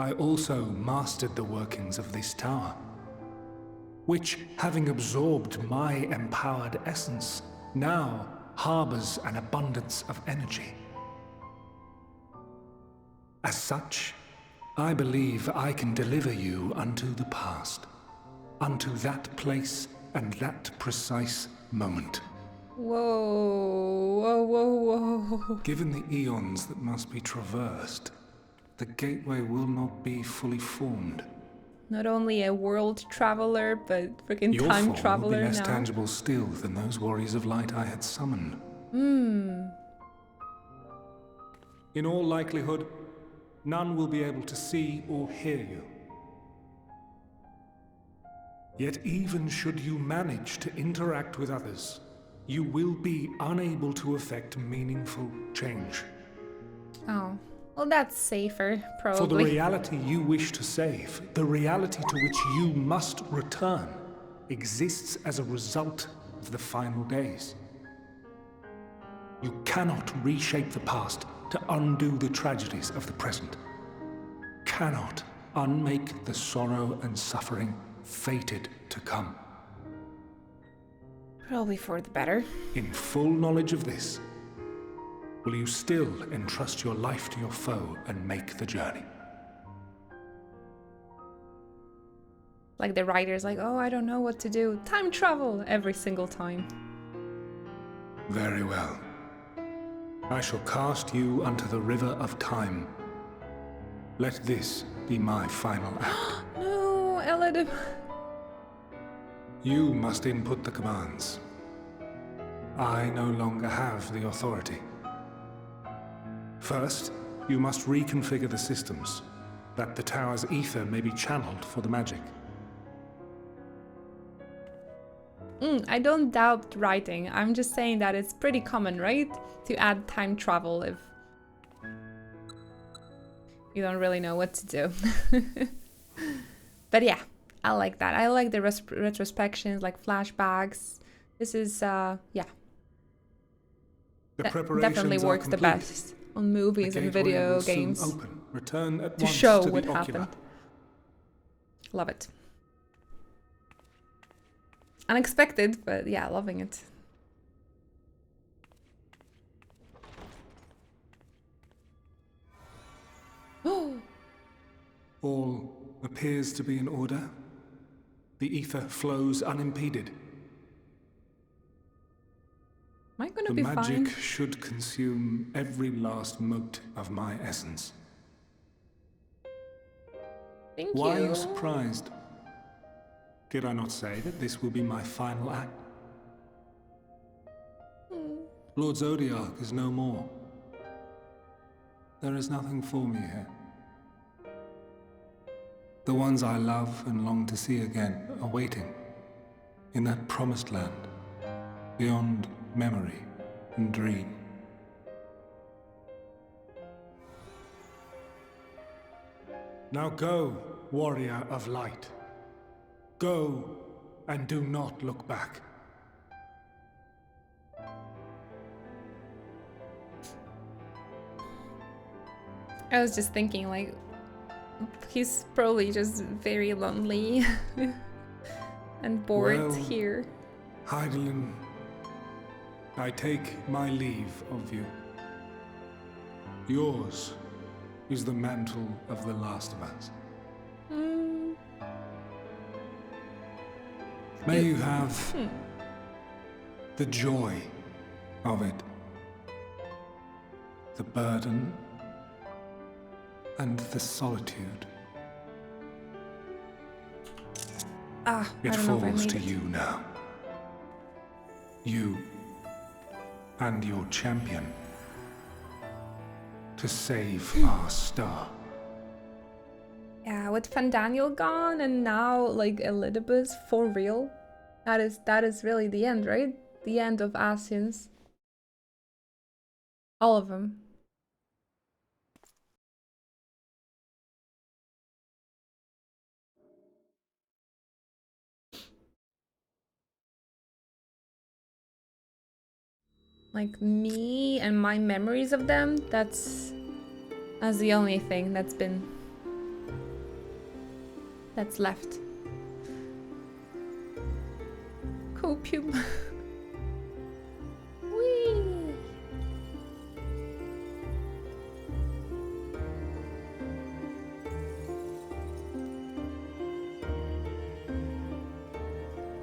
I also mastered the workings of this tower, which, having absorbed my empowered essence, now harbors an abundance of energy. As such, I believe I can deliver you unto the past, unto that place and that precise moment. Whoa, whoa, whoa, whoa. Given the eons that must be traversed, the gateway will not be fully formed. Not only a world traveler, but freaking Your time form traveler will be less now. tangible still than those warriors of light I had summoned. In all likelihood, none will be able to see or hear you. Yet even should you manage to interact with others, you will be unable to effect meaningful change. Oh, well that's safer, probably. For the reality you wish to save, the reality to which you must return, exists as a result of the final days. You cannot reshape the past to undo the tragedies of the present. Cannot unmake the sorrow and suffering fated to come. Probably for the better. In full knowledge of this, will you still entrust your life to your foe and make the journey? Like the writer's like, oh, I don't know what to do. Time travel every single time. Very well. I shall cast you unto the river of time. Let this be my final act. No, Elodie. You must input the commands. I no longer have the authority. First, you must reconfigure the systems, that the tower's ether may be channeled for the magic. I don't doubt writing. I'm just saying that it's pretty common, right? To add time travel if you don't really know what to do. But yeah, I like that. I like the retrospections, like flashbacks. This is, yeah. The Definitely works the best on movies and video games. Open. Return at to once show to what the ocular. happened. Love it. Unexpected, but yeah, loving it. All appears to be in order. The ether flows unimpeded. Am I gonna The be magic fine? should consume every last mote of my essence. Thank Why are you. you surprised? Did I not say that this will be my final act? Lord Zodiac is no more. There is nothing for me here. The ones I love and long to see again are waiting in that promised land, beyond memory and dream. Now go, warrior of light. Go, and do not look back. I was just thinking, like, he's probably just very lonely and bored Well, here. Heidelin, I take my leave of you. Yours is the mantle of the last of us. May you have the joy of it, the burden, and the solitude. Ah, It I don't know if I falls made to it. you now. You and your champion to save our star. Yeah, with Fandaniel gone and now like Elidibus for real. That is really the end, right? The end of Asians. All of them. Like me and my memories of them, that's the only thing that's left. Copium. Whee!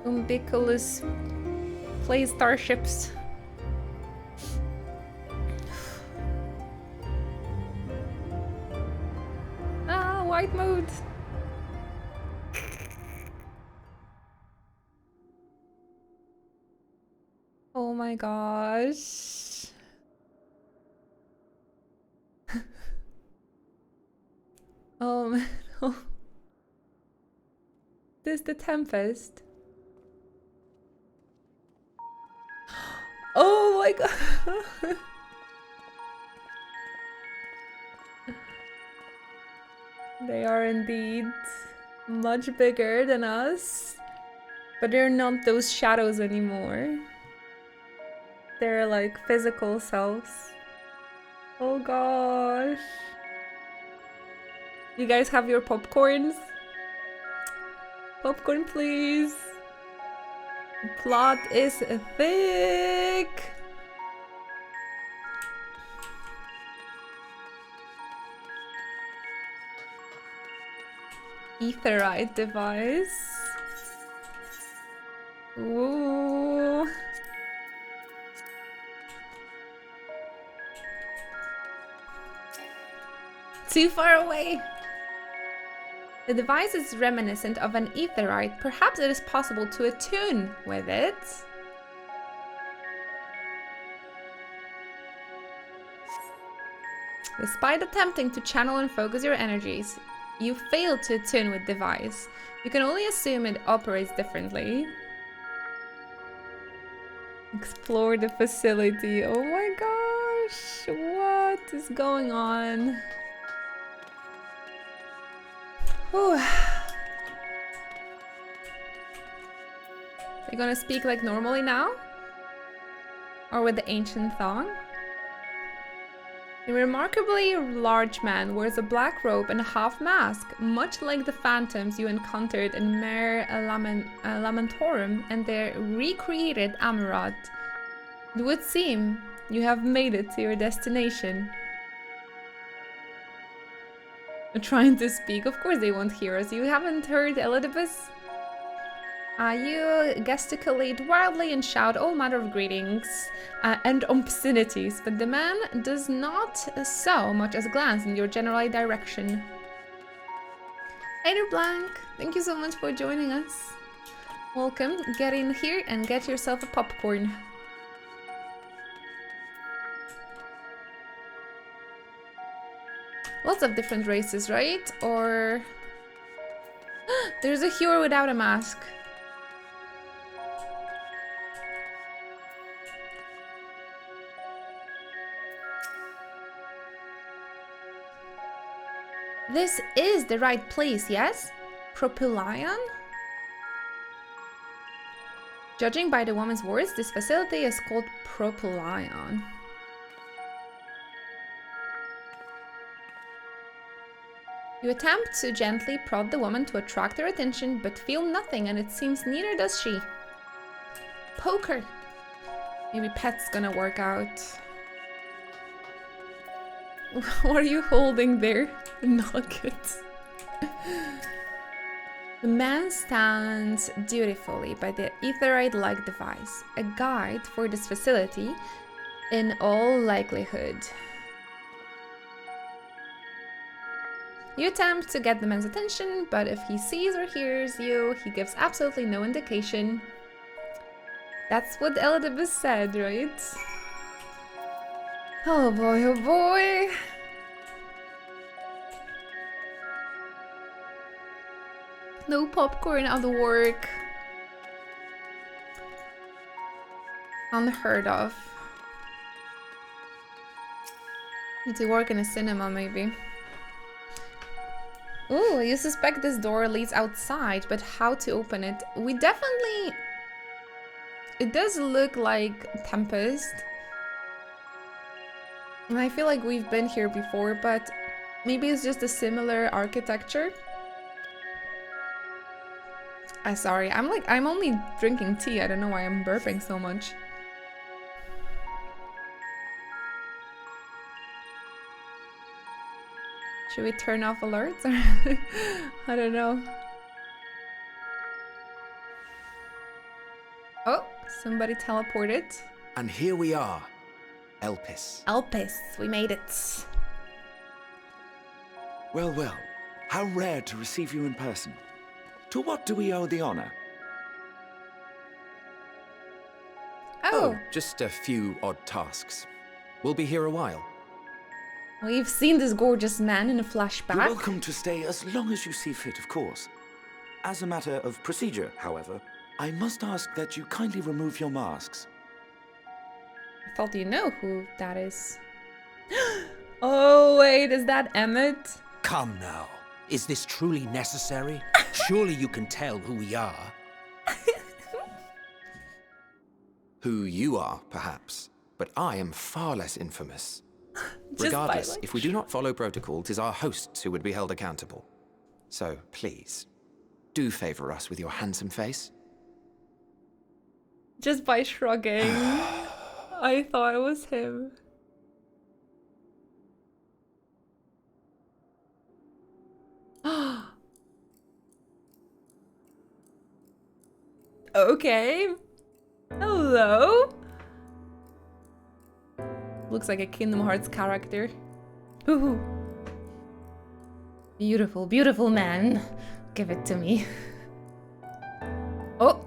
Umbiculus play starships. Ah, white mode. Oh my gosh. Oh man. This the Tempest. Oh my god. They are indeed much bigger than us, but they're not those shadows anymore. They're like physical selves. Oh gosh. You guys have your popcorns? Popcorn, please. The plot is thick. Aetherite device. Ooh. Too far away. The device is reminiscent of an aetherite. Perhaps it is possible to attune with it. Despite attempting to channel and focus your energies, you fail to attune with the device. You can only assume it operates differently. Explore the facility. Oh my gosh, what is going on? Whew. They're gonna speak like normally now? Or with the ancient tongue? A remarkably large man wears a black robe and a half mask, much like the phantoms you encountered in Mare Lamentorum and their recreated Amarat. It would seem you have made it to your destination. They're trying to speak. Of course they won't hear us. You haven't heard Elidibus? You gesticulate wildly and shout all manner of greetings and obscenities, but the man does not so much as glance in your general direction. Hey there, Blank. Thank you so much for joining us. Welcome. Get in here and get yourself a popcorn. Lots of different races, right? Or... there's a hero without a mask. This is the right place, yes? Propylion? Judging by the woman's words, this facility is called Propylion. You attempt to gently prod the woman to attract her attention, but feel nothing, and it seems neither does she. Poker. Maybe pet's gonna work out. What are you holding there? Nuggets. The man stands dutifully by the aetherite-like device, a guide for this facility in all likelihood. You attempt to get the man's attention, but if he sees or hears you, he gives absolutely no indication. That's what Elidibus said, right? Oh boy, oh boy. No popcorn out of work. Unheard of. Need to work in a cinema, maybe. Ooh, you suspect this door leads outside, but how to open it? We definitely... It does look like Tempest. And I feel like we've been here before, but maybe it's just a similar architecture. Sorry, I'm only drinking tea. I don't know why I'm burping so much. Should we turn off alerts? I don't know. Oh, somebody teleported. And here we are. Elpis. Elpis, we made it. Well, well, how rare to receive you in person. To what do we owe the honor? Oh, just a few odd tasks. We'll be here a while. We've seen this gorgeous man in a flashback. You're welcome to stay as long as you see fit, of course. As a matter of procedure, however, I must ask that you kindly remove your masks. I thought you know who that is. Oh, wait, is that Emmett? Come now. Is this truly necessary? Surely you can tell who we are. Who you are, perhaps, but I am far less infamous. Regardless, if we do not follow protocol, 'tis our hosts who would be held accountable. So, please, do favor us with your handsome face. Just by shrugging. I thought it was him. Okay. Hello. Looks like a Kingdom Hearts character. Ooh. Beautiful, beautiful man. Give it to me. Oh!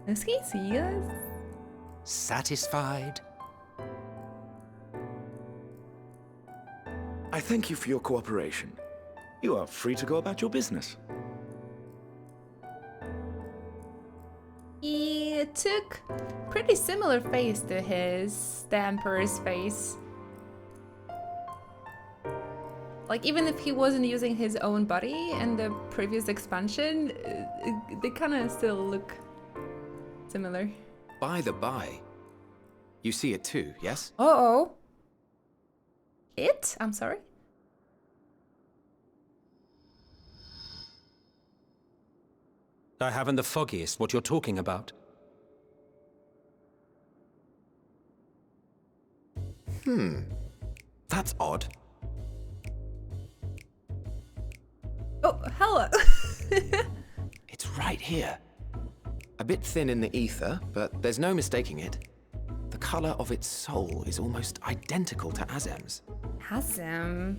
Does he see us? Satisfied? I thank you for your cooperation. You are free to go about your business. He took pretty similar face to his, the Emperor's face. Like, even if he wasn't using his own body in the previous expansion, they kind of still look similar. By the by, you see it too, yes? Uh-oh. It? I'm sorry? I haven't the foggiest what you're talking about. That's odd. Oh, hello. It's right here. A bit thin in the ether, but there's no mistaking it. The color of its soul is almost identical to Azem's. Azem?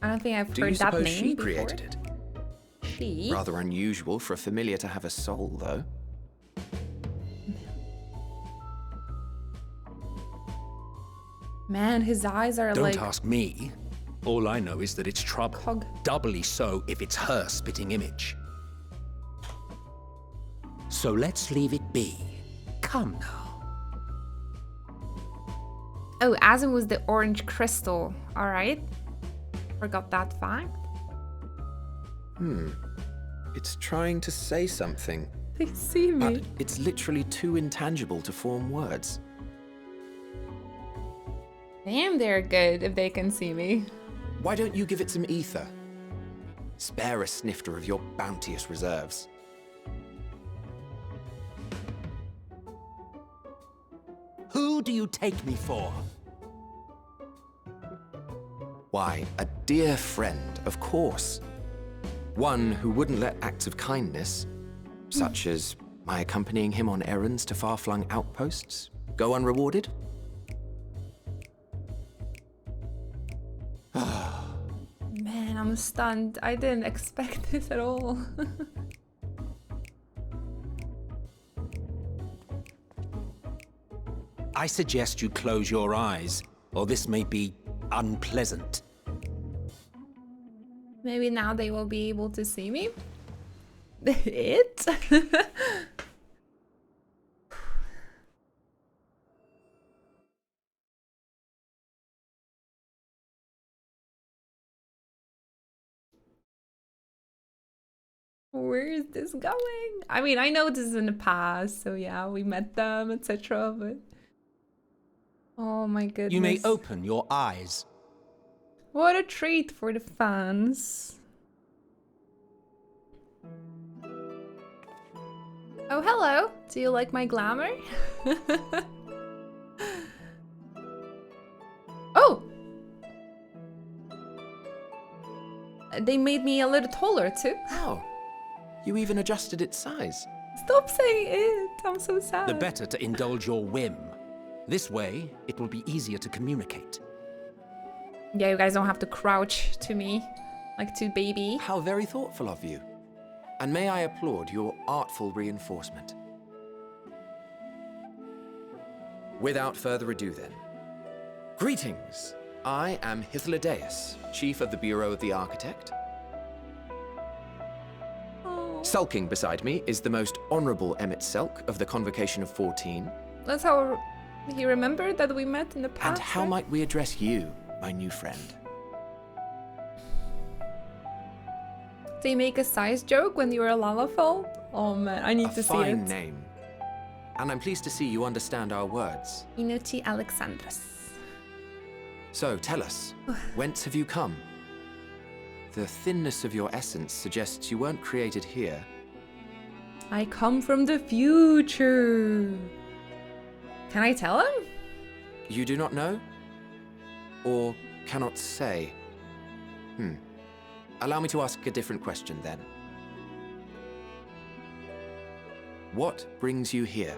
I don't think I've Do heard you that suppose name she before. created it? She? Rather unusual for a familiar to have a soul, though. Man, his eyes are like... Don't ask me. All I know is that it's trouble. Doubly so if it's her spitting image. So let's leave it be. Come now. Oh, Azem was the orange crystal. Alright. Forgot that fact. It's trying to say something. They see me. But it's literally too intangible to form words. Damn, they're good if they can see me. Why don't you give it some ether? Spare a snifter of your bounteous reserves. Who do you take me for? Why, a dear friend, of course. One who wouldn't let acts of kindness, such as my accompanying him on errands to far-flung outposts, go unrewarded. Man, I'm stunned. I didn't expect this at all. I suggest you close your eyes, or this may be unpleasant. Maybe now they will be able to see me. It? Where is this going? I mean, I know this is in the past, so yeah, we met them, etc. But oh my goodness! You may open your eyes. What a treat for the fans. Oh, hello. Do you like my glamour? Oh! They made me a little taller too. Oh, you even adjusted its size. Stop saying it. I'm so sad. The better to indulge your whim. This way, it will be easier to communicate. Yeah, you guys don't have to crouch to me like to baby. How very thoughtful of you. And may I applaud your artful reinforcement. Without further ado then. Greetings. I am Hythlodaeus, Chief of the Bureau of the Architect. Sulking beside me is the most honorable Emmett Selk of the Convocation of 14. That's how he remembered that we met in the past. And how might we address you, my new friend? They make a size joke when you were a Lalafell? Oh man, I need to see it. A fine name. And I'm pleased to see you understand our words. Inuti Alexandros. So, tell us, whence have you come? The thinness of your essence suggests you weren't created here. I come from the future. Can I tell him? You do not know? Or cannot say? Allow me to ask a different question then. What brings you here?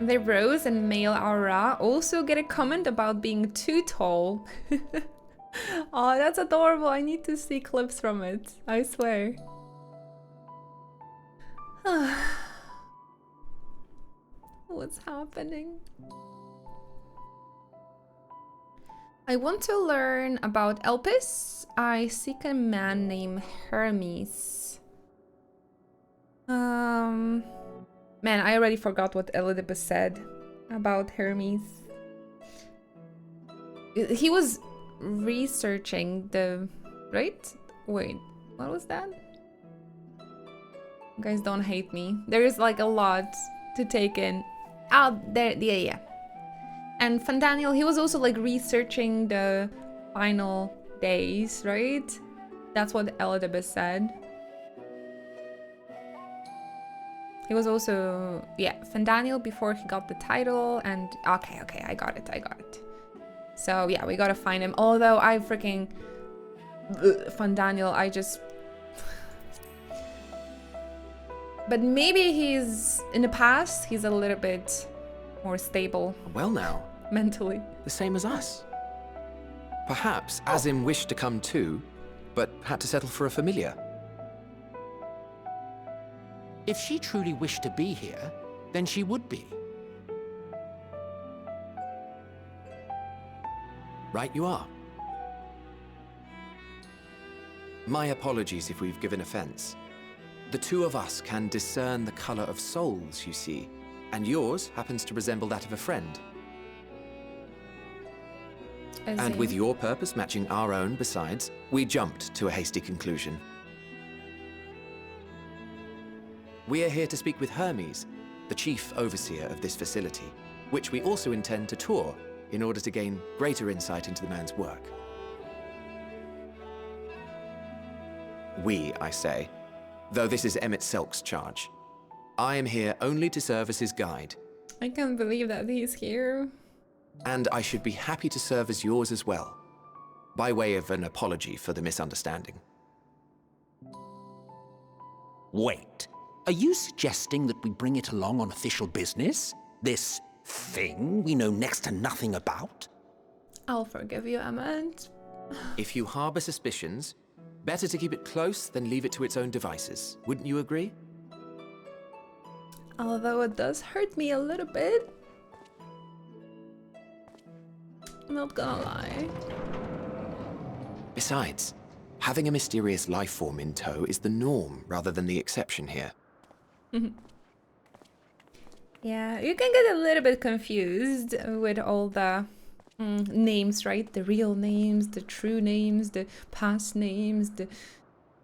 The Rose and Male Aura also get a comment about being too tall. Oh, that's adorable. I need to see clips from it. I swear. What's happening? I want to learn about Elpis. I seek a man named Hermes. Man, I already forgot what Elidibus said about Hermes. He was researching the... right? Wait, what was that? You guys don't hate me. There is like a lot to take in. Oh, there, yeah. And Fandaniel, he was also like researching the final days, right? That's what Elidibus said. He was also, yeah, Fandaniel before he got the title, and okay, I got it. So yeah, we gotta find him. Although I freaking Fandaniel, I just. But maybe he's in the past. He's a little bit more stable. Well, now. Mentally. The same as us. Perhaps Azim wished to come too, but had to settle for a familiar. If she truly wished to be here, then she would be. Right you are. My apologies if we've given offense. The two of us can discern the color of souls, you see, and yours happens to resemble that of a friend. And with your purpose matching our own besides, we jumped to a hasty conclusion. We are here to speak with Hermes, the chief overseer of this facility, which we also intend to tour in order to gain greater insight into the man's work. We, I say, though this is Emmett Selk's charge. I am here only to serve as his guide. I can't believe that he's here. And I should be happy to serve as yours as well, by way of an apology for the misunderstanding. Wait, are you suggesting that we bring it along on official business? This thing we know next to nothing about? I'll forgive you, Emmett. If you harbor suspicions, better to keep it close than leave it to its own devices. Wouldn't you agree? Although it does hurt me a little bit. I'm not gonna lie. Besides, having a mysterious life form in tow is the norm rather than the exception here. Yeah, you can get a little bit confused with all the names, right? The real names, the true names, the past names, the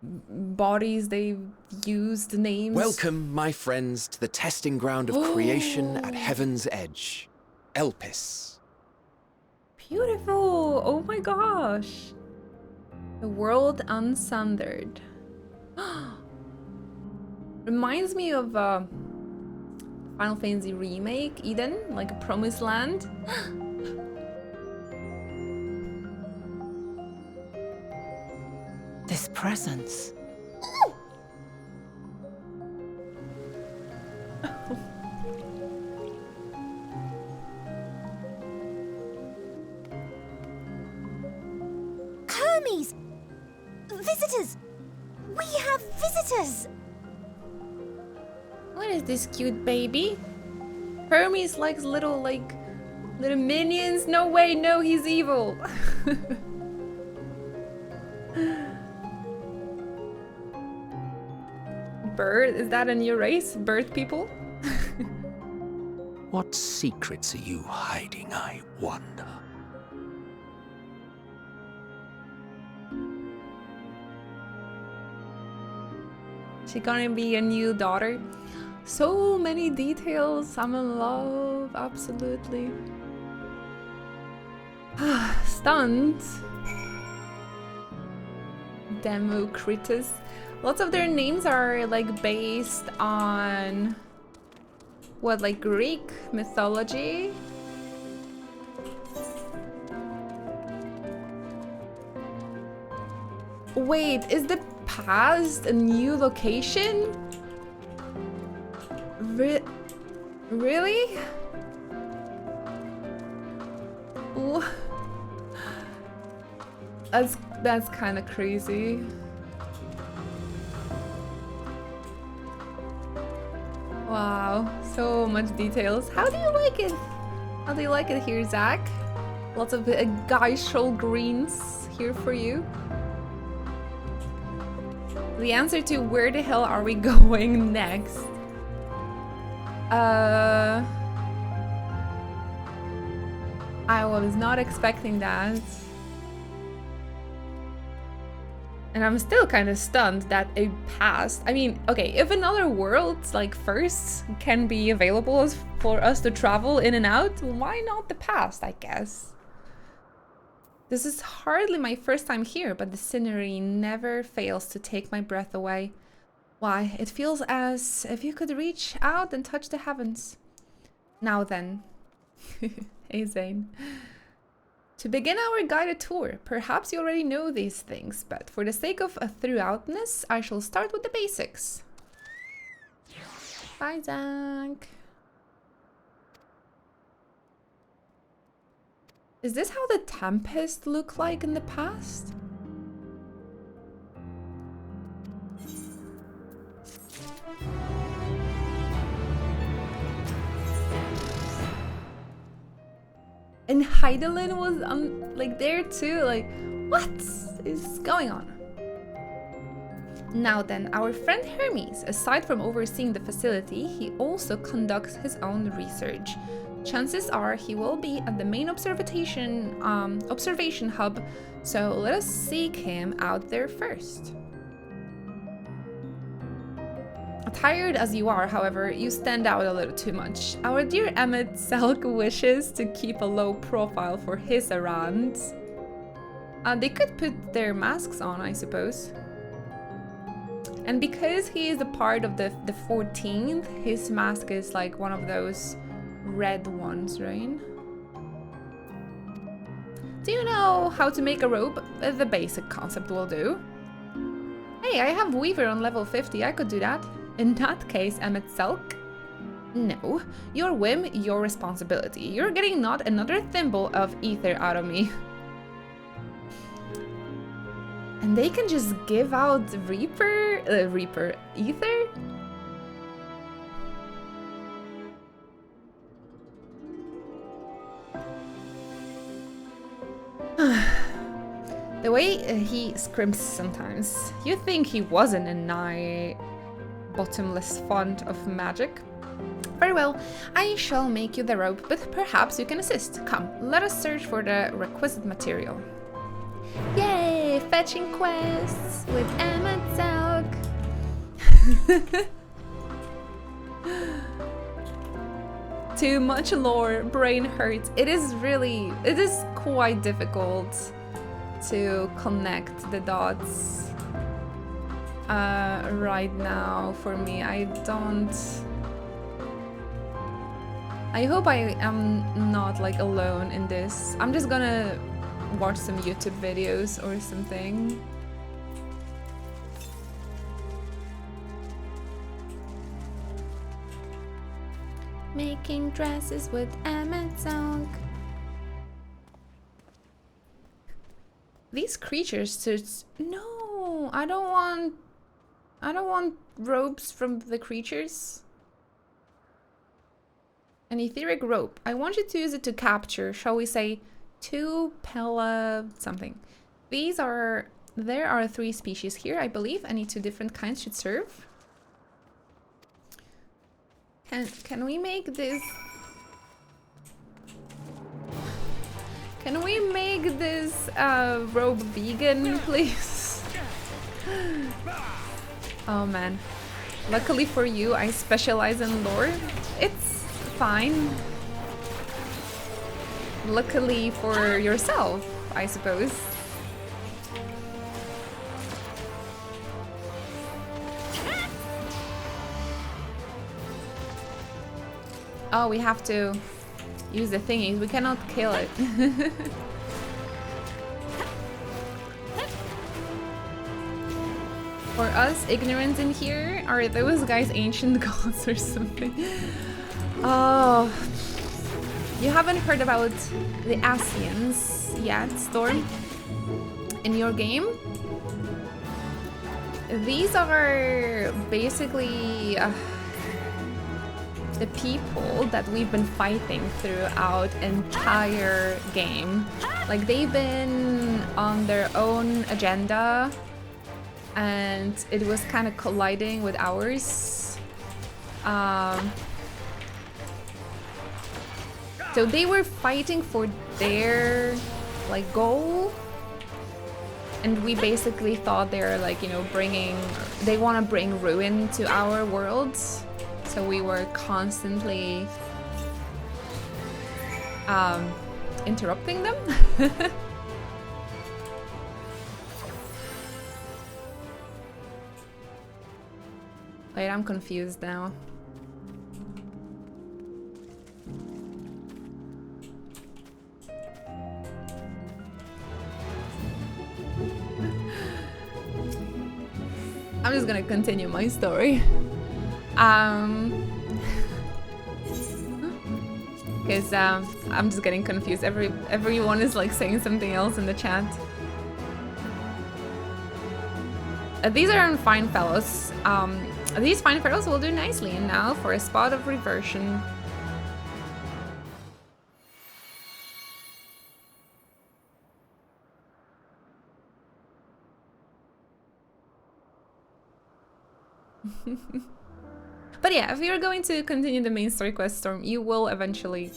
bodies they've used, names. Welcome, my friends, to the testing ground of creation at Heaven's Edge. Elpis. Beautiful! Oh my gosh! The world unsundered. Reminds me of Final Fantasy Remake, Eden, like a promised land. This presence. Hermes! Visitors! We have visitors! What is this cute baby? Hermes likes little minions? No way, no, he's evil. Bird? Is that a new race? Bird people? What secrets are you hiding, I wonder? She gonna be a new daughter? So many details. I'm in love, absolutely. Stunned. Democritus. Lots of their names are like based on what, like Greek mythology? Wait, is the past a new location? Really? No. That's kind of crazy. Wow, so much details. How do you like it? How do you like it here, Zach? Lots of geishal greens here for you. The answer to where the hell are we going next? I was not expecting that. And I'm still kind of stunned that it passed. I mean, okay, if another world, like first, can be available for us to travel in and out, why not the past, I guess? This is hardly my first time here, but the scenery never fails to take my breath away. Why, it feels as if you could reach out and touch the heavens. Now then. Hey, Zane. To begin our guided tour, perhaps you already know these things, but for the sake of a throughoutness, I shall start with the basics. Bye, Zach. Is this how the Tempest looked like in the past? And Heidelin was like there too, like what is going on? Now then, our friend Hermes, aside from overseeing the facility, he also conducts his own research. Chances are he will be at the main observation hub, so let us seek him out there first. Tired as you are, however, you stand out a little too much. Our dear Emmett Selk wishes to keep a low profile for his errands. They could put their masks on, I suppose. And because he is a part of the 14th, his mask is like one of those red ones, right? Do you know how to make a robe? The basic concept will do. Hey, I have Weaver on level 50, I could do that. In that case, Emmett Selk? No, your whim, your responsibility. You're getting not another thimble of ether out of me. And they can just give out Reaper ether? The way he scrimps sometimes, you think he wasn't a nigh bottomless font of magic. Very well, I shall make you the rope, but perhaps you can assist. Come, let us search for the requisite material. Yay! Fetching quests with Emmett Selk. Too much lore, brain hurts. It is quite difficult to connect the dots right now for me. I hope I am not like alone in this. I'm just gonna watch some YouTube videos or something. Making dresses with Emmett Selk. These creatures just no, I don't want robes from the creatures. An etheric rope. I want you to use it to capture, shall we say, 2 Pella something. There are 3 species here, I believe. Any 2 different kinds should serve. Can we make this? Can we make this robe vegan, please? Oh man. Luckily for you, I specialize in lore. It's fine. Luckily for yourself, I suppose. Oh, we have to use the thingies. We cannot kill it. For us, ignorant in here, are those guys ancient gods or something? Oh. You haven't heard about the Asians yet, Storm, in your game. These are basically the people that we've been fighting throughout entire game. Like, they've been on their own agenda and it was kind of colliding with ours. So they were fighting for their like goal, and we basically thought they're like, you know, they want to bring ruin to our world. So we were constantly interrupting them. Wait, I'm confused now. I'm just gonna continue my story. Because I'm just getting confused. Everyone is like saying something else in the chat. These are fine fellows. These fine fellows will do nicely. And now for a spot of reversion. But yeah, if you're going to continue the main story quest, Storm, you will eventually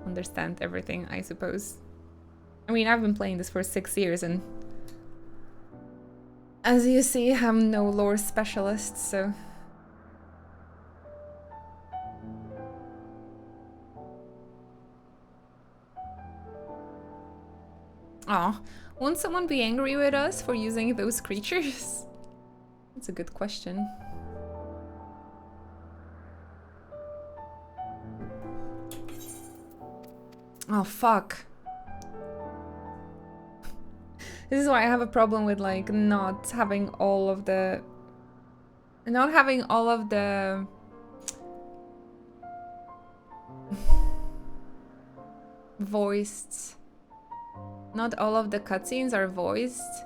understand everything, I suppose. I mean, I've been playing this for 6 years, and as you see, I'm no lore specialist, so... Aw, won't someone be angry with us for using those creatures? That's a good question. Oh, fuck. This is why I have a problem with, like, not having all of the voiced. Not all of the cutscenes are voiced.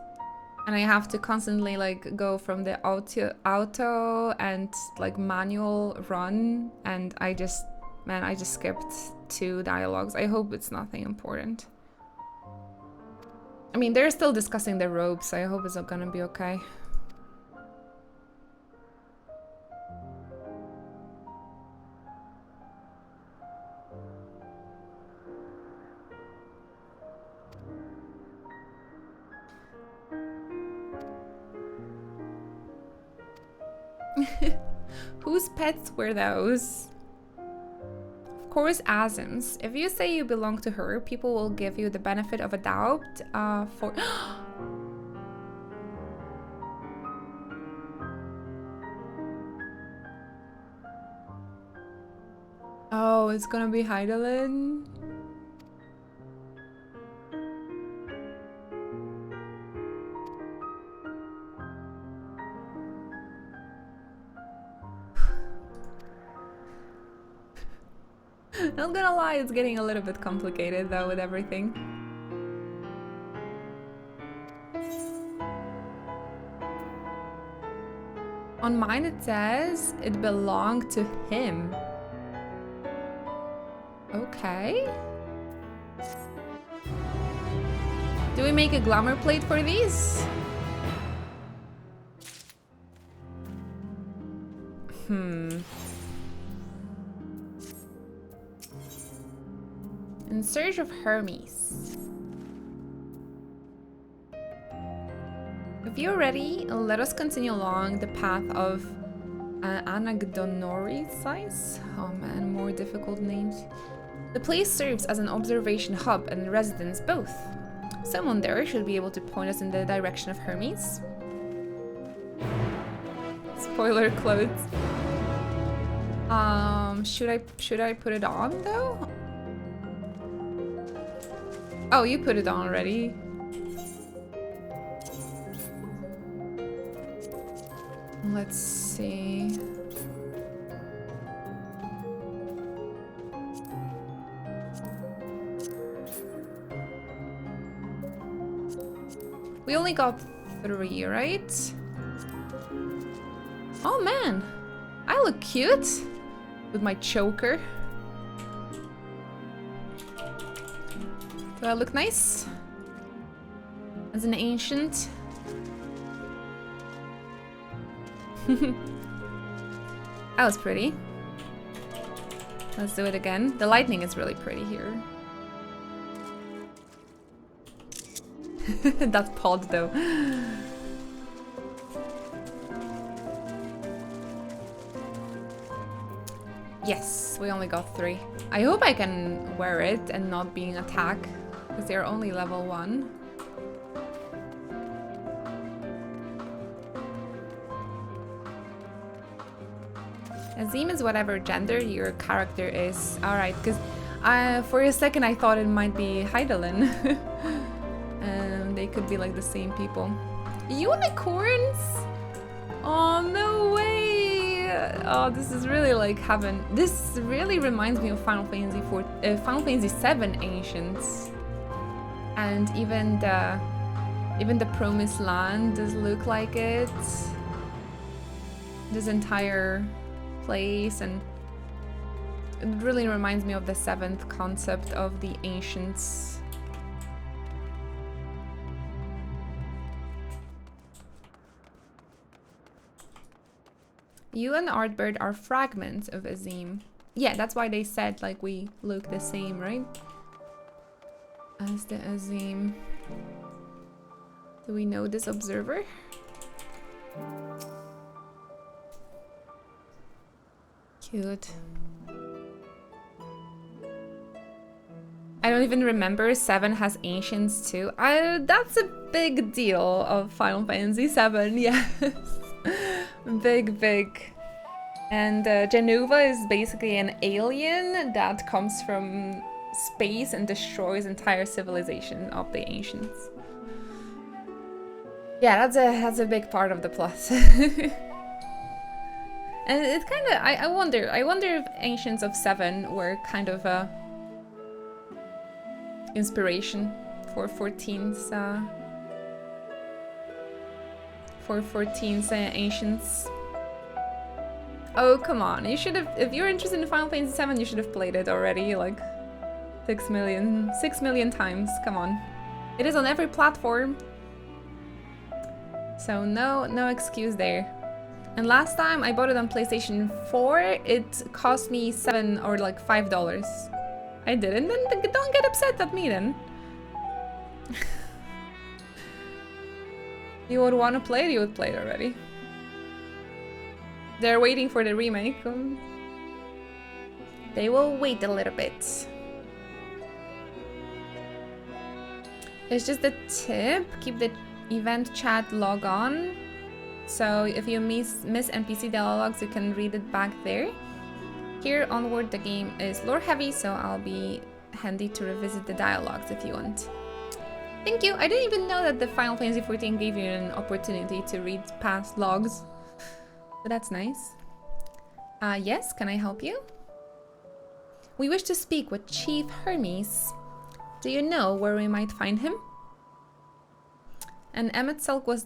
And I have to constantly like go from the auto and like manual run, and I just skipped 2 dialogues. I hope it's nothing important. I mean, they're still discussing the ropes, so I hope it's gonna be okay. Whose pets were those? Of course, Azim's. If you say you belong to her, people will give you the benefit of a doubt for... Oh, it's gonna be Heidelin? Not gonna lie, it's getting a little bit complicated though with everything. On mine it says it belonged to him. Okay. Do we make a glamour plate for these? In search of Hermes. If you're ready, let us continue along the path of Anagdonori size. Oh man, more difficult names. The place serves as an observation hub and residence both. Someone there should be able to point us in the direction of Hermes. Spoiler clothes. Should I put it on though? Oh, you put it on already. Let's see. We only got 3, right? Oh man, I look cute with my choker. Do I look nice? As an ancient? That was pretty. Let's do it again. The lightning is really pretty here. That's pod though. Yes, we only got 3. I hope I can wear it and not being attacked, because they're only level 1. Azim is whatever gender your character is. Alright, because for a second I thought it might be Heidelin. They could be like the same people. Unicorns? Oh, no way! Oh, this is really like heaven. This really reminds me of Final Fantasy VII Ancients. And even the Promised Land does look like it. This entire place, and it really reminds me of the 7th concept of the Ancients. You and Artbird are fragments of Azim. Yeah, that's why they said like we look the same, right? As the Azim. Do we know this observer? Cute. I don't even remember 7 has ancients too. That's a big deal of Final Fantasy VII, yes. Big. And Genova is basically an alien that comes from space and destroys entire civilization of the ancients. Yeah, that's a big part of the plot. And it's kind of, I wonder if Ancients of 7 were kind of a inspiration for 14's Ancients. Oh, come on, you should have, if you're interested in Final Fantasy 7, you should have played it already, like 6 million times, come on. It is on every platform. So no excuse there. And last time I bought it on PlayStation 4, it cost me $7 or like $5. I didn't, then don't get upset at me then. You would want to play it, you would play it already. They're waiting for the remake. They will wait a little bit. It's just a tip, keep the event chat log on. So if you miss NPC dialogues, you can read it back there. Here onward, the game is lore heavy, so I'll be handy to revisit the dialogues if you want. Thank you. I didn't even know that the Final Fantasy XIV gave you an opportunity to read past logs. But that's nice. Yes, can I help you? We wish to speak with Chief Hermes. Do you know where we might find him? And Emmett Selk was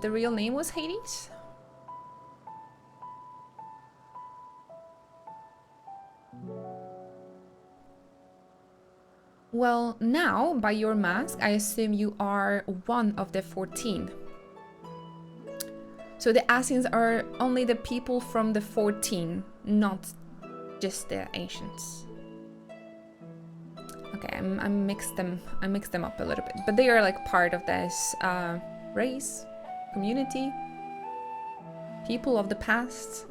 the real name was Hades? Well, now, by your mask, I assume you are one of the 14. So the Asians are only the people from the 14, not just the Ancients. Okay, I mixed them up a little bit, but they are like part of this race, community, people of the past.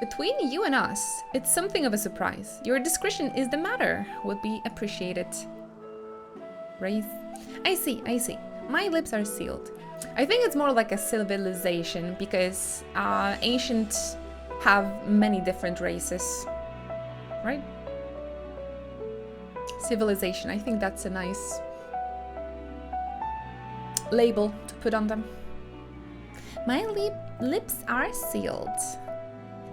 Between you and us, it's something of a surprise. Your discretion is the matter, would be appreciated. Race. I see. My lips are sealed. I think it's more like a civilization, because ancients have many different races, right? Civilization, I think that's a nice label to put on them. My lips are sealed.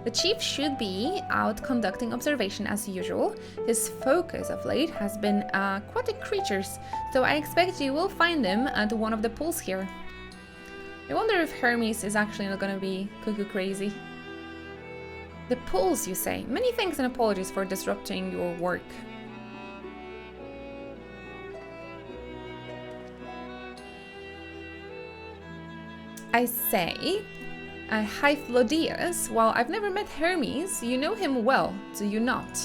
The chief should be out conducting observation as usual. His focus of late has been aquatic creatures, so I expect you will find them at one of the pools here. I wonder if Hermes is actually not gonna be cuckoo crazy. The pools, you say? Many thanks and apologies for disrupting your work. I say, Hyphlodius, while I've never met Hermes, you know him well, do you not?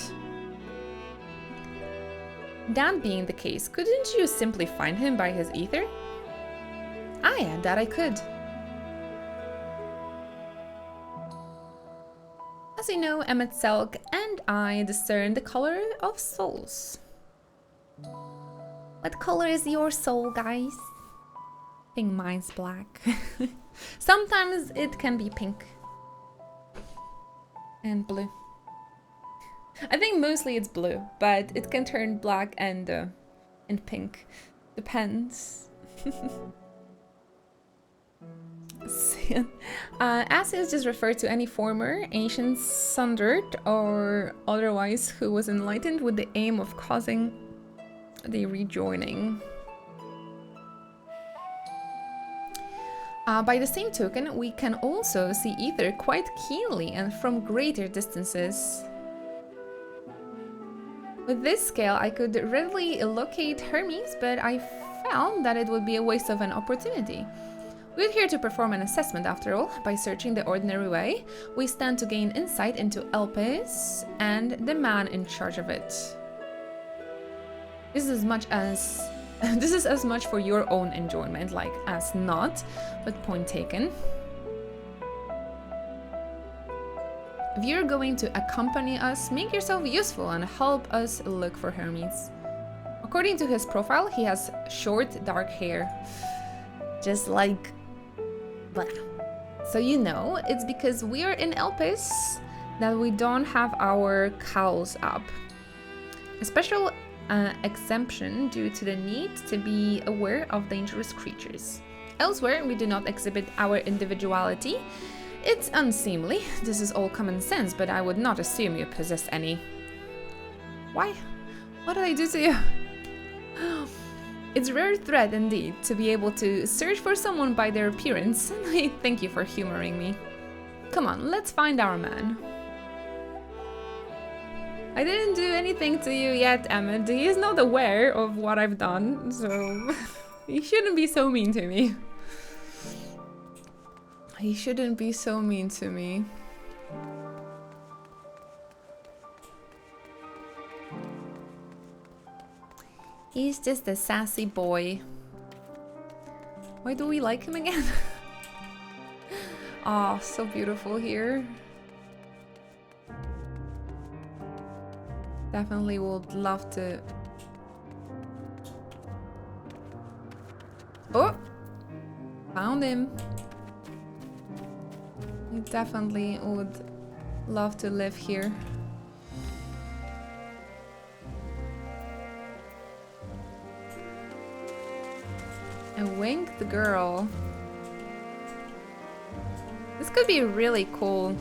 That being the case, couldn't you simply find him by his ether? Aye, that I could. As you know, Emmet Selk and I discern the color of souls. What color is your soul, guys? I think mine's black. Sometimes it can be pink. And blue. I think mostly it's blue, but it can turn black and pink. Depends. As is just referred to any former ancient sundered or otherwise who was enlightened with the aim of causing the rejoining. By the same token, we can also see ether quite keenly and from greater distances. With this scale, I could readily locate Hermes, but I found that it would be a waste of an opportunity. We're here to perform an assessment after all. By searching the ordinary way, we stand to gain insight into Elpis and the man in charge of it. This is as much for your own enjoyment, like as not, but point taken. If you're going to accompany us, make yourself useful and help us look for Hermes. According to his profile, he has short, dark hair. Just like... blah. So you know, it's because we're in Elpis that we don't have our cowls up. A special exemption due to the need to be aware of dangerous creatures. Elsewhere, we do not exhibit our individuality. It's unseemly. This is all common sense, but I would not assume you possess any. Why? What did I do to you? It's a rare threat indeed to be able to search for someone by their appearance. I thank you for humoring me. Come on, let's find our man. I didn't do anything to you yet, Emmett. He is not aware of what I've done, so he shouldn't be so mean to me. He shouldn't be so mean to me. He's just a sassy boy. Why do we like him again? Oh, so beautiful here. Definitely would love to... Oh! Found him. I definitely would love to live here. And Wink the girl. This could be a really cool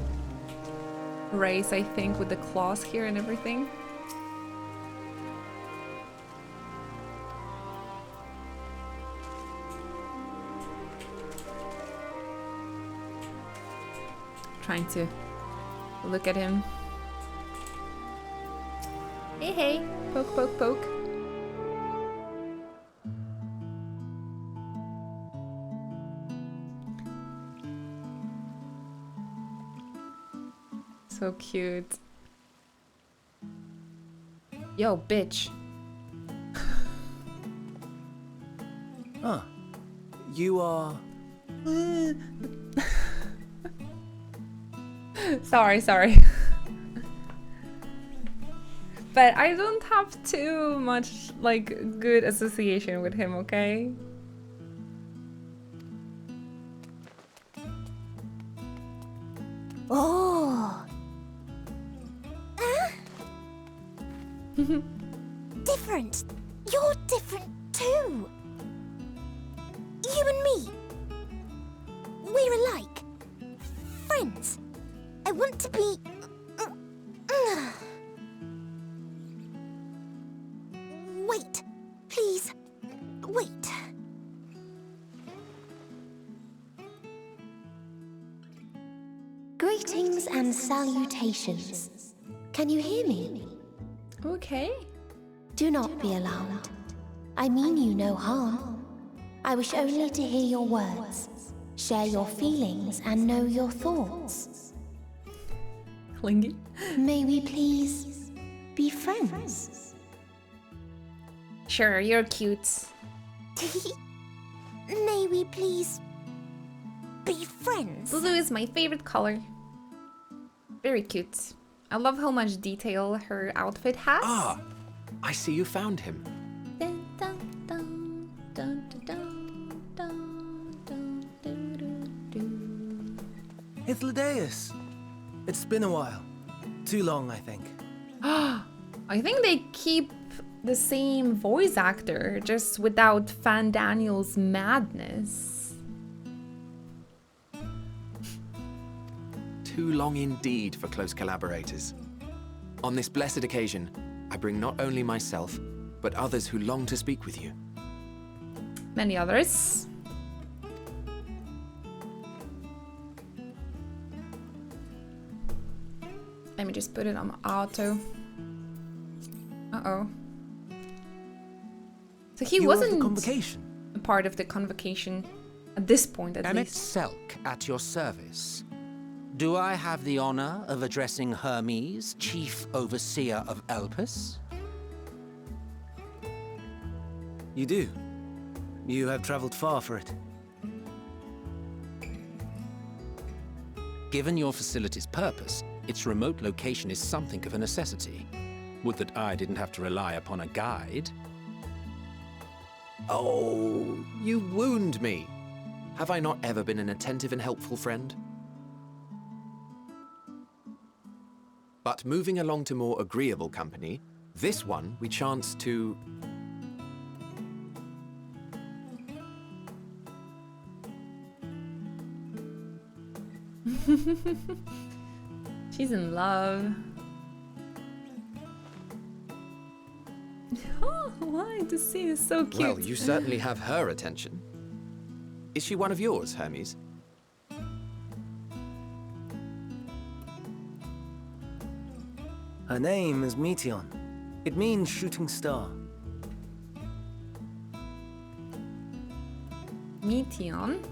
race, I think, with the claws here and everything. Trying to look at him. Hey, hey, poke, poke, poke. So cute. Yo, bitch. Huh. You are... Sorry. But I don't have too much, like, good association with him, okay? Oh. Different. You're different too. You and me. We're alike. Friends. I want to be salutations. Can you hear me? Okay. Do not be alarmed. I mean you no harm. I wish only to hear your words, share your feelings, and know your thoughts. Clingy. May we please be friends? Sure, you're cute. May we please be friends? Blue is my favorite color. Very cute. I love how much detail her outfit has. Ah, I see you found him. Dun, dun, dun, dun, dun, dun, dun, dun, dun. Hythlodaeus. It's been a while. Too long, I think. I think they keep the same voice actor, just without Fan Daniel's madness. Too long indeed for close collaborators. On this blessed occasion, I bring not only myself, but others who long to speak with you. Many others. Let me just put it on auto. Uh-oh. So he wasn't a part of the convocation at this point, at Emmett least. Selk at your service. Do I have the honor of addressing Hermes, Chief Overseer of Elpis? You do. You have traveled far for it. Given your facility's purpose, its remote location is something of a necessity. Would that I didn't have to rely upon a guide. Oh, you wound me. Have I not ever been an attentive and helpful friend? But moving along to more agreeable company, this one we chance to... She's in love. Oh, why? The scene is so cute. Well, you certainly have her attention. Is she one of yours, Hermes? Her name is Meteon. It means shooting star. Meteon?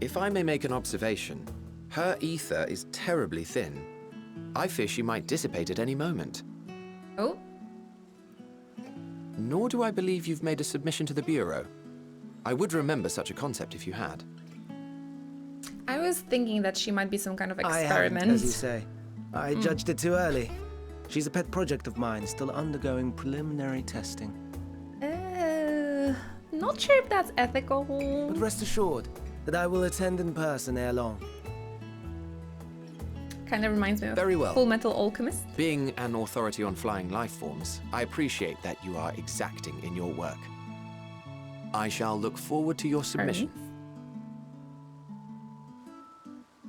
If I may make an observation, her ether is terribly thin. I fear she might dissipate at any moment. Oh? Nor do I believe you've made a submission to the Bureau. I would remember such a concept if you had. I was thinking that she might be some kind of I experiment. haven't, as you say. I judged it too early. She's a pet project of mine, still undergoing preliminary testing. Not sure if that's ethical. But rest assured that I will attend in person ere long. Kind of reminds me of Very well. Full Metal Alchemist. Being an authority on flying life forms, I appreciate that you are exacting in your work. I shall look forward to your submission.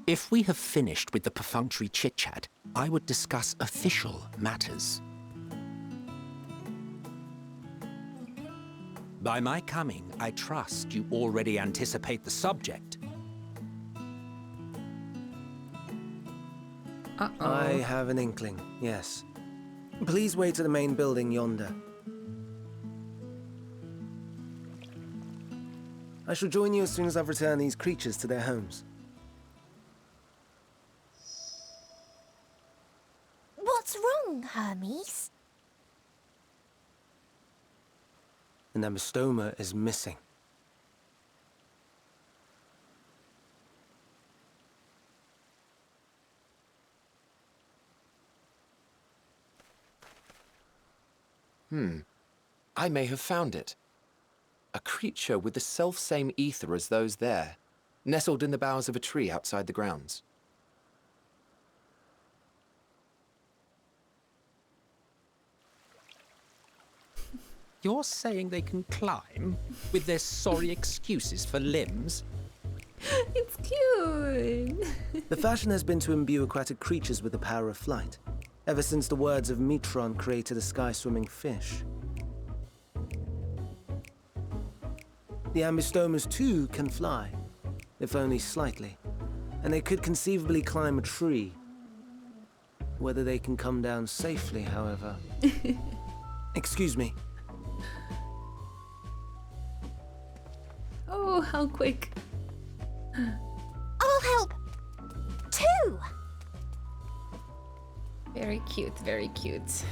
If we have finished with the perfunctory chit-chat, I would discuss official matters. By my coming, I trust you already anticipate the subject. I have an inkling, yes. Please wait at the main building yonder. I shall join you as soon as I've returned these creatures to their homes. What's wrong, Hermes? An ambystoma is missing. I may have found it. A creature with the self-same ether as those there, nestled in the boughs of a tree outside the grounds. You're saying they can climb with their sorry excuses for limbs? It's cute. The fashion has been to imbue aquatic creatures with the power of flight, ever since the words of Metron created a sky-swimming fish. The ambystomas too can fly, if only slightly. and they could conceivably climb a tree. Whether they can come down safely, however. Excuse me. Oh, how quick. I'll help. Too. Very cute, very cute.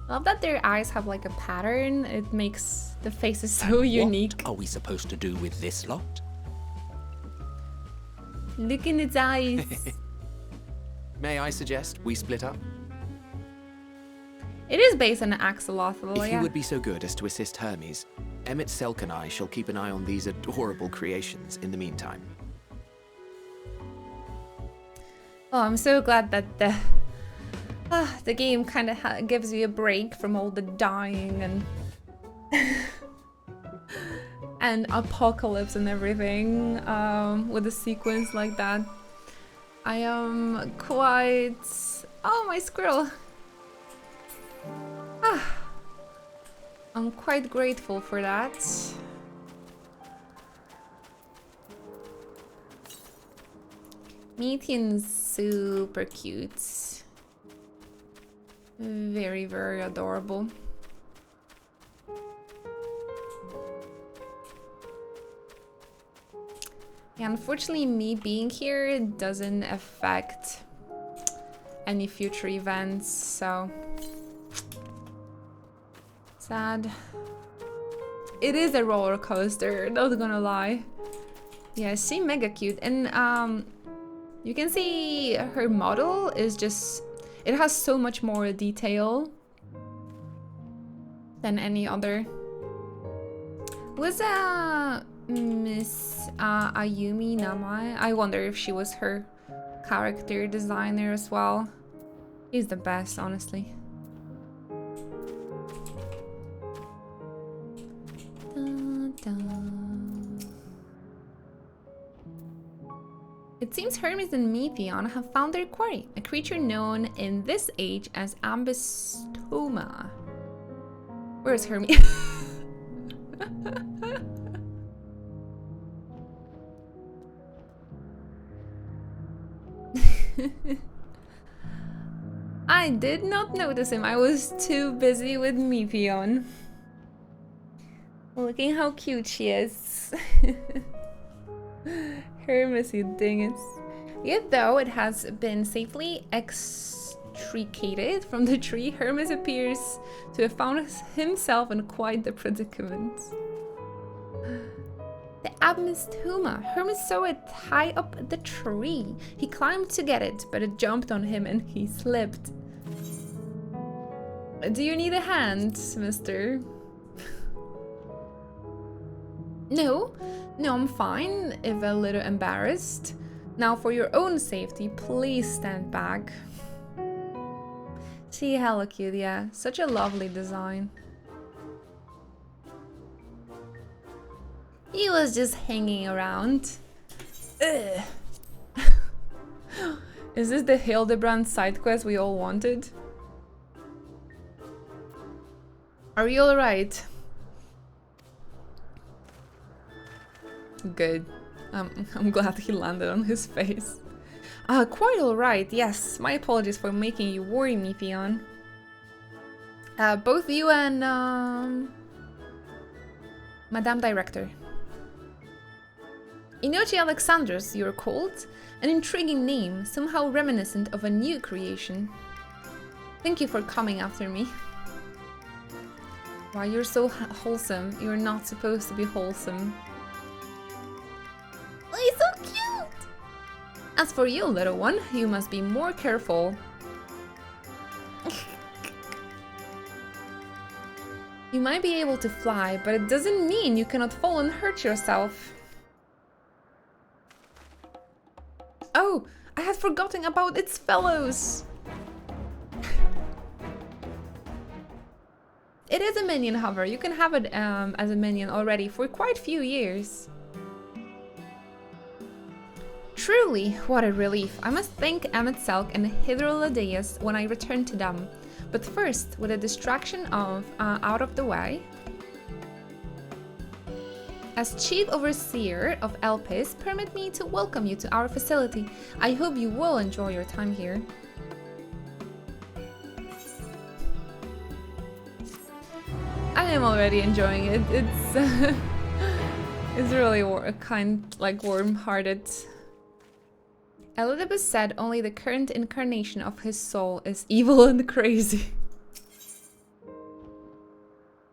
Love that their eyes have like a pattern. It makes the faces so unique. What are we supposed to do with this lot? Look in its eyes. May I suggest we split up? It is based on an axolotl, If yeah. you would be so good as to assist Hermes, Emmett Selk and I shall keep an eye on these adorable creations in the meantime. Oh, I'm so glad that the game kind of gives you a break from all the dying and and apocalypse and everything with a sequence like that. I am quite... Oh, my squirrel! I'm quite grateful for that. Meteon's super cute. Very, very adorable. Yeah, unfortunately, me being here doesn't affect any future events, so sad. It is a roller coaster, not gonna lie. Yeah, she's mega cute, and you can see her model is just, it has so much more detail than any other. Was Miss Ayumi Namai? I wonder if she was her character designer as well. He's the best, honestly. Dun, dun. It seems Hermes and Meteon have found their quarry, a creature known in this age as Ambystoma. Where's Hermes? I did not notice him. I was too busy with Meteon. Looking how cute she is. Hermes, you dingus. Yet though it has been safely extricated from the tree, Hermes appears to have found himself in quite the predicament. The Ambystoma. Hermes saw it high up the tree. He climbed to get it, but it jumped on him and he slipped. Do you need a hand, mister? No, I'm fine, if a little embarrassed. Now for your own safety, please stand back. See, hella cute, yeah. Such a lovely design. He was just hanging around. Ugh. Is this the Hildebrand side quest we all wanted? Are you alright? Good. I'm glad he landed on his face. Quite alright, yes. My apologies for making you worry, Meteon. Both you and Madame Director. Inochi Alexandros, you're called. An intriguing name, somehow reminiscent of a new creation. Thank you for coming after me. Wow, you're so wholesome. You're not supposed to be wholesome. Oh, he's so cute! As for you, little one, you must be more careful. You might be able to fly, but it doesn't mean you cannot fall and hurt yourself. Oh, I had forgotten about its fellows. It is a minion hover. You can have it as a minion already for quite a few years. Truly, what a relief. I must thank Emmett Selk and Hydroladeus when I return to them. But first, with a distraction out of the way, As Chief Overseer of Elpis, permit me to welcome you to our facility. I hope you will enjoy your time here. I am already enjoying it. It's it's really warm-hearted. Elidibus said only the current incarnation of his soul is evil and crazy.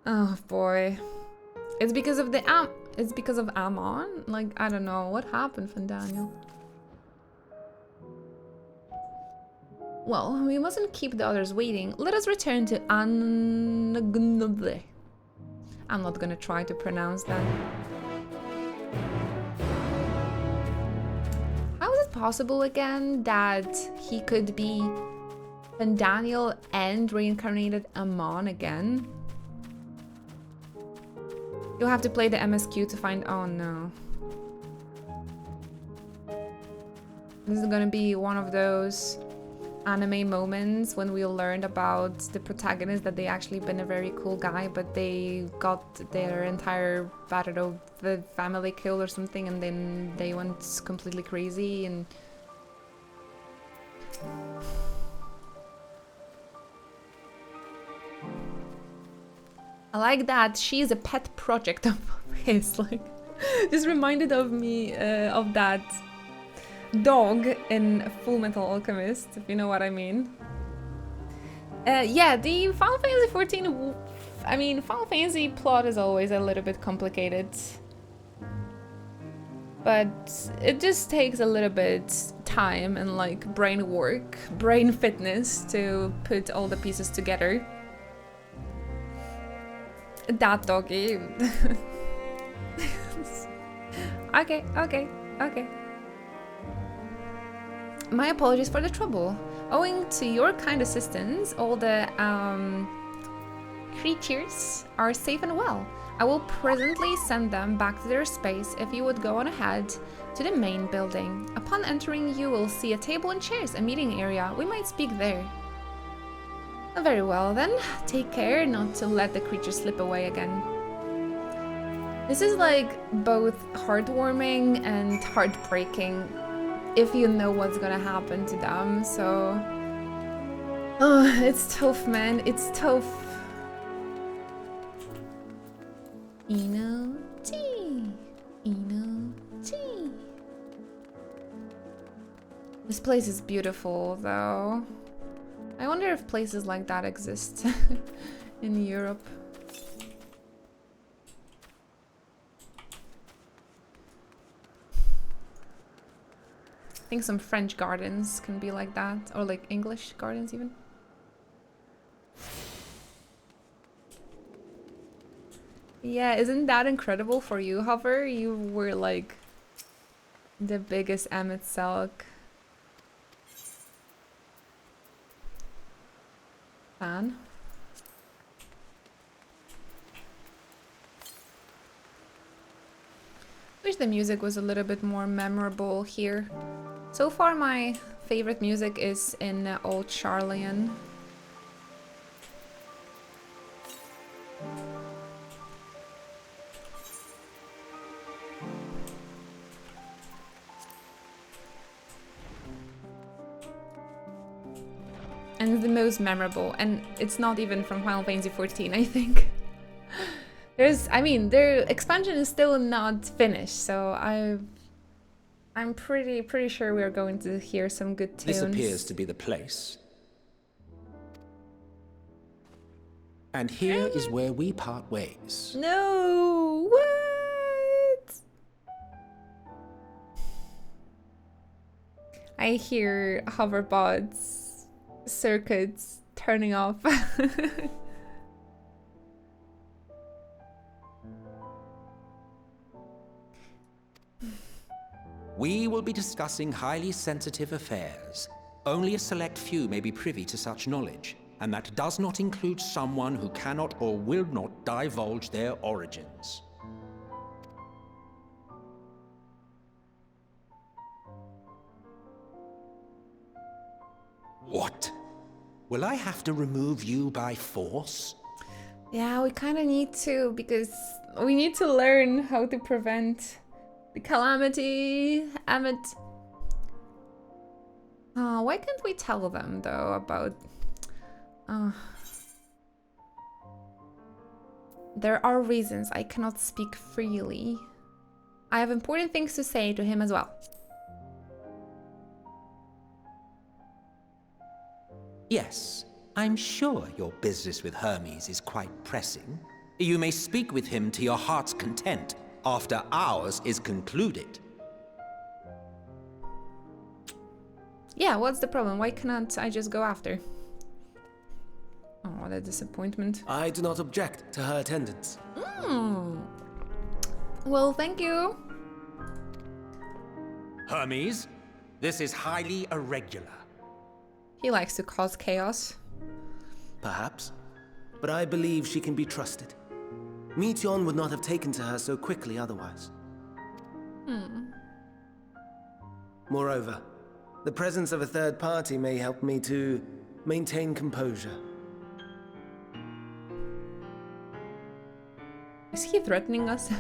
Oh boy. It's because of Amon? Like, I don't know. What happened from Daniel? Well, we mustn't keep the others waiting. Let us return to Angnodle. I'm not gonna try to pronounce that. How is it possible again that he could be Daniel and reincarnated Amon again? You'll have to play the MSQ to find... Oh no. This is gonna be one of those anime moments when we learned about the protagonist, that they actually been a very cool guy, but they got their entire, I don't know, the family killed or something, and then they went completely crazy and... I like that she is a pet project of his, like, just reminded of me of that dog in Full Metal Alchemist, if you know what I mean. Yeah, the Final Fantasy 14, I mean, Final Fantasy plot is always a little bit complicated. But it just takes a little bit time and like brain work, brain fitness to put all the pieces together. That doggy. Okay. My apologies for the trouble. Owing to your kind assistance, all the creatures are safe and well. I will presently send them back to their space if you would go on ahead to the main building. Upon entering, you will see a table and chairs, a meeting area. We might speak there. Very well then, take care not to let the creatures slip away again. This is like both heartwarming and heartbreaking if you know what's gonna happen to them, so... Oh, it's tough, man, it's tough. Ino-T. This place is beautiful, though. I wonder if places like that exist in Europe. I think some French gardens can be like that, or like English gardens even. Yeah, isn't that incredible for you, Hover? You were like the biggest Emmett Selk fan. Wish the music was a little bit more memorable here. So far my favorite music is in Old Charlian. And it's the most memorable, and it's not even from Final Fantasy 14, I think. I mean, their expansion is still not finished, so I'm pretty sure we are going to hear some good tunes. This appears to be the place. And here is where we part ways. No! What? I hear hoverbots, circuits turning off. We will be discussing highly sensitive affairs. Only a select few may be privy to such knowledge, and that does not include someone who cannot or will not divulge their origins. What? Will I have to remove you by force? Yeah, we kind of need to, because we need to learn how to prevent the calamity. Emmet. Why can't we tell them, though, about... There are reasons I cannot speak freely. I have important things to say to him as well. Yes, I'm sure your business with Hermes is quite pressing. You may speak with him to your heart's content after ours is concluded. Yeah, what's the problem? Why cannot I just go after? Oh, what a disappointment. I do not object to her attendance. Well, thank you. Hermes, this is highly irregular. He likes to cause chaos. Perhaps. But I believe she can be trusted. Meteion would not have taken to her so quickly otherwise. Moreover, the presence of a third party may help me to maintain composure. Is he threatening us?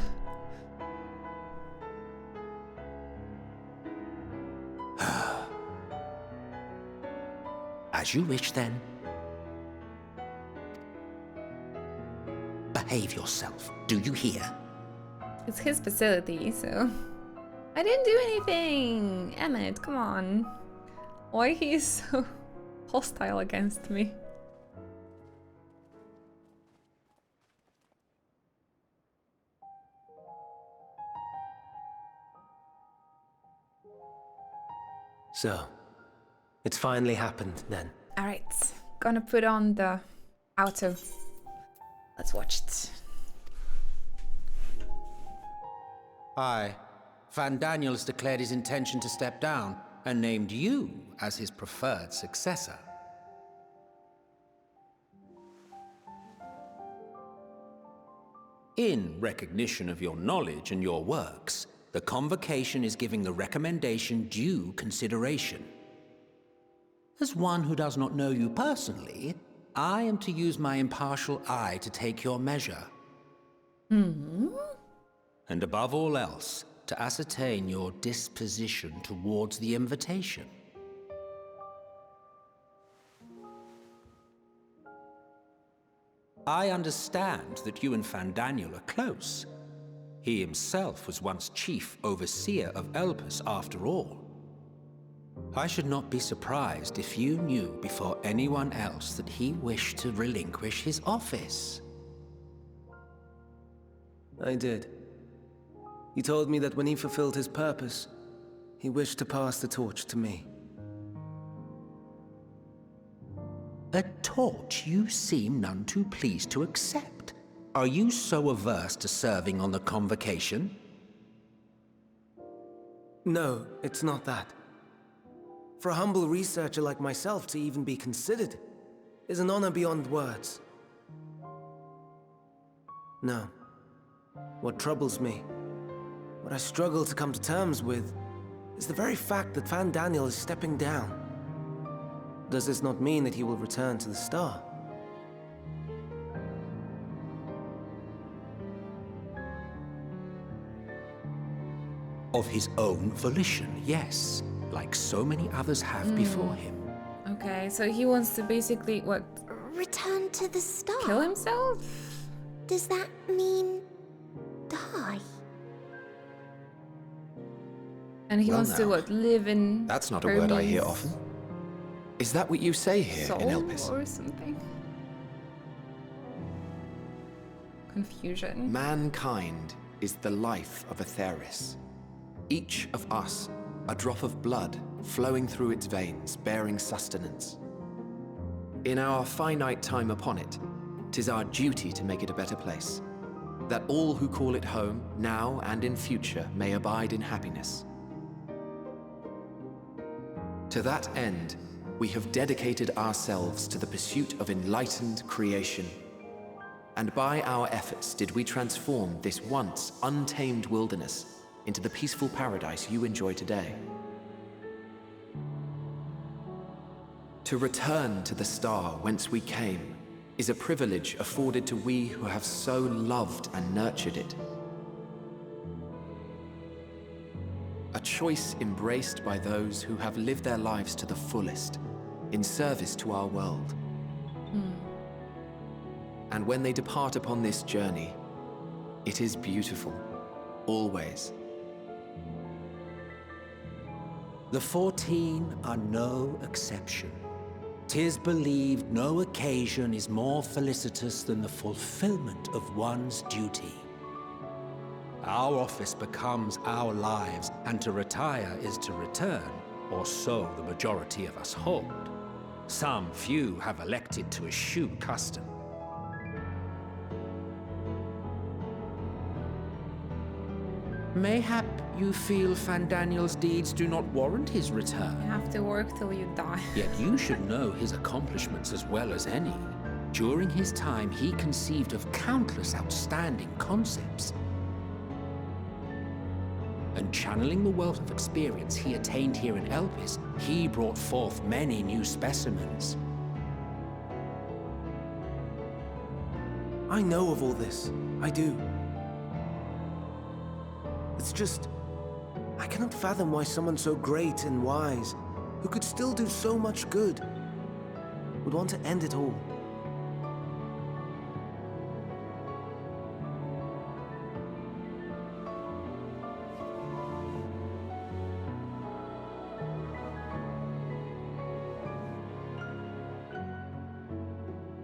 As you wish, then. Behave yourself, do you hear? It's his facility, so... I didn't do anything! Emmet, come on. Why he is so hostile against me? So, it's finally happened then. Alright, gonna put on the auto. Let's watch it. Aye. Van Daniels declared his intention to step down and named you as his preferred successor. In recognition of your knowledge and your works, the Convocation is giving the recommendation due consideration. As one who does not know you personally, I am to use my impartial eye to take your measure. And above all else, to ascertain your disposition towards the invitation. I understand that you and Van Daniel are close. He himself was once chief overseer of Elpis after all. I should not be surprised if you knew before anyone else that he wished to relinquish his office. I did. He told me that when he fulfilled his purpose, he wished to pass the torch to me. A torch you seem none too pleased to accept. Are you so averse to serving on the Convocation? No, it's not that. For a humble researcher like myself to even be considered is an honor beyond words. No. What troubles me, what I struggle to come to terms with, is the very fact that Van Daniel is stepping down. Does this not mean that he will return to the Star? Of his own volition, yes. Like so many others have before him. Okay, so he wants to basically, what? Return to the Star? Kill himself? Does that mean... die? And he wants to, what, live in That's not a word I hear often. Is that what you say here in Elpis? Or something? Confusion. Mankind is the life of Aetheris. Each of us, a drop of blood flowing through its veins, bearing sustenance. In our finite time upon it, 'tis our duty to make it a better place, that all who call it home, now and in future, may abide in happiness. To that end, we have dedicated ourselves to the pursuit of enlightened creation. And by our efforts did we transform this once untamed wilderness into the peaceful paradise you enjoy today. To return to the star whence we came, is a privilege afforded to we who have so loved and nurtured it. A choice embraced by those who have lived their lives to the fullest, in service to our world. And when they depart upon this journey, it is beautiful, always. The 14 are no exception. 'Tis believed no occasion is more felicitous than the fulfillment of one's duty. Our office becomes our lives, and to retire is to return, or so the majority of us hold. Some few have elected to eschew custom. Mayhap you feel Fandaniel's deeds do not warrant his return. You have to work till you die. Yet you should know his accomplishments as well as any. During his time, he conceived of countless outstanding concepts. And channeling the wealth of experience he attained here in Elpis, he brought forth many new specimens. I know of all this. I do. It's just, I cannot fathom why someone so great and wise, who could still do so much good, would want to end it all.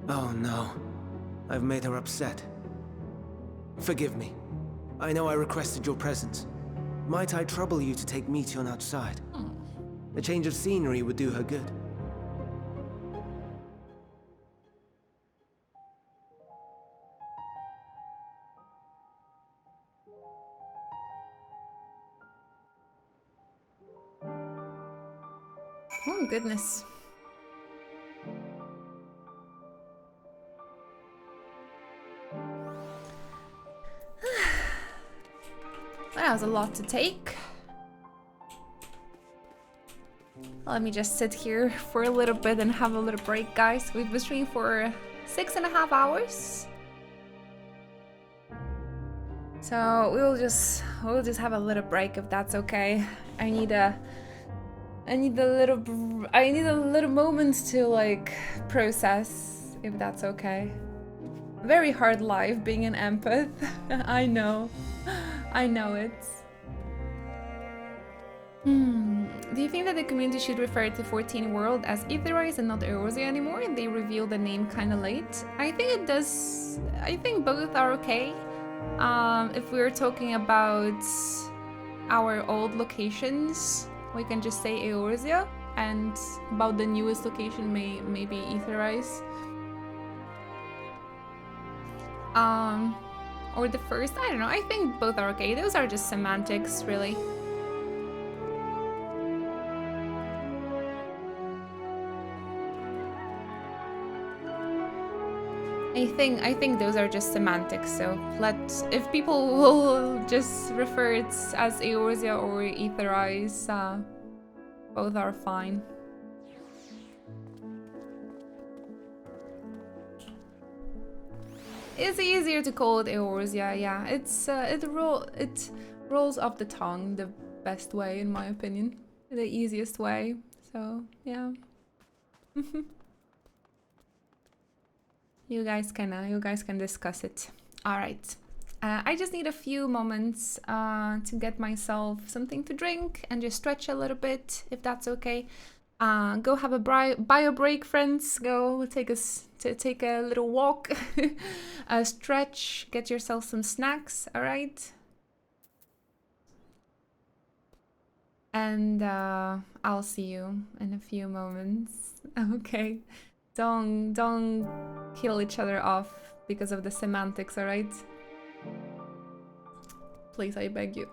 Oh no, I've made her upset. Forgive me. I know I requested your presence. Might I trouble you to take Meteon outside? A change of scenery would do her good. Oh, goodness. That was a lot to take. Let me just sit here for a little bit and have a little break, guys. We've been streaming for 6.5 hours. So we'll just have a little break if that's okay. I need a little moment to like process, if that's okay. Very hard life being an empath. I know it. Do you think that the community should refer to 14 World as Aetherise and not Eorzea anymore? They revealed the name kinda late. I think it does. I think both are okay. If we're talking about our old locations, we can just say Eorzea, and about the newest location maybe Aetherise. Or the first, I don't know, I think both are okay. Those are just semantics, really. I think those are just semantics, so if people will just refer it as Eorzea or Aetherise, both are fine. It's easier to call it Eorzea, yeah. It rolls off the tongue the best way, in my opinion. The easiest way, so yeah. You guys can discuss it. All right. I just need a few moments to get myself something to drink and just stretch a little bit, if that's okay. Go have a bio break, friends. Go take a little walk, stretch, get yourself some snacks. All right. And I'll see you in a few moments. Okay. Don't kill each other off because of the semantics, all right? Please, I beg you.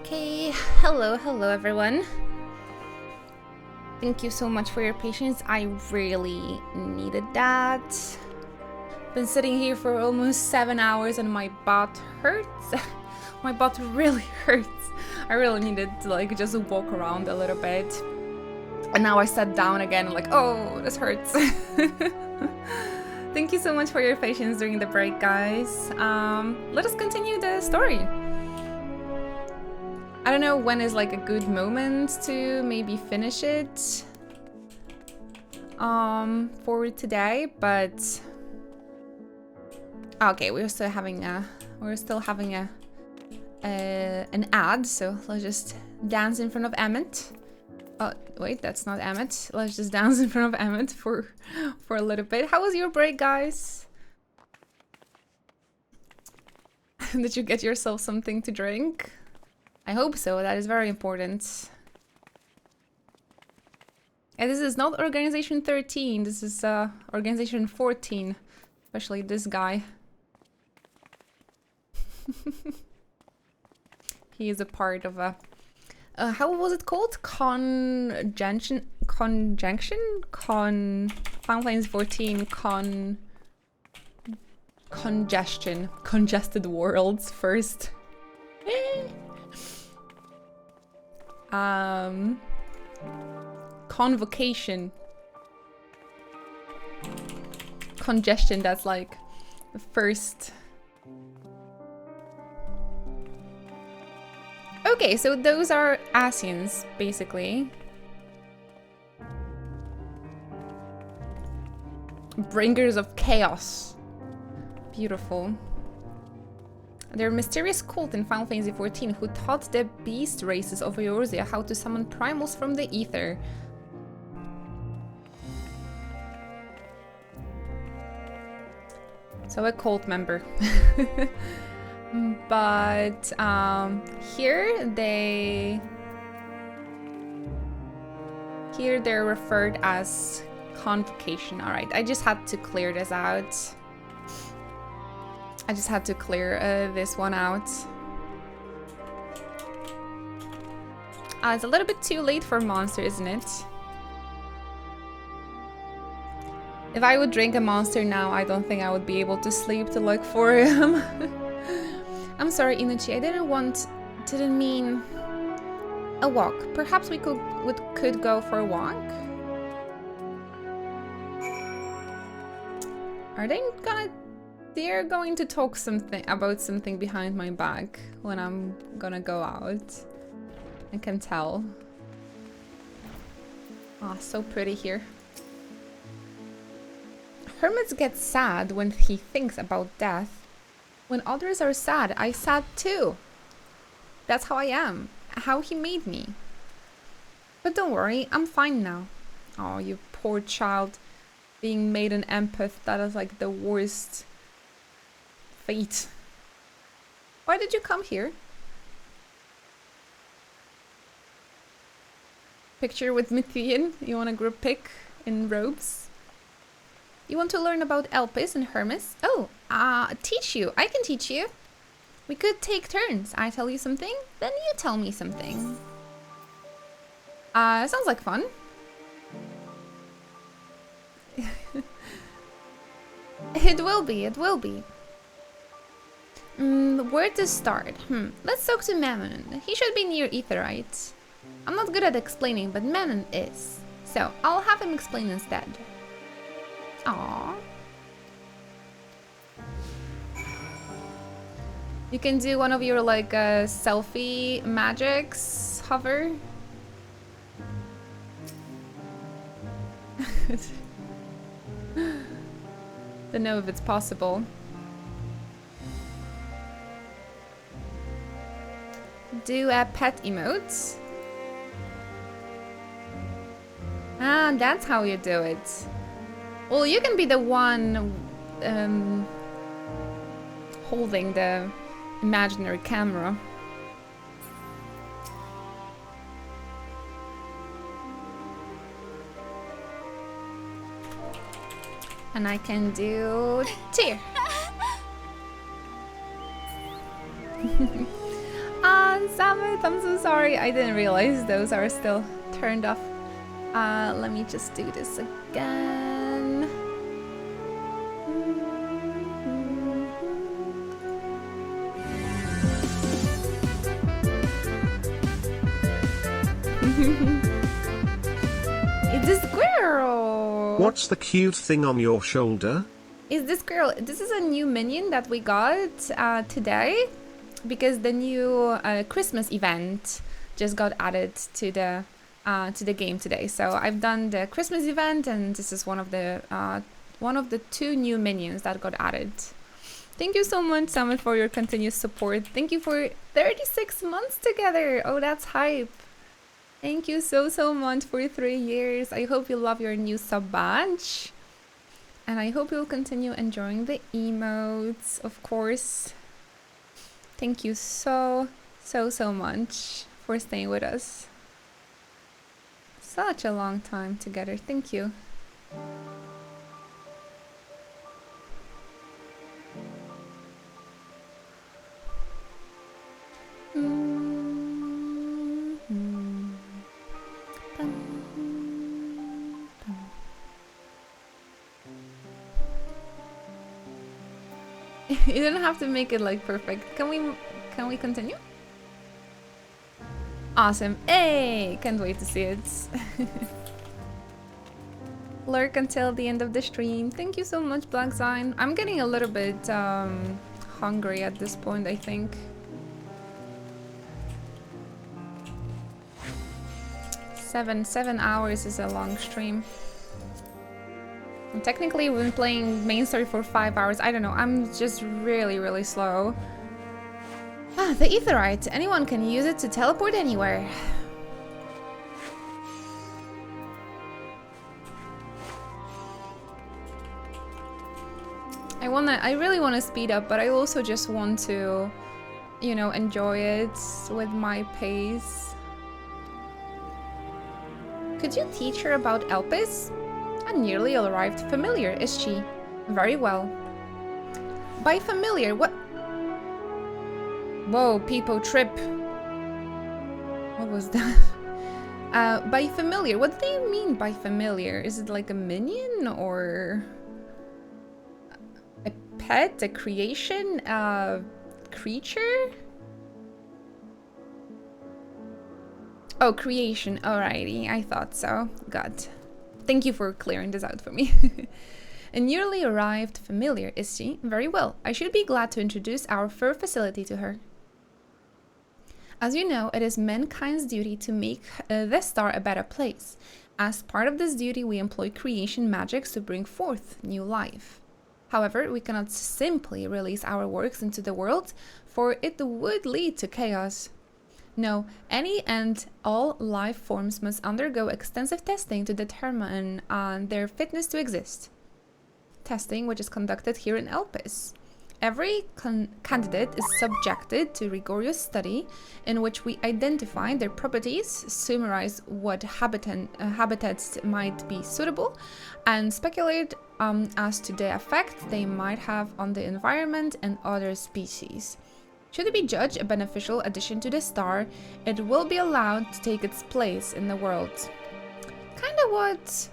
Okay, hello everyone. Thank you so much for your patience. I really needed that. Been sitting here for almost 7 hours and my butt hurts. My butt really hurts. I really needed to like just walk around a little bit. And now I sat down again and like, oh, this hurts. Thank you so much for your patience during the break, guys. Let us continue the story. I don't know when is like a good moment to maybe finish it for today, but okay, we're still having an ad, so let's just dance in front of Emmett. Oh wait, that's not Emmett. Let's just dance in front of Emmett for a little bit. How was your break, guys? Did you get yourself something to drink? I hope so, that is very important. And this is not Organization 13, this is Organization 14. Especially this guy. He is a part of a... how was it called? Conjunction? Final Fantasy 14, congestion. Congested worlds first. Convocation. Congestion, that's like the first. Okay, so those are Asians, basically. Bringers of chaos. Beautiful. They're a mysterious cult in Final Fantasy XIV who taught the beast races of Eorzea how to summon primals from the ether. So a cult member. But here they're referred as convocation. All right, I just had to clear this out. I just had to clear this one out. It's a little bit too late for Monster, isn't it? If I would drink a Monster now, I don't think I would be able to sleep till like 4 AM. I'm sorry, Inuchi, I didn't mean a walk. Perhaps we could go for a walk? Are they're going to talk about something behind my back when I'm gonna go out. I can tell. Ah, so pretty here. Hermits get sad when he thinks about death. When others are sad, I sad too. That's how I am. How he made me. But don't worry, I'm fine now. Oh, you poor child. Being made an empath, that is like the worst fate. Why did you come here? Picture with Mithian. You want a group pic in robes? You want to learn about Elpis and Hermes? Oh, teach you. I can teach you. We could take turns. I tell you something, then you tell me something. Sounds like fun. It will be, it will be. Where to start? Let's talk to Mammon. He should be near Aetherite. I'm not good at explaining, but Mammon is. So, I'll have him explain instead. Aww. You can do one of your like selfie magics, hover. Don't know if it's possible. Do a pet emote. Ah, that's how you do it. Well, you can be the one holding the imaginary camera. And I can do tear. Ah, Samet, I'm so sorry. I didn't realize those are still turned off. Let me just do this again. It's a squirrel! What's the cute thing on your shoulder? Is this squirrel? This is a new minion that we got today, because the new Christmas event just got added to the game today. So I've done the Christmas event, and this is one of the two new minions that got added. Thank you so much, Summit, for your continuous support. Thank you for 36 months together. Oh, that's hype. Thank you so much for 3 years. I hope you love your new sub badge. And I hope you'll continue enjoying the emotes, of course. Thank you so much for staying with us. Such a long time together. Thank you. You don't have to make it like perfect. Can we continue? Awesome. Hey, can't wait to see it. Lurk until the end of the stream. Thank you so much, Black Sign. I'm getting a little bit hungry at this point, I think. Seven hours is a long stream. And technically, we've been playing main story for 5 hours. I don't know. I'm just really slow. Ah, the Aetherite. Anyone can use it to teleport anywhere. I really wanna speed up, but I also just want to, you know, enjoy it with my pace. Could you teach her about Elpis? A nearly arrived familiar, is she? Very well. By familiar, what? Whoa, Peepo trip. What was that? By familiar, what do you mean by familiar? Is it like a minion or a pet, a creation, a creature? Oh, creation. Alrighty, I thought so. God. Thank you for clearing this out for me. A newly arrived familiar, is she? Very well. I should be glad to introduce our fur facility to her. As you know, it is mankind's duty to make the star a better place. As part of this duty, we employ creation magics to bring forth new life. However, we cannot simply release our works into the world, for it would lead to chaos. No, any and all life forms must undergo extensive testing to determine their fitness to exist. Testing which is conducted here in Elpis. Every candidate is subjected to rigorous study in which we identify their properties, summarize what habitats might be suitable, and speculate as to the effect they might have on the environment and other species. Should it be judged a beneficial addition to the star, it will be allowed to take its place in the world. Kinda what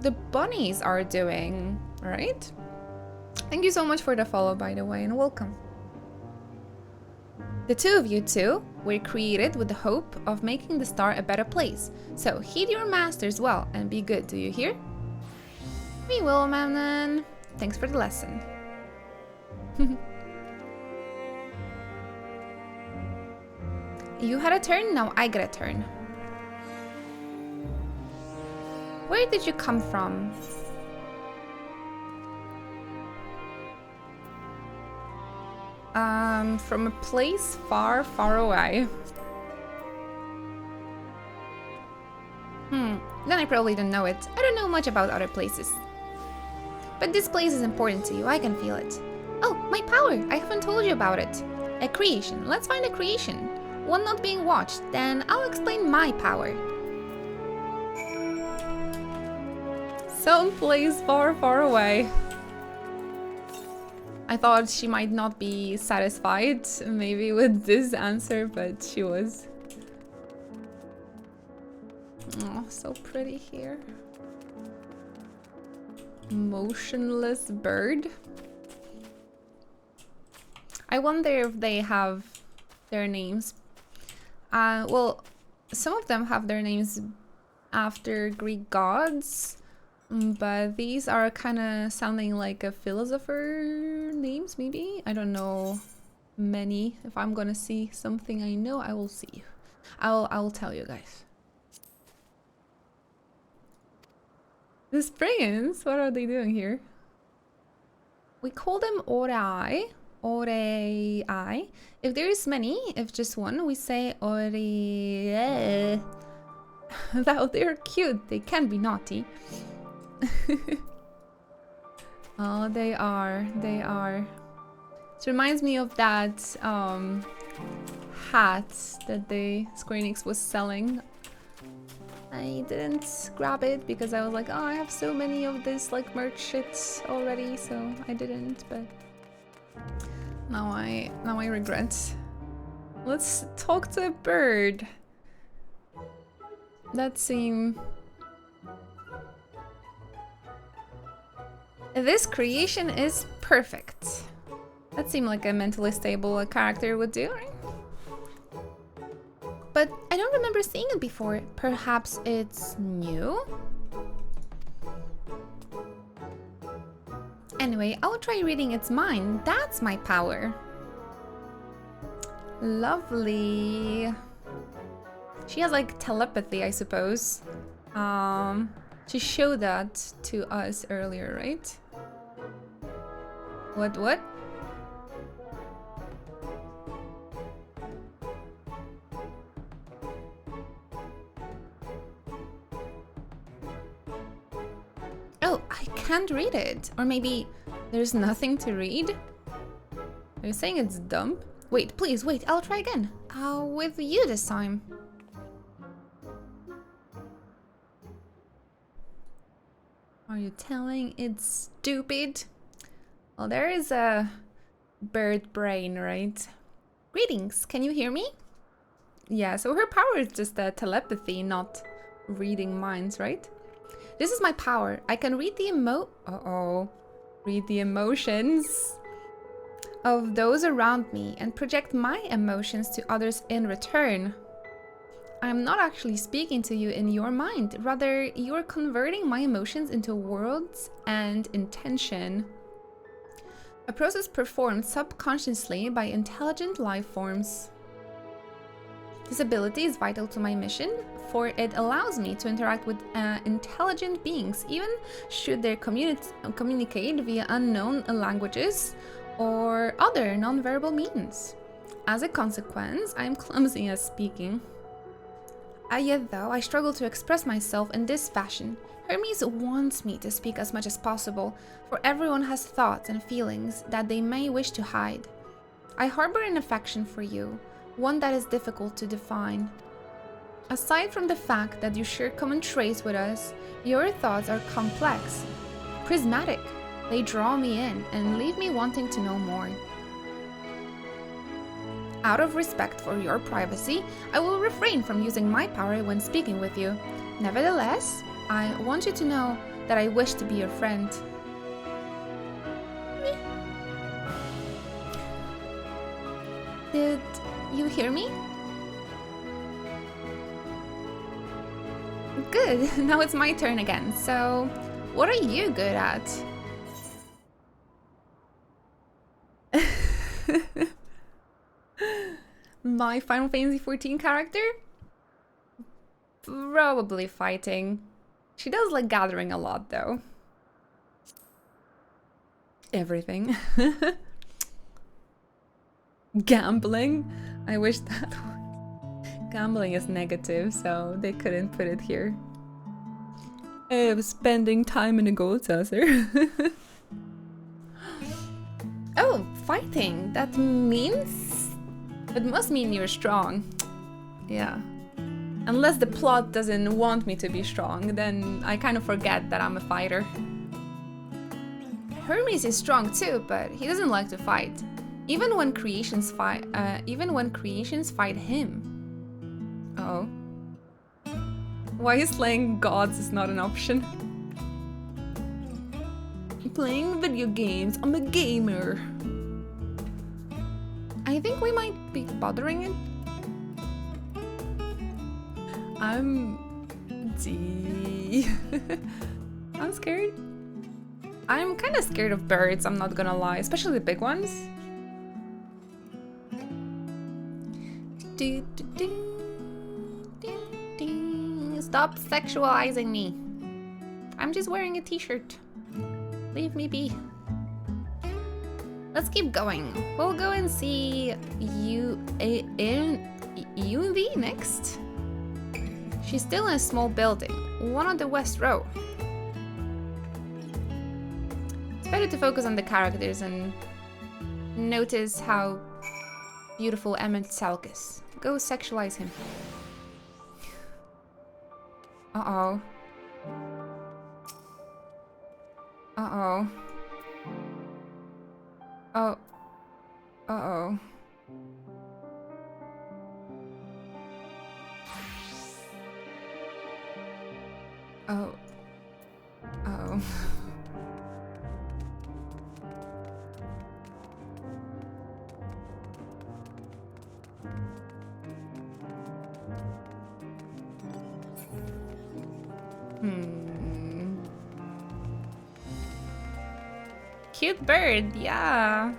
the bunnies are doing, right? Thank you so much for the follow, by the way, and welcome. The two of you two were created with the hope of making the star a better place. So heed your masters well and be good, do you hear? We will, Manon. Thanks for the lesson. You had a turn, now I get a turn. Where did you come from? From a place far, far away. Then I probably don't know it. I don't know much about other places. But this place is important to you, I can feel it. Oh, my power! I haven't told you about it. A creation. Let's find a creation. One not being watched, then I'll explain my power. Some place far, far away. I thought she might not be satisfied, maybe with this answer, but she was. Oh, so pretty here. Motionless bird. I wonder if they have their names. Well, some of them have their names after Greek gods, but these are kind of sounding like a philosopher names, maybe? I don't know many. If I'm gonna see something I know, I will see. I'll tell you guys. The Springs? What are they doing here? We call them Orei. Orei. If there is many, if just one, we say Orei. Though they're cute, they can be naughty. Oh, they are. They are. It reminds me of that hat that the Square Enix was selling. I didn't grab it because I was like, oh, I have so many of this like merch shit already, so I didn't, but now I regret. Let's talk to a bird. That seems... This creation is perfect. That seemed like a mentally stable character would do, right? But I don't remember seeing it before. Perhaps it's new? Anyway, I'll try reading its mind. That's my power. Lovely. She has like telepathy, I suppose. She showed that to us earlier, right? What? Oh, I can't read it. Or maybe there's nothing to read? Are you saying it's dumb? Wait, please, wait, I'll try again. With you this time. Are you telling it's stupid? Well, there is a bird brain, right? Greetings, can you hear me? Yeah, so her power is just telepathy, not reading minds, right? This is my power. I can read the read the emotions of those around me and project my emotions to others in return. I'm not actually speaking to you in your mind, rather you're converting my emotions into words and intention. A process performed subconsciously by intelligent life forms. This ability is vital to my mission, for it allows me to interact with intelligent beings, even should they communicate via unknown languages or other non-verbal means. As a consequence, I am clumsy at speaking. Yet though, I struggle to express myself in this fashion. Hermes wants me to speak as much as possible, for everyone has thoughts and feelings that they may wish to hide. I harbor an affection for you, one that is difficult to define. Aside from the fact that you share common traits with us, your thoughts are complex, prismatic. They draw me in and leave me wanting to know more. Out of respect for your privacy, I will refrain from using my power when speaking with you. Nevertheless, I want you to know that I wish to be your friend. Did you hear me? Good, now it's my turn again. So, what are you good at? My Final Fantasy XIV character? Probably fighting. She does like gathering a lot, though. Everything. Gambling? I wish that... Gambling is negative, so they couldn't put it here. I was spending time in a gold saucer. Oh, fighting. That means... It must mean you're strong. Yeah. Unless the plot doesn't want me to be strong, then I kind of forget that I'm a fighter. Hermes is strong too, but he doesn't like to fight. Even when creations fight him. Uh-oh. Why slaying gods is not an option? Playing video games. I'm a gamer. I think we might be bothering it. I'm scared. I'm kind of scared of birds, I'm not gonna lie, especially the big ones. Stop sexualizing me. I'm just wearing a t-shirt. Leave me be. Let's keep going. We'll go and see UV next. She's still in a small building, one on the west row. It's better to focus on the characters and notice how beautiful Emmett Salk is. Go sexualize him. Uh-oh. Uh-oh. Oh. Uh-oh. Oh. Uh-oh. Cute bird, yeah.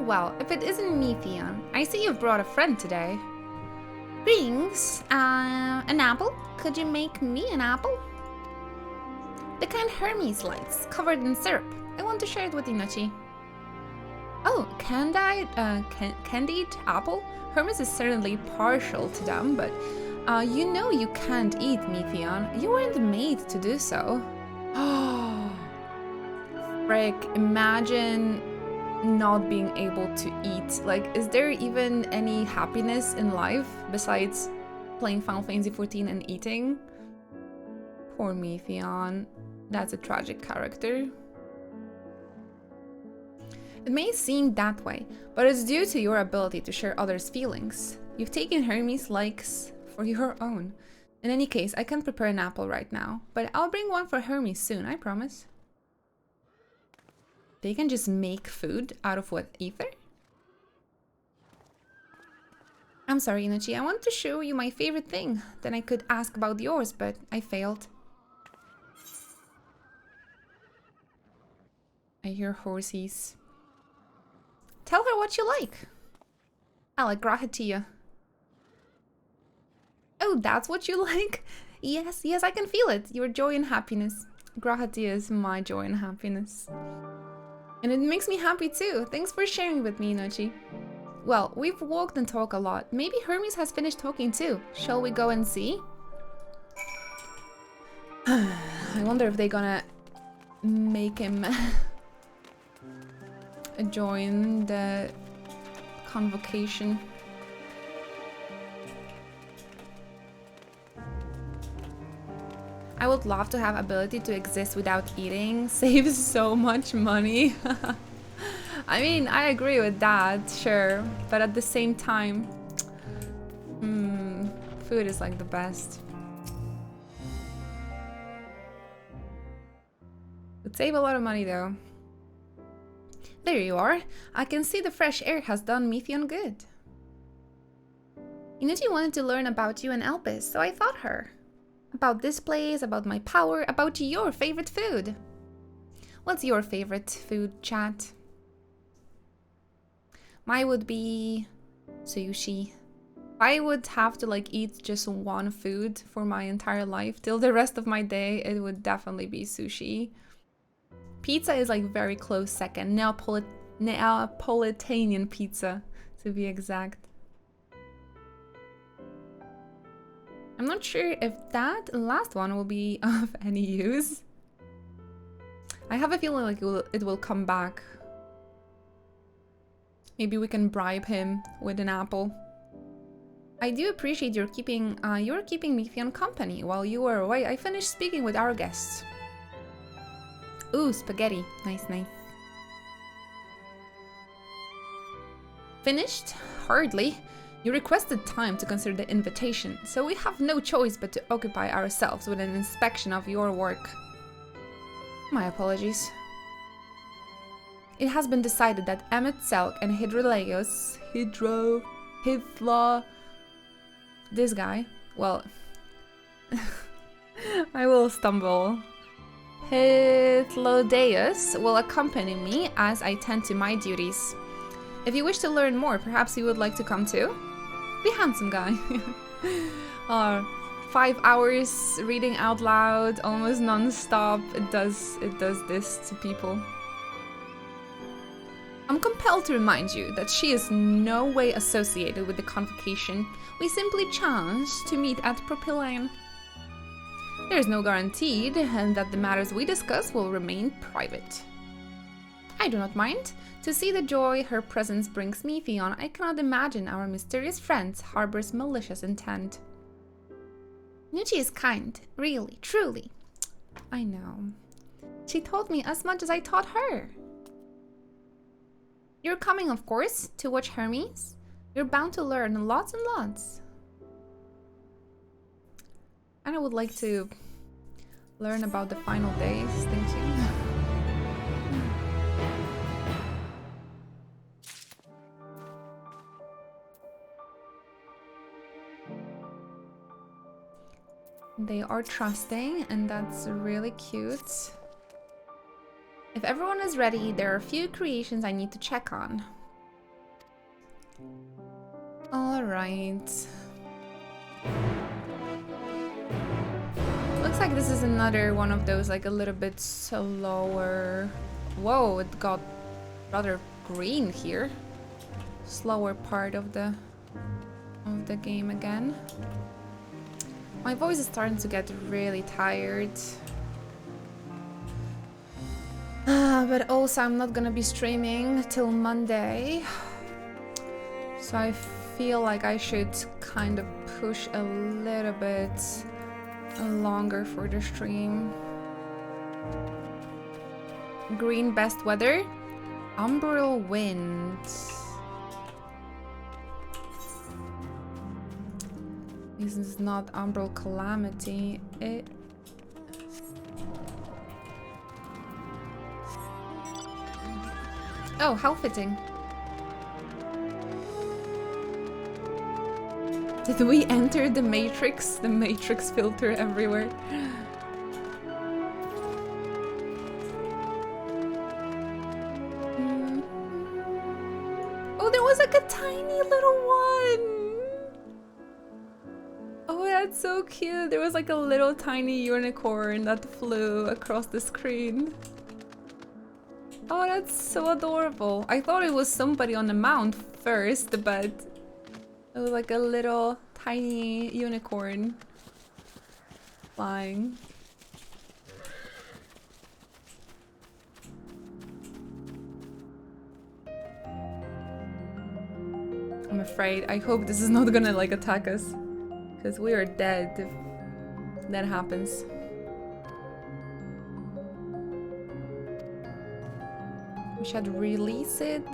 Well, if it isn't Metheon, I see you've brought a friend today. Greetings, an apple? Could you make me an apple? The kind Hermes likes, covered in syrup. I want to share it with Inochi. Oh, candied apple? Hermes is certainly partial to them, but you know you can't eat Metheon. You weren't made to do so. Oh, frick, imagine not being able to eat. Like, is there even any happiness in life besides playing Final Fantasy XIV and eating? Poor Metheon. That's a tragic character. It may seem that way, but it's due to your ability to share others' feelings. You've taken Hermes' likes for your own. In any case, I can't prepare an apple right now, but I'll bring one for Hermes soon, I promise. They can just make food out of what, ether? I'm sorry, Inochi, I wanted to show you my favorite thing. Then I could ask about yours, but I failed. I hear horsies. Tell her what you like. I'll grahe you. Oh, that's what you like? Yes, I can feel it. Your joy and happiness. Grahe is my joy and happiness. And it makes me happy too. Thanks for sharing with me, Inochi. Well, we've walked and talked a lot. Maybe Hermes has finished talking too. Shall we go and see? I wonder if they're gonna make him join the convocation. I would love to have ability to exist without eating. Saves so much money. I mean, I agree with that, sure. But at the same time, food is like the best. Would save a lot of money though. There you are. I can see the fresh air has done Metheon good. Inochi wanted to learn about you and Elpis, so I thought her. About this place, about my power, about your favorite food. What's your favorite food, chat? Mine would be sushi. I would have to like eat just one food for my entire life till the rest of my day. It would definitely be sushi. Pizza is like very close second. Neapolitan pizza, to be exact. I'm not sure if that last one will be of any use. I have a feeling like it will come back. Maybe we can bribe him with an apple. I do appreciate you're keeping Metheon company while you were away. I finished speaking with our guests. Ooh, spaghetti. Nice, nice. Finished? Hardly. You requested time to consider the invitation, so we have no choice but to occupy ourselves with an inspection of your work. My apologies. It has been decided that Emmet Selk and this guy, well, I will stumble. Hythlodaeus will accompany me as I tend to my duties. If you wish to learn more, perhaps you would like to come too? The handsome guy. 5 hours reading out loud, almost non-stop. It does this to people. I'm compelled to remind you that she is no way associated with the convocation. We simply chanced to meet at Propylene. There is no guarantee that the matters we discuss will remain private. I do not mind. To see the joy her presence brings Metheon, I cannot imagine our mysterious friend harbors malicious intent. Nucci is kind, really, truly. I know. She taught me as much as I taught her. You're coming, of course, to watch Hermes. You're bound to learn lots and lots. And I would like to learn about the final days. Thank you. They are trusting, and that's really cute. If everyone is ready, there are a few creations I need to check on. Alright. Looks like this is another one of those, like a little bit slower. Whoa, it got rather green here. Slower part of the game again. My voice is starting to get really tired. But also I'm not gonna be streaming till Monday. So I feel like I should kind of push a little bit longer for the stream. Green best weather. Umbral wind. This is not Umbral calamity. Oh, how fitting. Did we enter the Matrix? The Matrix filter everywhere. Oh, there was like a tiny little one. Oh, that's so cute. There was like a little tiny unicorn that flew across the screen. Oh, that's so adorable. I thought it was somebody on the mount first, but it was like a little tiny unicorn flying. I'm afraid. I hope this is not gonna like attack us, because we are dead if that happens. We should release it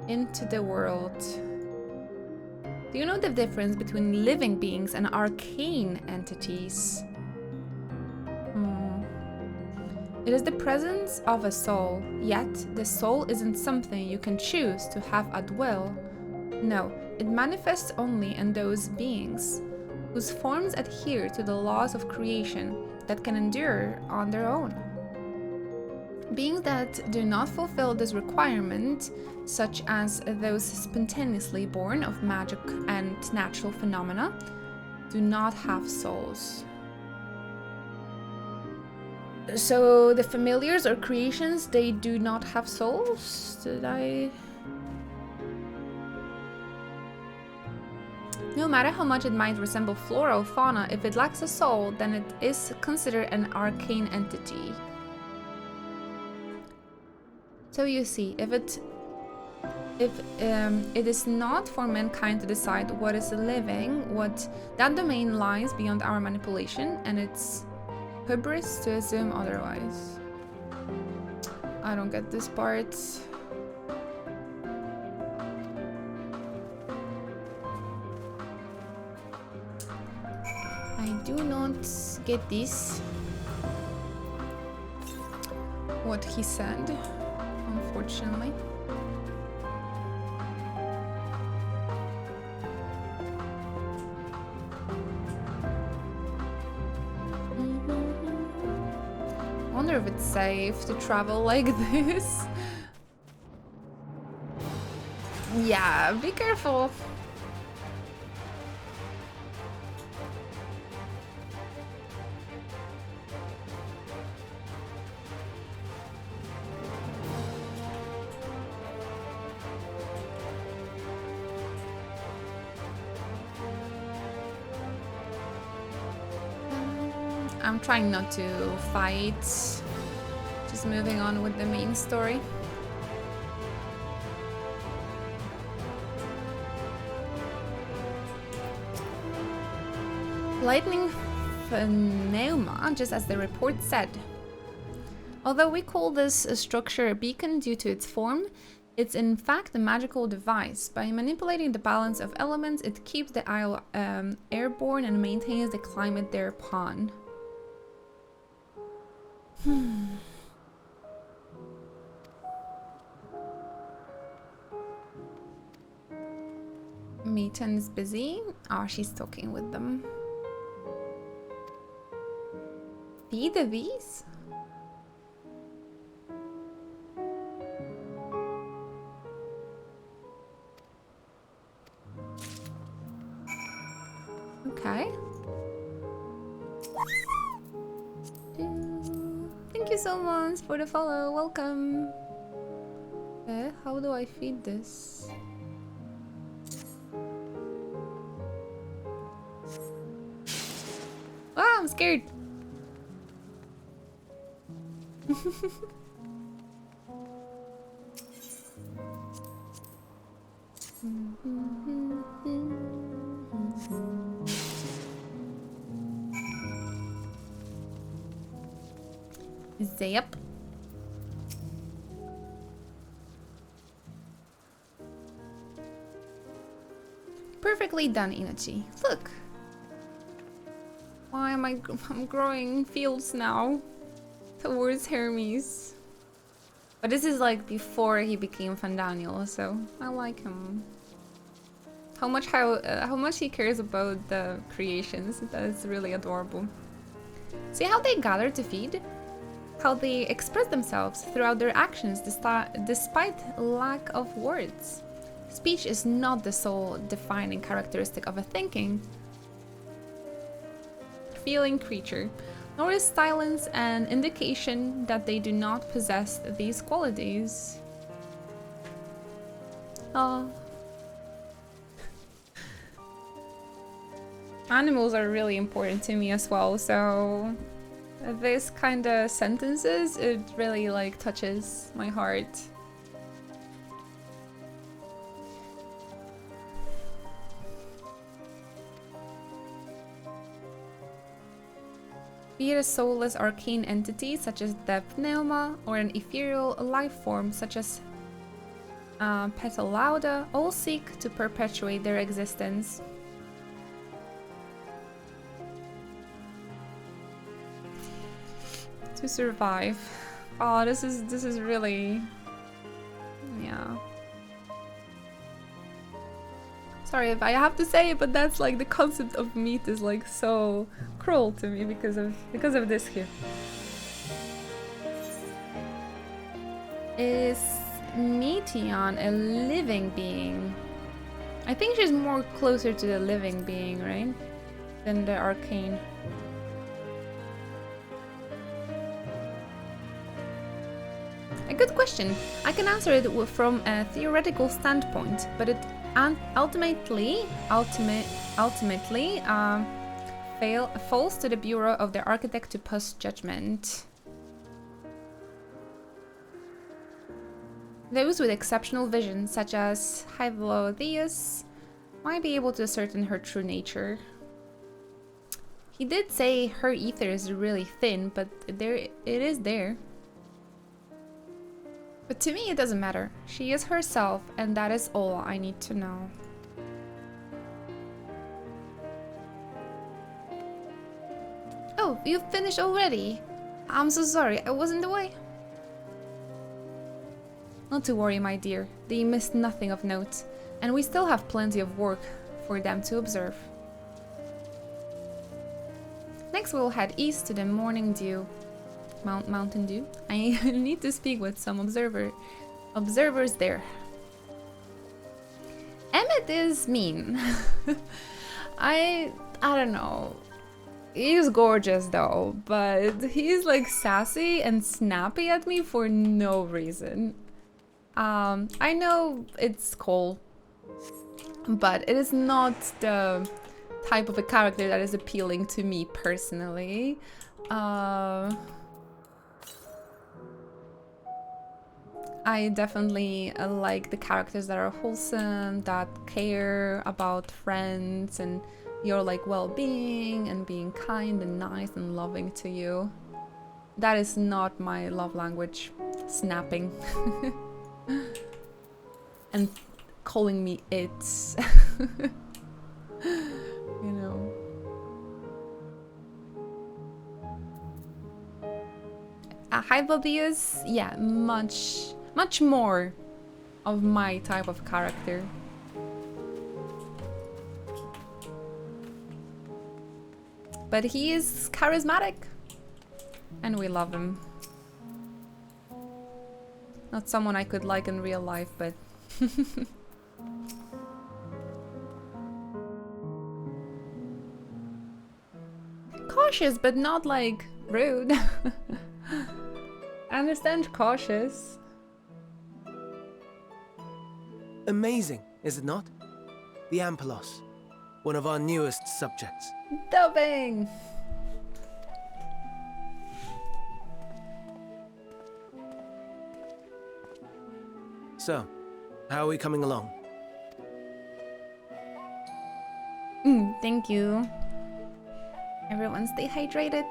into the world. Do you know the difference between living beings and arcane entities? It is the presence of a soul, yet the soul isn't something you can choose to have at will. No, it manifests only in those beings whose forms adhere to the laws of creation that can endure on their own. Beings that do not fulfill this requirement, such as those spontaneously born of magic and natural phenomena, do not have souls. So the familiars or creations, they do not have souls? Did I... No matter how much it might resemble flora or fauna, if it lacks a soul, then it is considered an arcane entity. So you see, if it is not for mankind to decide what is living, that domain lies beyond our manipulation, and it's hubris to assume otherwise. I don't get this part. I do not get this. What he said, unfortunately. I wonder if it's safe to travel like this. Yeah, be careful. I'm trying not to fight, just moving on with the main story. Lightning pneuma, just as the report said. Although we call this structure a beacon due to its form, it's in fact a magical device. By manipulating the balance of elements, it keeps the isle airborne and maintains the climate thereupon. Meetan is busy. Oh, she's talking with them. Feed these? Okay. Thank you so much for the follow. Welcome. How do I feed this? Ah, I'm scared. Zap. Perfectly done, Inachi. Look. Why am I'm growing fields now towards Hermes. But this is like before he became Fandaniel, so I like him. How much he cares about the creations. That is really adorable. See how they gather to feed? How they express themselves throughout their actions despite lack of words. Speech is not the sole defining characteristic of a thinking, feeling creature, nor is silence an indication that they do not possess these qualities. Oh. Animals are really important to me as well, so this kind of sentences, it really like touches my heart. Be it a soulless arcane entity such as the pneuma, or an ethereal life form such as Petalauda, all seek to perpetuate their existence. To survive. Oh, this is really, yeah. Sorry if I have to say it, but that's like the concept of meat is like so cruel to me because of this here. Is Meteon a living being? I think she's more closer to the living being, right? Than the arcane. A good question. I can answer it from a theoretical standpoint, but it ultimately falls to the Bureau of the Architect to pass judgment. Those with exceptional vision, such as Hypolotheus, might be able to ascertain her true nature. He did say her ether is really thin, but it is there. But to me, it doesn't matter. She is herself, and that is all I need to know. Oh, you've finished already? I'm so sorry, I was in the way. Not to worry, my dear. They missed nothing of note, and we still have plenty of work for them to observe. Next, we'll head east to the Morning Dew. Mountain Dew. I need to speak with some observers there. Emmett is mean. I don't know. He's gorgeous though, but he's like sassy and snappy at me for no reason. I know it's Cole, but it is not the type of a character that is appealing to me personally. I definitely like the characters that are wholesome, that care about friends and your like well-being and being kind and nice and loving to you. That is not my love language. Snapping. And calling me it. You know. Hypolotheus, yeah, much more of my type of character. But he is charismatic, and we love him. Not someone I could like in real life, but... Cautious, but not like rude. I understand cautious. Amazing, is it not? The Ampelos, one of our newest subjects. Dubbing! So, how are we coming along? Thank you. Everyone stay hydrated.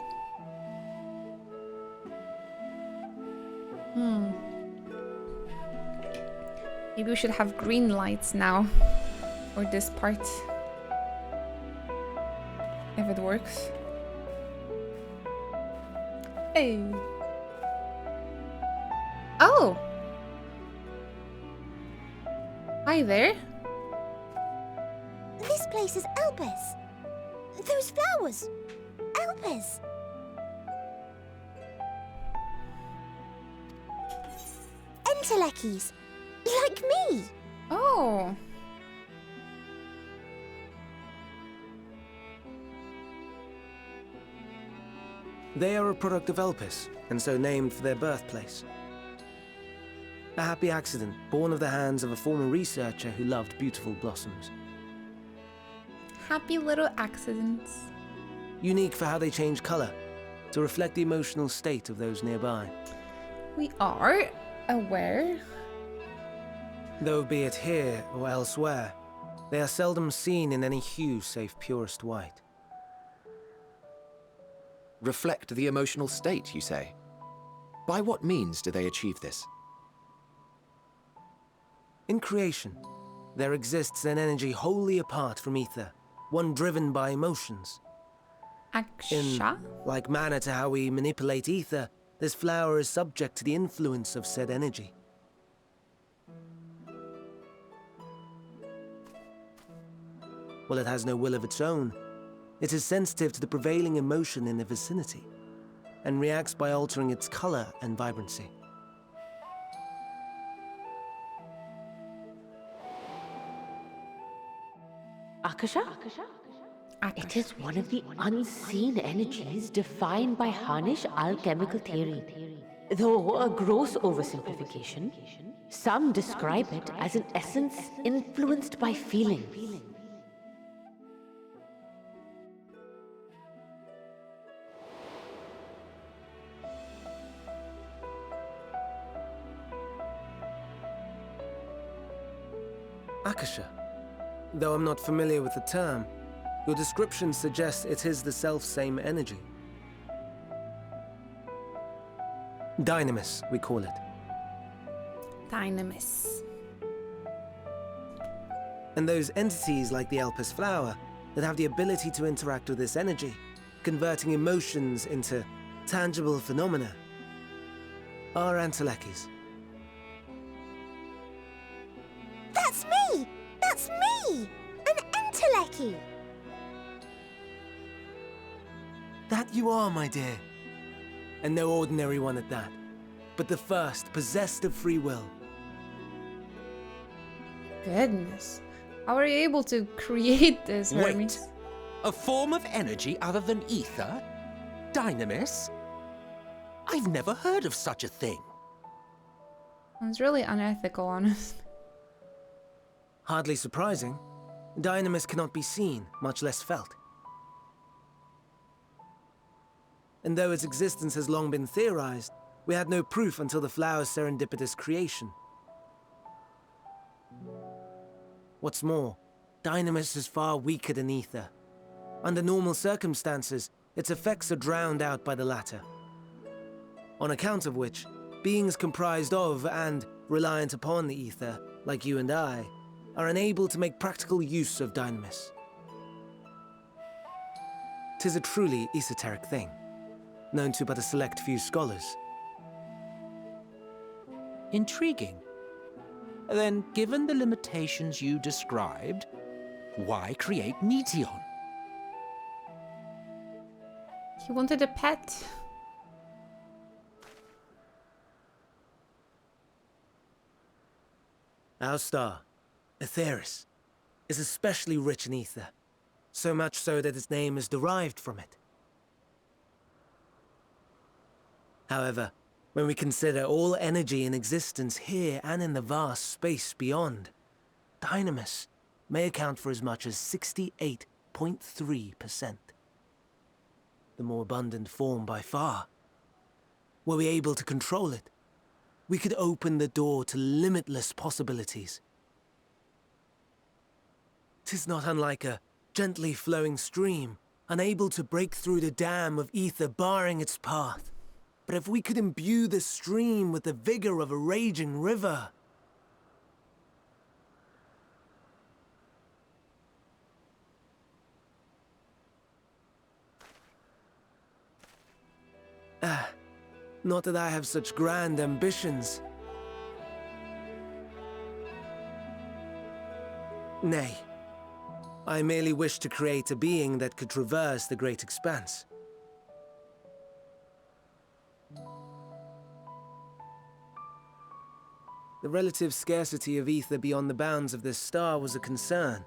Maybe we should have green lights now for this part. If it works. Hey. Oh! Hi there. This place is Elpis. Those flowers. Elpis. Entelekis. Like me. Oh. They are a product of Elpis, and so named for their birthplace. A happy accident, born of the hands of a former researcher who loved beautiful blossoms. Happy little accidents. Unique for how they change color, to reflect the emotional state of those nearby. We are aware. Though be it here or elsewhere, they are seldom seen in any hue save purest white. Reflect the emotional state, you say? By what means do they achieve this? In creation, there exists an energy wholly apart from ether, one driven by emotions. In like manner to how we manipulate ether, this flower is subject to the influence of said energy. While it has no will of its own, it is sensitive to the prevailing emotion in the vicinity, and reacts by altering its color and vibrancy. Akasha? It is one of the unseen energies defined by Harnish alchemical theory. Though a gross oversimplification, some describe it as an essence influenced by feelings. Akasha. Though I'm not familiar with the term, your description suggests it is the self-same energy. Dynamis, we call it. Dynamis. And those entities like the Elpis flower that have the ability to interact with this energy, converting emotions into tangible phenomena, are Entelekis. That's me! That's me! An Enteleki! That you are, my dear. And no ordinary one at that, but the first possessed of free will. Goodness. How are you able to create this, Hermes? Wait. A form of energy other than ether? Dynamis? I've never heard of such a thing. It's really unethical, honestly. Hardly surprising. Dynamis cannot be seen, much less felt. And though its existence has long been theorized, we had no proof until the flower's serendipitous creation. What's more, Dynamis is far weaker than ether. Under normal circumstances, its effects are drowned out by the latter. On account of which, beings comprised of and reliant upon the ether, like you and I, are unable to make practical use of Dynamis. 'Tis a truly esoteric thing, known to but a select few scholars. Intriguing. Then, given the limitations you described, why create Meteon? He wanted a pet. Our star, Aetheris, is especially rich in ether, so much so that its name is derived from it. However, when we consider all energy in existence here and in the vast space beyond, Dynamis may account for as much as 68.3%. The more abundant form by far. Were we able to control it, we could open the door to limitless possibilities. 'Tis not unlike a gently flowing stream, unable to break through the dam of ether barring its path. But if we could imbue the stream with the vigor of a raging river... not that I have such grand ambitions. Nay, I merely wish to create a being that could traverse the great expanse. The relative scarcity of ether beyond the bounds of this star was a concern.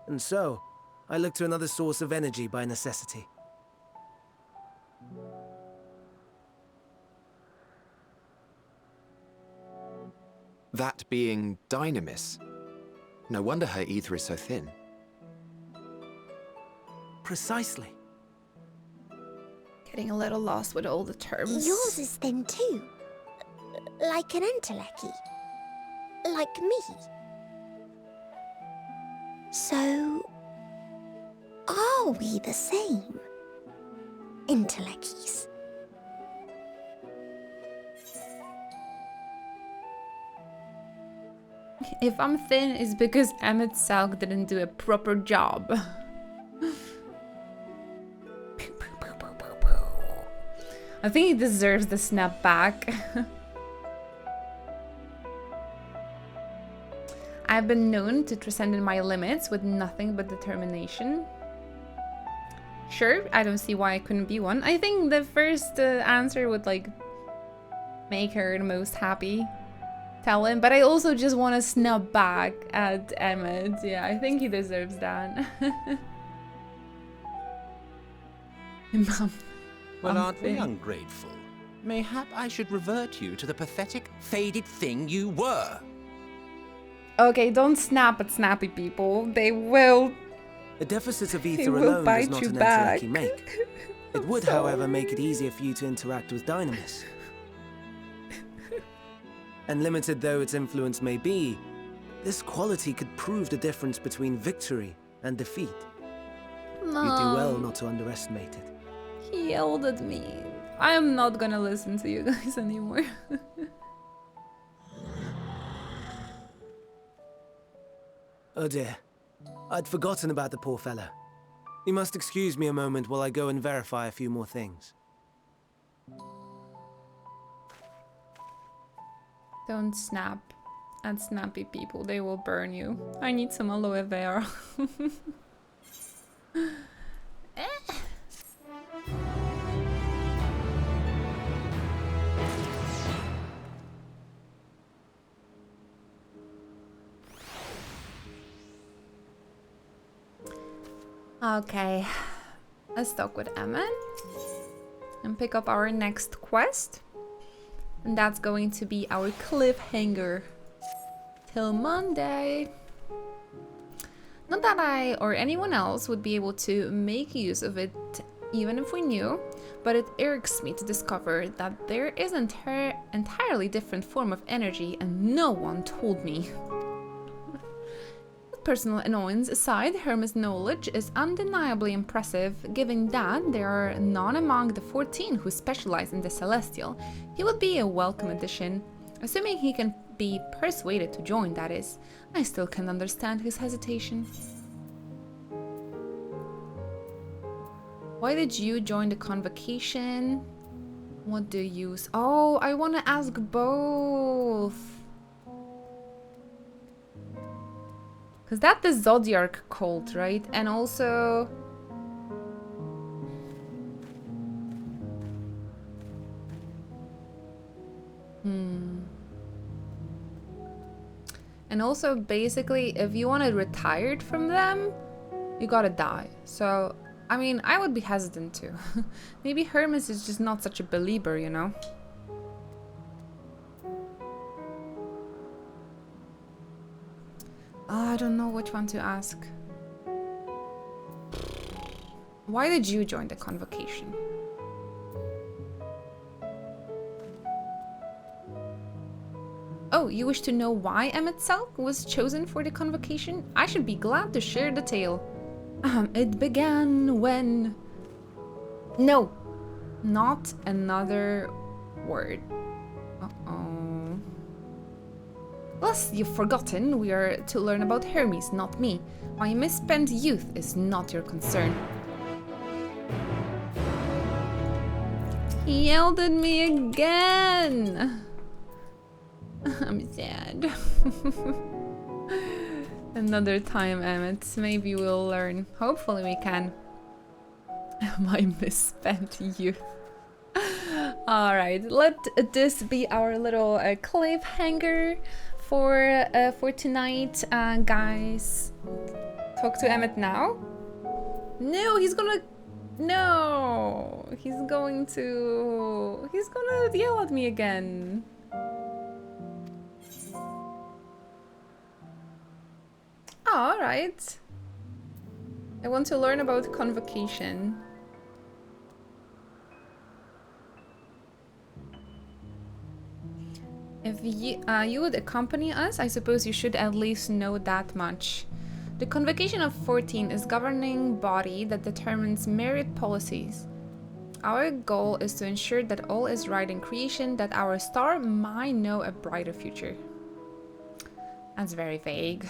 And so, I looked to another source of energy by necessity. That being Dynamis. No wonder her ether is so thin. Precisely. Getting a little lost with all the terms. Yours is thin too. Like an Enteleki. Like me. So, are we the same? Entelekis. If I'm thin, it's because Emmett Salk didn't do a proper job. I think he deserves the snap back. I've been known to transcend my limits with nothing but determination. Sure, I don't see why I couldn't be one. I think the first answer would like make her the most happy. tell him, but I also just want to snap back at Emmett. Yeah, I think he deserves that. Mom, Well, aren't we ungrateful? Mayhap I should revert you to the pathetic, faded thing you were. Okay, don't snap at snappy people. They will. The deficit of They ether will alone does bite not you an back. Enteraki make. It would, however, make it easier for you to interact with Dynamis. And limited though its influence may be, this quality could prove the difference between victory and defeat. You do well not to underestimate it. He yelled at me. I'm not gonna listen to you guys anymore. Oh dear. I'd forgotten about the poor fella. You must excuse me a moment while I go and verify a few more things. Don't snap at snappy people. They will burn you. I need some aloe vera. Okay, let's talk with Emmett and pick up our next quest. And that's going to be our cliffhanger till Monday. Not that I or anyone else would be able to make use of it even if we knew, but it irks me to discover that there is an entirely different form of energy and no one told me. Personal annoyance aside, Hermes' knowledge is undeniably impressive, given that there are none among the 14 who specialize in the Celestial. He would be a welcome addition, assuming he can be persuaded to join, that is. I still can't understand his hesitation. Why did you join the convocation? What do you use? Oh, I want to ask both. Because that's the Zodiac cult, right? And also... And also, basically, if you want to retire from them, you gotta die. So, I mean, I would be hesitant too. Maybe Hermes is just not such a believer, you know? I don't know which one to ask. Why did you join the convocation? Oh, you wish to know why Emmett Selk was chosen for the convocation? I should be glad to share the tale. It began when... No, not another word. Uh-oh. Lest you've forgotten, we are to learn about Hermes, not me. My misspent youth is not your concern. He yelled at me again! I'm sad. Another time, Emmett. Maybe we'll learn. Hopefully we can. My misspent youth. Alright, let this be our little cliffhanger for tonight, guys. Talk to Emmett now. No, he's gonna... No! He's gonna yell at me again. Oh, alright. I want to learn about convocation. If you would accompany us, I suppose you should at least know that much. The Convocation of 14 is a governing body that determines merit policies. Our goal is to ensure that all is right in creation, that our star might know a brighter future. That's very vague.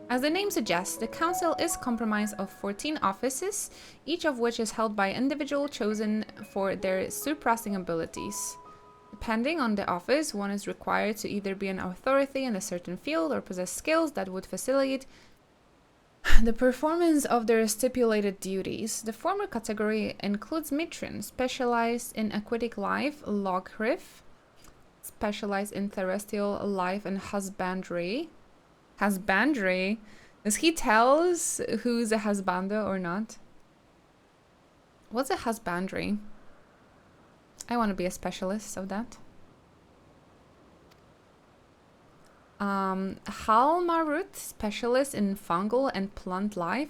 As the name suggests, the council is comprised of 14 offices, each of which is held by an individual chosen for their surpassing abilities. Depending on the office, one is required to either be an authority in a certain field or possess skills that would facilitate the performance of their stipulated duties. The former category includes matron, specialized in aquatic life, Logriff, specialize in terrestrial life and husbandry. Husbandry? Does he tell us who's a husbando or not? What's a husbandry? I want to be a specialist of that. Halmarut, specialist in fungal and plant life.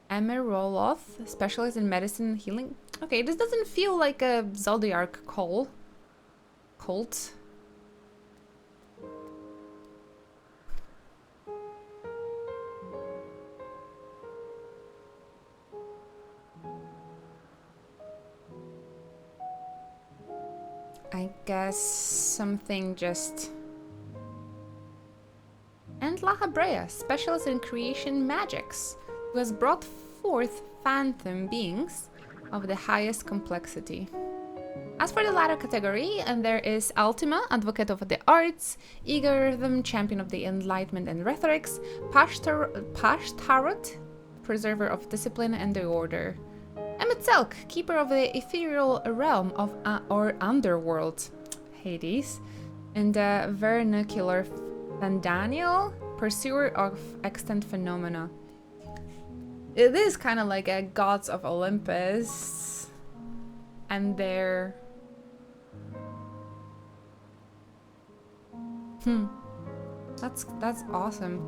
Emeroloth, specialist in medicine and healing. Okay, this doesn't feel like a Zodiac cult. I guess something just... And Lahabrea, specialist in creation magics, who has brought forth phantom beings of the highest complexity. As for the latter category, and there is Ultima, advocate of the arts, Egorithm, champion of the enlightenment and rhetorics, Pashtarot, preserver of discipline and the order, Emetzelk, keeper of the ethereal realm of or underworld, Hades, and vernacular Daniel, pursuer of extant phenomena. It is kind of like a gods of Olympus, and their that's awesome.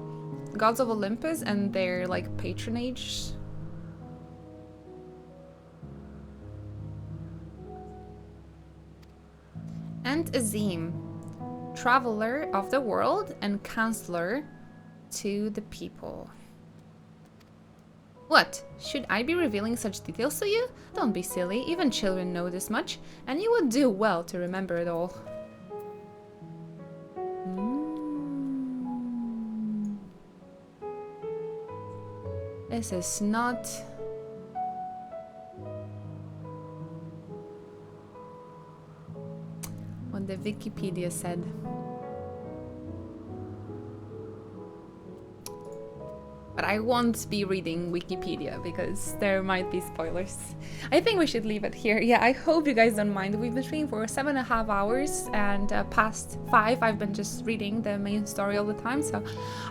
Gods of Olympus and their like patronage. And Azim, traveler of the world and counselor to the people. What? Should I be revealing such details to you? Don't be silly, even children know this much, and you would do well to remember it all. This is not... what the Wikipedia said. But I won't be reading Wikipedia because there might be spoilers. I think we should leave it here. Yeah, I hope you guys don't mind. We've been streaming for 7.5 hours, and past 5 I've been just reading the main story all the time. So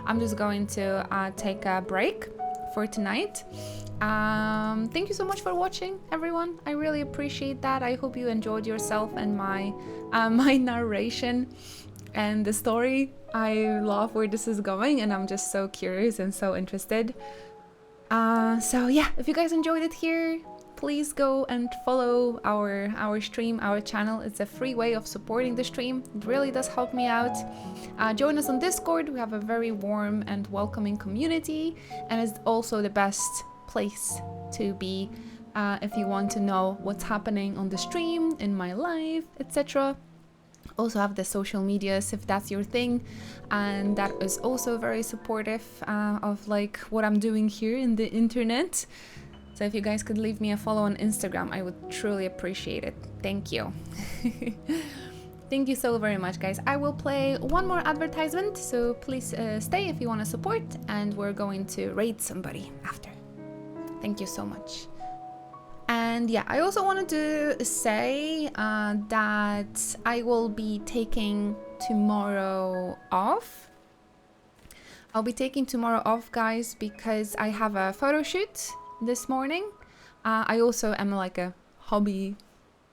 I'm just going to take a break for tonight. Thank you so much for watching, everyone. I really appreciate that. I hope you enjoyed yourself and my my narration and the story. I love where this is going, and I'm just so curious and so interested. So yeah, if you guys enjoyed it here, please go and follow our stream, our channel. It's a free way of supporting the stream. It really does help me out. Join us on Discord. We have a very warm and welcoming community, and it's also the best place to be if you want to know what's happening on the stream, in my life, etc. Also have the social medias if that's your thing, and that is also very supportive of like what I'm doing here in the internet. So if you guys could leave me a follow on Instagram, I would truly appreciate it. Thank you. Thank you so very much, guys. I will play one more advertisement, so please stay if you want to support, and we're going to raid somebody after. Thank you so much. And yeah, I also wanted to say that I will be taking tomorrow off. I'll be taking tomorrow off, guys, because I have a photo shoot this morning. I also am like a hobby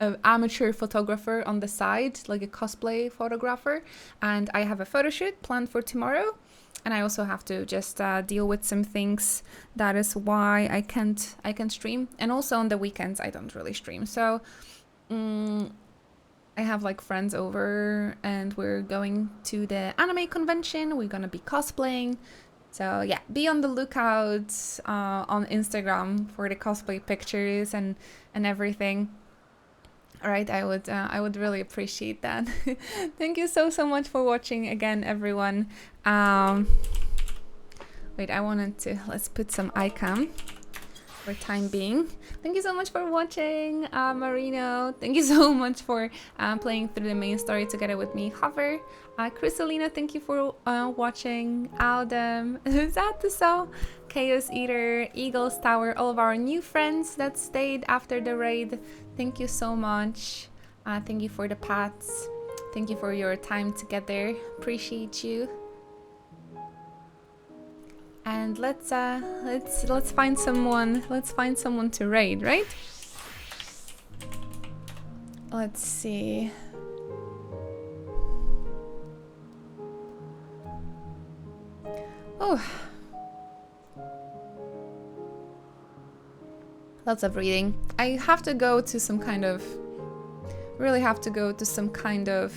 amateur photographer on the side, like a cosplay photographer, and I have a photo shoot planned for tomorrow. And I also have to just deal with some things. That is why I can't stream. And also on the weekends I don't really stream. So I have like friends over, and we're going to the anime convention. We're gonna be cosplaying. So yeah, be on the lookout on Instagram for the cosplay pictures and everything. All right, I would really appreciate that. Thank you so much for watching again, everyone. Wait, I wanted to, let's put some icon for time being. Thank you so much for watching, Marino. Thank you so much for playing through the main story together with me, Hover. Chrysalina, thank you for watching. Aldem, Zatuso, Chaos Eater, Eagles Tower, all of our new friends that stayed after the raid. Thank you so much. Thank you for the pats. Thank you for your time together. Appreciate you. And let's find someone. Let's find someone to raid, right? Let's see. Oh. Lots of reading. I have to go to some kind of... Really have to go to some kind of...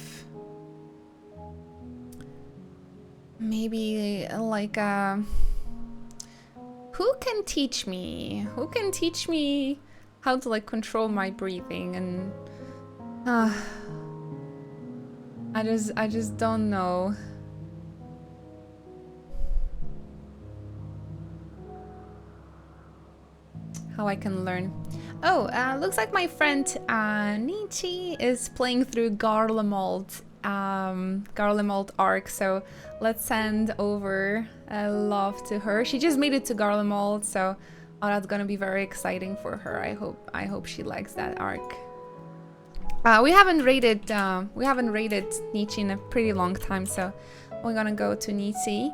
Maybe like a... Who can teach me? Who can teach me how to like control my breathing and... I just don't know. How I can learn. Oh, looks like my friend Nietzsche is playing through Garlemald arc, so let's send over love to her. She just made it to Garlemald, so that's gonna be very exciting for her. I hope she likes that arc. We haven't raided Nietzsche in a pretty long time, so we're gonna go to Nietzsche.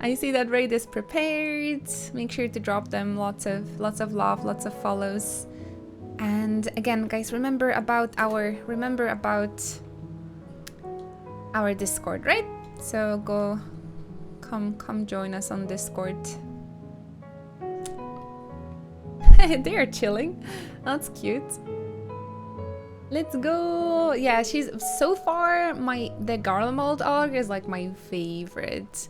I see that raid is prepared. Make sure to drop them lots of love, lots of follows. And again, guys, remember about our Discord, right? So come join us on Discord. They are chilling. That's cute. Let's go. Yeah, she's so far the Garlemald arc is like my favorite.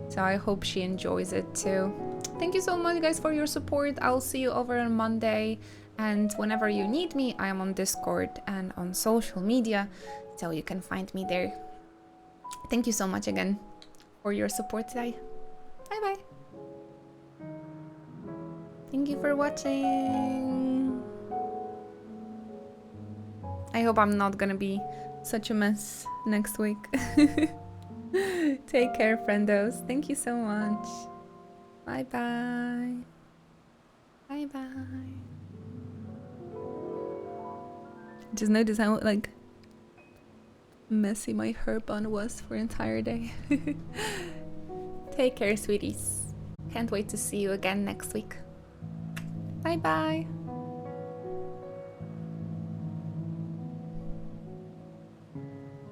So I hope she enjoys it too. Thank you so much, guys, for your support. I'll see you over on Monday. And whenever you need me, I am on Discord and on social media. So you can find me there. Thank you so much again for your support today. Bye-bye. Thank you for watching. I hope I'm not gonna be such a mess next week. Take care, friendos. Thank you so much. Bye-bye. Bye-bye. Just notice how, like, messy my hair bun was for an entire day. Take care, sweeties. Can't wait to see you again next week. Bye-bye.